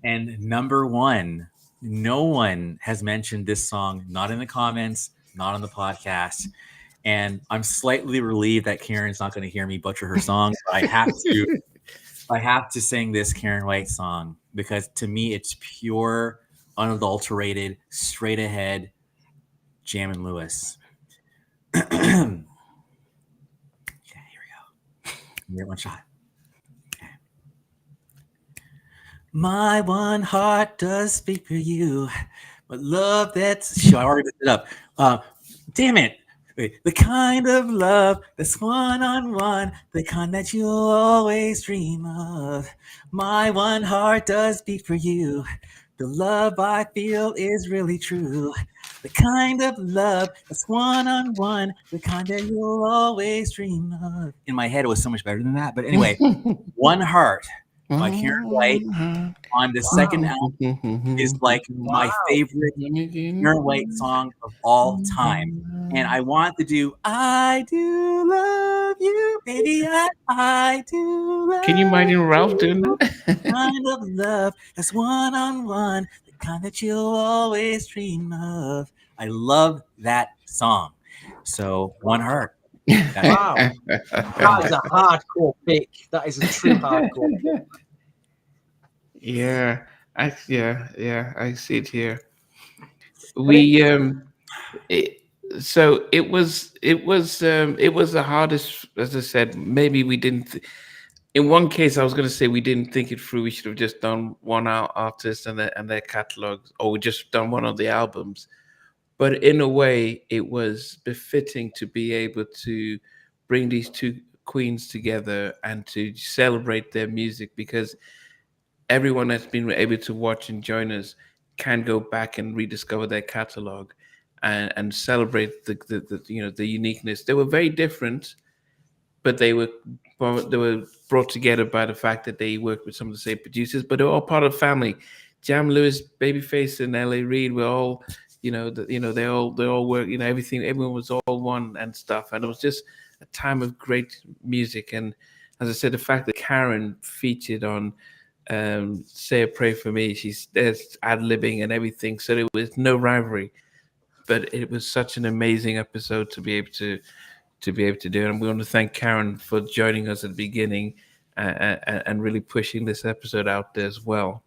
S4: And number 1, no one has mentioned this song, not in the comments, not on the podcast. And I'm slightly relieved that Karen's not going to hear me butcher her song. But I have to sing this Karyn White song because to me it's pure, unadulterated, straight ahead Jam and Lewis. Okay, here we go. Get one shot. My one heart does speak for you, but love that's... I already messed it up. Damn it. The kind of love that's one-on-one, the kind that you'll always dream of. My one heart does beat for you. The love I feel is really true. The kind of love that's one-on-one, the kind that you'll always dream of. In my head, it was so much better than that. But anyway, One Heart by Karyn White on the second album is like my favorite Karyn White song of all time. And I want to do I Do Love You, baby, I do love you.
S1: Can you imagine Ralph doing that?
S4: Kind of love that's one-on-one, the kind that you'll always dream of. I love that song. So One Heart.
S2: Wow. That is a hardcore pick. That is a true hardcore pick.
S1: Yeah, I see it here. It was the hardest, as I said. Maybe we didn't. In one case, I was going to say we didn't think it through. We should have just done one artist and their catalogs, or we just done one of the albums. But in a way, it was befitting to be able to bring these two queens together and to celebrate their music, because everyone that's been able to watch and join us can go back and rediscover their catalog and celebrate the uniqueness. They were very different, but they were brought together by the fact that they worked with some of the same producers, but they're all part of the family. Jam Lewis, Babyface, and L.A. Reid were all, they all work, everyone was all one and stuff. And it was just a time of great music. And as I said, the fact that Karyn featured on Say a Prayer for Me, there's ad-libbing and everything. So there was no rivalry, but it was such an amazing episode to be able to do it. And we want to thank Karyn for joining us at the beginning and really pushing this episode out there as well.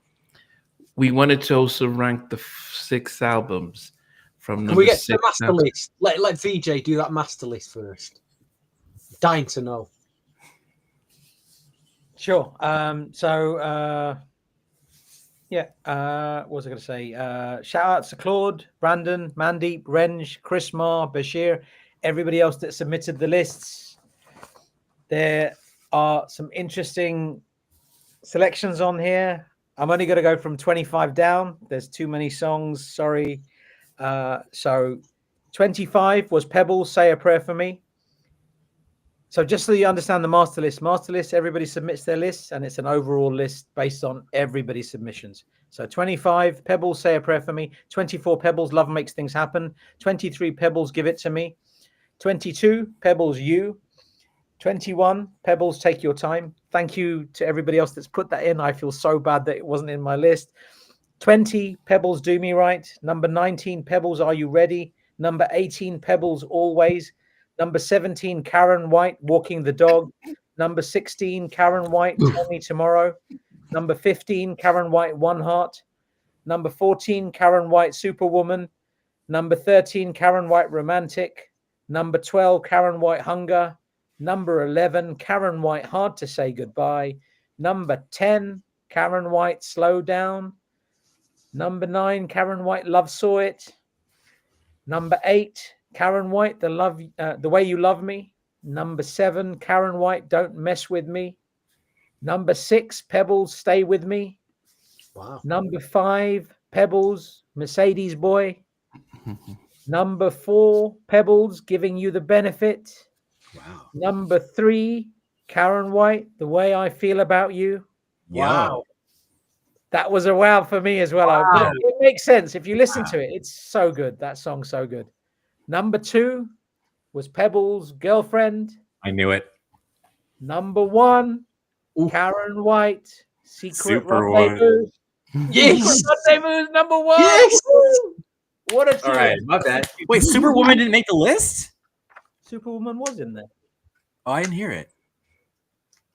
S1: We wanted to also rank the 6 albums from
S2: Can we get to the master list? Let VJ do that master list first. Dying to know.
S3: Sure. What was I going to say? Shout outs to Claude, Brandon, Mandeep, Renge, Chris Marr, Bashir, everybody else that submitted the lists. There are some interesting selections on here. I'm only going to go from 25 down. There's too many songs. Sorry. So 25 was Pebbles, Say a Prayer for Me. So just so you understand the master list, everybody submits their lists, and it's an overall list based on everybody's submissions. So 25, Pebbles, Say a Prayer for Me. 24, Pebbles, Love Makes Things Happen. 23, Pebbles, Give It to Me. 22, Pebbles, You. 21, Pebbles, Take Your Time. Thank you to everybody else that's put that in. I feel so bad that it wasn't in my list. 20, Pebbles, Do Me Right. Number 19, Pebbles, Are You Ready? Number 18, Pebbles, Always. Number 17, Karyn White, Walking the Dog. Number 16, Karyn White, Tell Me Tomorrow. Number 15, Karyn White, One Heart. Number 14, Karyn White, Superwoman. Number 13, Karyn White, Romantic. Number 12, Karyn White, Hungah. Number 11, Karyn White, Hard to Say Goodbye. Number 10, Karyn White, Slow Down. Number 9, Karyn White, Love Saw It. Number 8, Karyn White, The Way You Love Me. Number 7, Karyn White, Don't Mess With Me. Number 6, Pebbles, Stay With Me.
S2: Wow.
S3: Number 5, Pebbles, Mercedes Boy. Number 4, Pebbles, Giving You the Benefit.
S2: Wow.
S3: Number 3, Karyn White, The Way I Feel About You.
S2: Wow.
S3: That was a wow for me as well.
S2: Wow.
S3: It makes sense. If you listen to it, it's so good. That song's so good. Number 2 was Pebbles' Girlfriend.
S4: I knew it.
S3: Number 1,
S2: Ooh.
S3: Karyn White, Secret
S4: Superwoman.
S3: Rendezvous.
S2: Yes.
S3: Rendezvous, number 1.
S2: Yes.
S3: What a tune.
S4: All right, my bad. Wait, Superwoman didn't make the list?
S3: Superwoman was in there.
S4: Oh, I didn't hear it.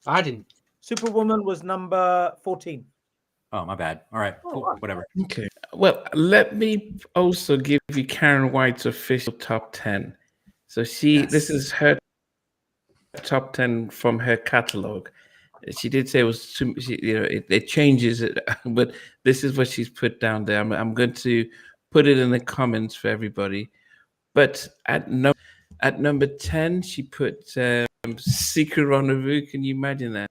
S2: I didn't.
S3: Superwoman was number 14.
S4: Oh, my bad. All right, cool.
S3: wow.
S4: Whatever.
S1: Okay. Well, let me also give you Karyn White's official top 10. So this is her top 10 from her catalog. She did say it was, it changes it, but this is what she's put down there. I'm going to put it in the comments for everybody. But at number 10, she put Secret Rendezvous. Can you imagine that?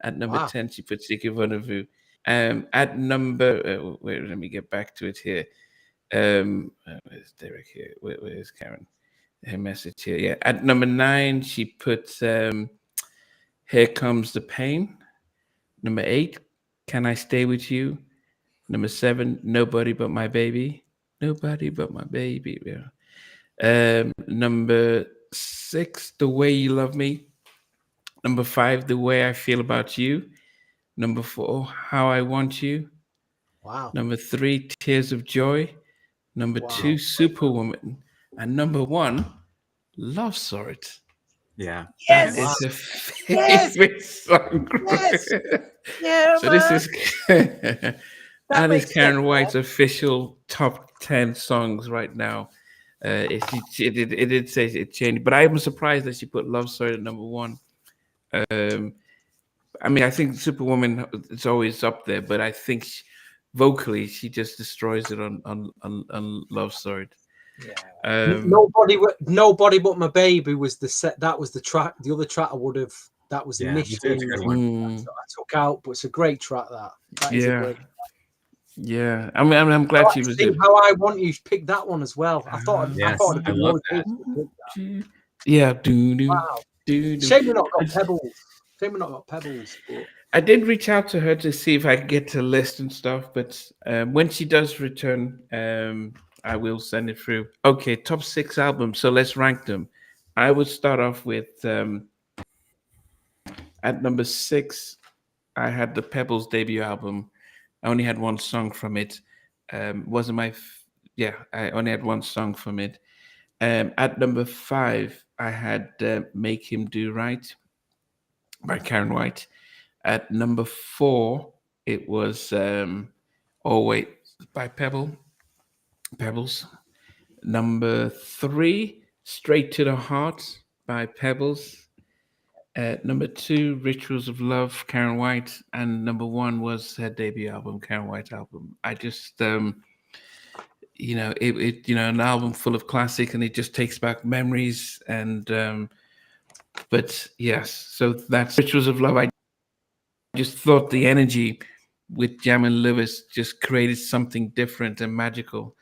S1: At number 10, she put Secret Rendezvous. At number, wait, let me get back to it here. Where's Derek here? Where's Karen? Her message here. Yeah. At number 9, she put Here Comes the Pain. Number 8, Can I Stay With You? Number 7, Nobody But My Baby. Nobody But My Baby. Yeah. Number 6, The Way You Love Me. Number 5, The Way I Feel About You. Number 4, How I Want You.
S2: Wow.
S1: Number 3, Tears of Joy. Number 2, Superwoman. And number 1, Love Sword.
S4: Yeah.
S1: That is a favorite song.
S3: Yes. Yeah,
S1: so this is that is Karyn White's official top 10 songs right now. It did say it changed, but I'm surprised that she put Love Sword at number 1. I mean, I think Superwoman is always up there, but I think vocally she just destroys it on Love Sword.
S3: Yeah.
S2: Nobody But My Baby was the set. That was the track. The other track I would have. That was the mystery I took out, but it's a great track. That is a great track.
S1: Yeah. I mean, I'm glad she was there.
S2: How I Want You picked that one as well. I thought it'd be more
S1: that. Yeah.
S2: Wow. Shame we not got Pebbles. But...
S1: I did reach out to her to see if I could get to a list and stuff, but when she does return, I will send it through. Okay, top 6 albums. So let's rank them. I would start off with at number 6. I had the Pebbles debut album. I only had one song from it. Wasn't my I only had one song from it. At number 5, I had Make Him Do Right by Karyn White. At number 4, it was Oh Wait by Pebbles. Number 3, Straight to the Heart by Pebbles. Number 2, Rituals of Love, Karyn White. And number 1 was her debut album, Karyn White album. I just an album full of classic, and it just takes back memories. And but yes, so that's Rituals of Love. I just thought the energy with Jam and Lewis just created something different and magical.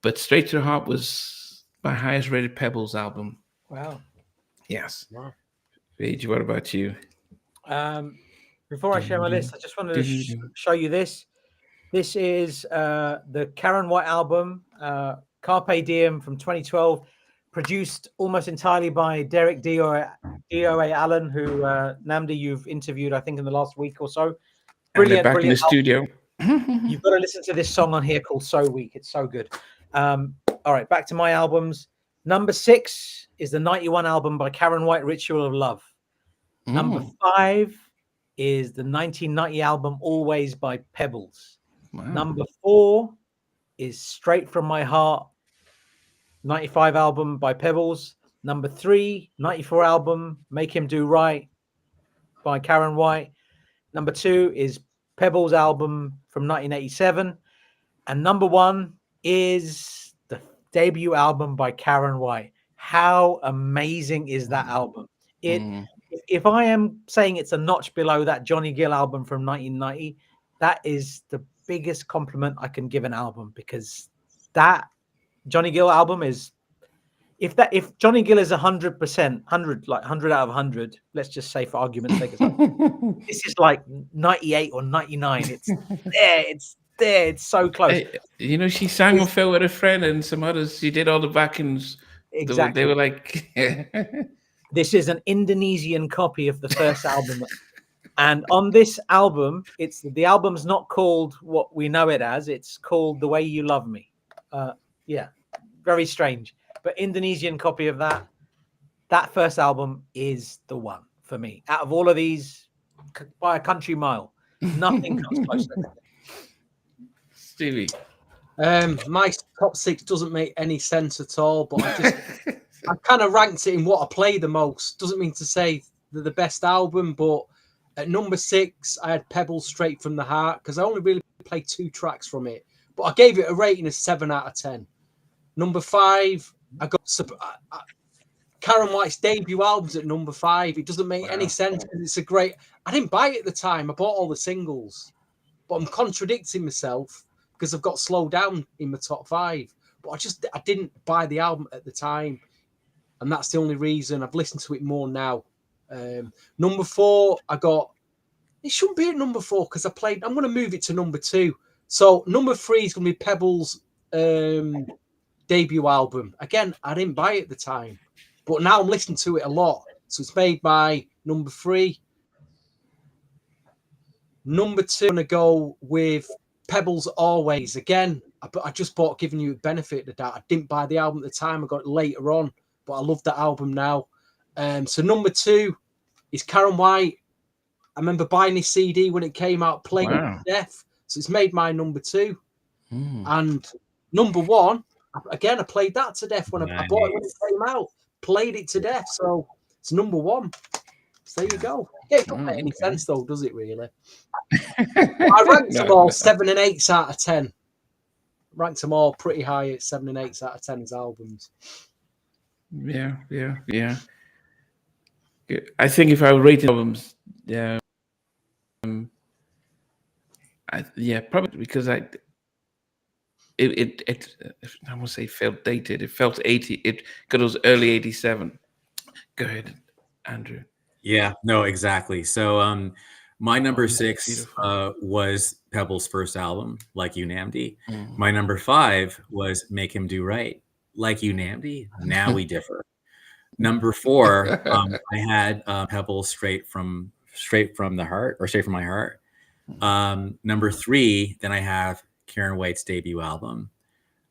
S1: But Straight to the Heart was my highest rated Pebbles album.
S3: Wow.
S1: Yes.
S2: Wow.
S1: Paige, what about you?
S3: Before I share my list, I just wanted to show you this. This is the Karyn White album, Carpe Diem from 2012, produced almost entirely by Derek DOA Allen, who Namdi, you've interviewed, I think, in the last week or so.
S1: Brilliant, back in the studio.
S3: You've got to listen to this song on here called So Weak. It's so good. All right, back to my albums. Number 6 is the 91 album by Karyn White, Ritual of Love. Number 5 is the 1990 album Always by Pebbles. Wow. Number 4 is Straight From My Heart, 95 album by Pebbles. Number 3, 94 album Make Him Do Right by Karyn White. Number 2 is Pebbles album from 1987. And number 1 is the debut album by Karyn White. How amazing is that album? If if I am saying it's a notch below that Johnny Gill album from 1990, that is the biggest compliment I can give an album, because that Johnny Gill album is, if Johnny Gill is 100%, 100 out of 100, let's just say for argument's sake, this is like 98 or 99. It's there. It's so close.
S1: Hey, you know, she sang on Phil with a friend and some others. She did all the backings.
S3: Exactly.
S1: They were like,
S3: this is an Indonesian copy of the first album. And on this album, the album's not called what we know it as. It's called The Way You Love Me. Yeah, very strange. But Indonesian copy of that first album is the one for me. Out of all of these, by a country mile, nothing comes close to it.
S1: Stevie.
S2: My top 6 doesn't make any sense at all, but I kind of ranked it in what I play the most. Doesn't mean to say they're the best album, but at number 6, I had Pebbles Straight from the Heart, because I only really played 2 tracks from it, but I gave it a rating of 7 out of 10. Number 5, I got Karyn White's debut albums at number 5. It doesn't make any sense, because it's a great. I didn't buy it at the time. I bought all the singles, but I'm contradicting myself because I've got Slow Down in my top 5. But I didn't buy the album at the time, and that's the only reason. I've listened to it more now. Number 4, I got. It shouldn't be at number 4 because I'm going to move it to number 2. So number 3 is going to be Pebbles' debut album. Again, I didn't buy it at the time, but now I'm listening to it a lot. So it's made my number 3. Number 2, I'm going to go with Pebbles Always. Again, I just bought Giving You a Benefit of the Doubt. I didn't buy the album at the time. I got it later on, but I love that album now. So number 2 is Karyn White. I remember buying this CD when it came out, playing it to death. So it's made my number 2. And number 1, again, I played that to death when I bought it when it came out. Played it to death. So it's number 1. So there you go. Yeah, it doesn't make any sense though, does it really? I ranked them all 7 and 8 out of 10. Ranked them all pretty high at 7 and 8 out of 10 as albums.
S1: Yeah. I think if I rated albums, probably because I won't say felt dated. It felt 80. Because it was early 87. Go ahead, Andrew.
S4: Yeah, no, exactly. So my number 6 was Pebbles' first album, Like You Namdi. My number 5 was Make Him Do Right, Like You Namdi. Now We Differ. Number 4, I had Pebbles Straight from the Heart, or Straight from My Heart. Number 3, then I have Karyn White's debut album.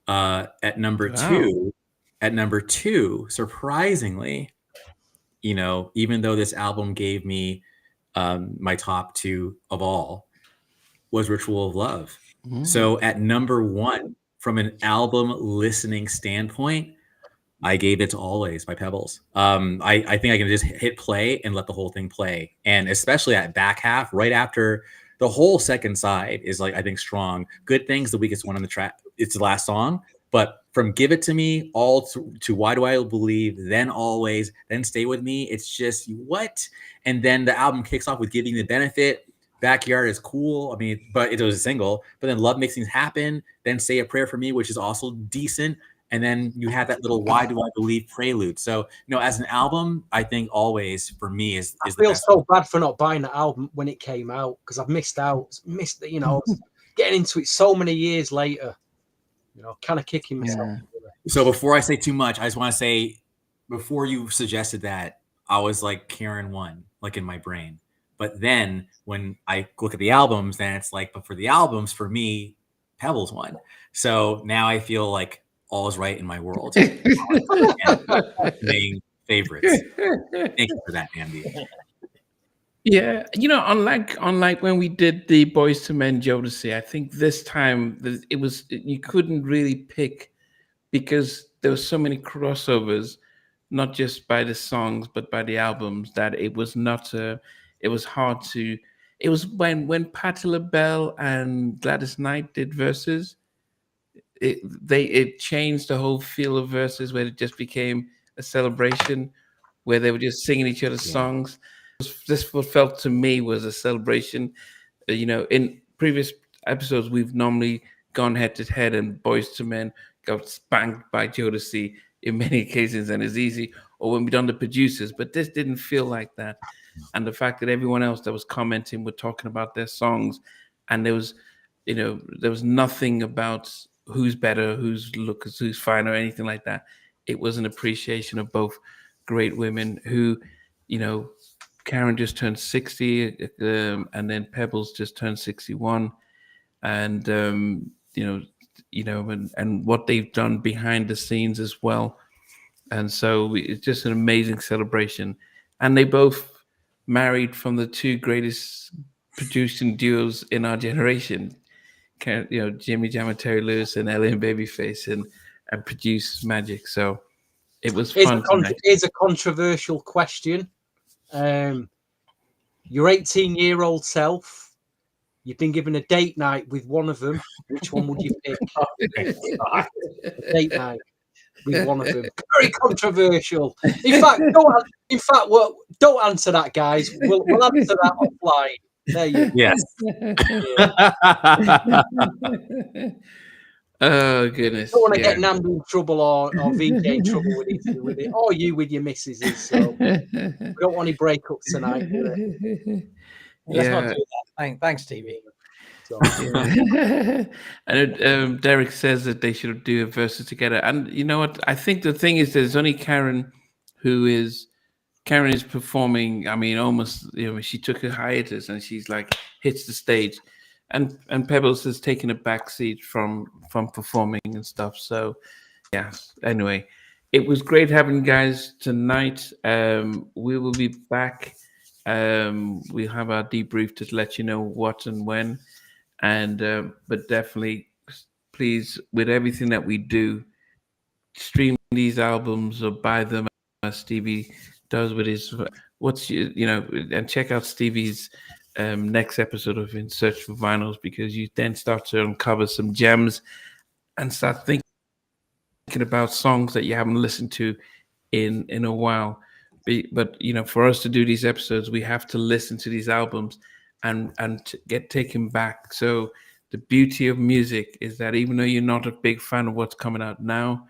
S4: At number 2, surprisingly, you know, even though this album gave me my top 2 of all, was Ritual of Love. So at number 1, from an album listening standpoint, I gave it to Always by Pebbles. I think I can just hit play and let the whole thing play. And especially at back half, right after the whole second side is like, I think, strong. Good Things, the weakest one on the track. It's the last song. But from Give It To Me, all to Why Do I Believe, then Always, then Stay With Me, it's just what? And then the album kicks off with Giving the Benefit. Backyard is cool. I mean, but it was a single. But then Love Makes Things Happen. Then Say a Prayer for Me, which is also decent. And then you have that little Why Do I Believe prelude. So, you know, as an album, I think Always for me is
S2: I feel so bad for not buying the album when it came out because I've missed, you know, getting into it so many years later, you know, kind of kicking myself.
S4: So before I say too much, I just want to say, before you suggested that, I was like Karyn won, like in my brain. But then when I look at the albums, then it's like, but for the albums, for me, Pebbles won. So now I feel like all is right in my world. Being favorites. Thank you for that, Andy.
S1: Yeah, you know, unlike when we did the Boys to Men Jodeci, I think this time you couldn't really pick because there were so many crossovers, not just by the songs but by the albums, that it was hard to. It was when Patti LaBelle and Gladys Knight did verses. It changed the whole feel of verses, where it just became a celebration, where they were just singing each other's songs. this what felt to me was a celebration. In previous episodes, we've normally gone head to head, and Boyz II Men got spanked by Jodeci in many occasions, and it's easy. Or when we done the producers, but this didn't feel like that. And the fact that everyone else that was commenting were talking about their songs, and there was nothing about who's better, who's fine, or anything like that. It was an appreciation of both great women who, Karyn just turned 60, and then Pebbles just turned 61, and and what they've done behind the scenes as well. And so it's just an amazing celebration. And they both married from the two greatest producing duos in our generation, Jimmy Jam and Terry Lewis, and Ellie and Babyface, and produced Magic. So it was fun.
S2: Here's a controversial question. Your 18-year-old self, you've been given a date night with one of them. Which one would you pick? A date night with one of them. Very controversial. In fact, don't answer that, guys. We'll answer that offline. There you go.
S4: Yes.
S1: Oh goodness!
S2: Don't want to get Namdi in trouble or VJ in trouble with it, or you with your missuses. So we don't want any breakups tonight.
S3: Let's not do that. Thanks, TV.
S2: So,
S1: And Derek says that they should do a verses together. And you know what? I think the thing is, there's only Karyn is performing. I mean, almost. She took a hiatus and she's like hits the stage. And Pebbles has taken a backseat from performing and stuff. So, yeah. Anyway, it was great having you guys tonight. We will be back. We'll have our debrief to let you know what and when. And but definitely, please, with everything that we do, stream these albums or buy them as Stevie does with his. And check out Stevie's. Next episode of In Search for Vinyls, because you then start to uncover some gems and start thinking about songs that you haven't listened to in a while. But for us to do these episodes, we have to listen to these albums and get taken back. So the beauty of music is that even though you're not a big fan of what's coming out now,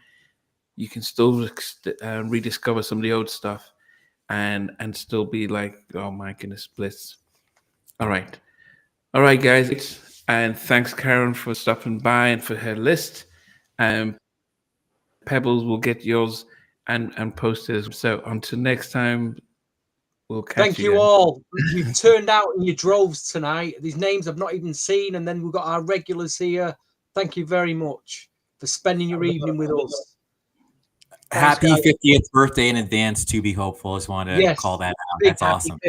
S1: you can still rediscover some of the old stuff and still be like, oh my goodness, bliss. All right, guys, and thanks, Karyn, for stopping by and for her list. Pebbles will get yours and post it. So until next time, we'll catch you.
S2: Thank you all. You've turned out in your droves tonight. These names I've not even seen, and then we've got our regulars here. Thank you very much for spending your evening with us.
S4: Happy 50th birthday in advance, to be hopeful. I just wanted to call that out. That's awesome.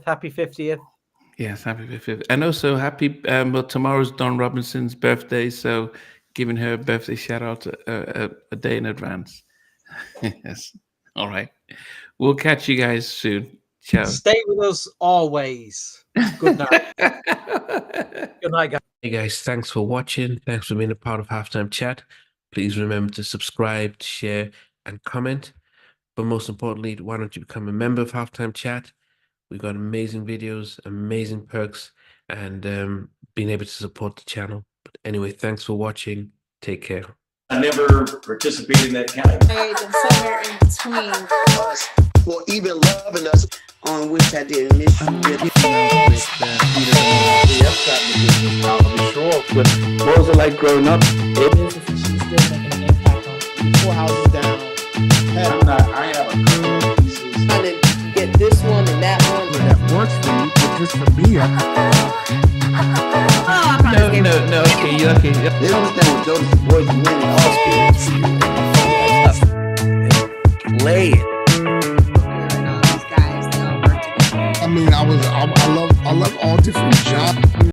S3: Happy 50th.
S1: Yes, happy 50th. And also happy, tomorrow's Dawn Robinson's birthday, so giving her a birthday shout out a day in advance. Yes. All right. We'll catch you guys soon. Ciao.
S2: Stay with us always. Good night.
S3: Good night, guys.
S5: Hey guys, thanks for watching. Thanks for being a part of Halftime Chat. Please remember to subscribe, share, and comment. But most importantly, why don't you become a member of Halftime Chat? We've got amazing videos, amazing perks, and being able to support the channel. But anyway, thanks for watching. Take care.
S6: I never participated in that category.
S7: And somewhere in between.
S8: For even loving us, on which I didn't miss you with.
S1: What was it like growing up?
S7: She's still making an impact on 4 houses down.
S6: I have a couple pieces.
S8: Trying to get this one and that one.
S9: That works for you, but just for me,
S1: No. Okay, you're okay.
S8: They don't understand what Jodeci's boys are winning all spirits.
S5: Play it.
S7: These guys, they all work together.
S9: I mean, I love all different genres.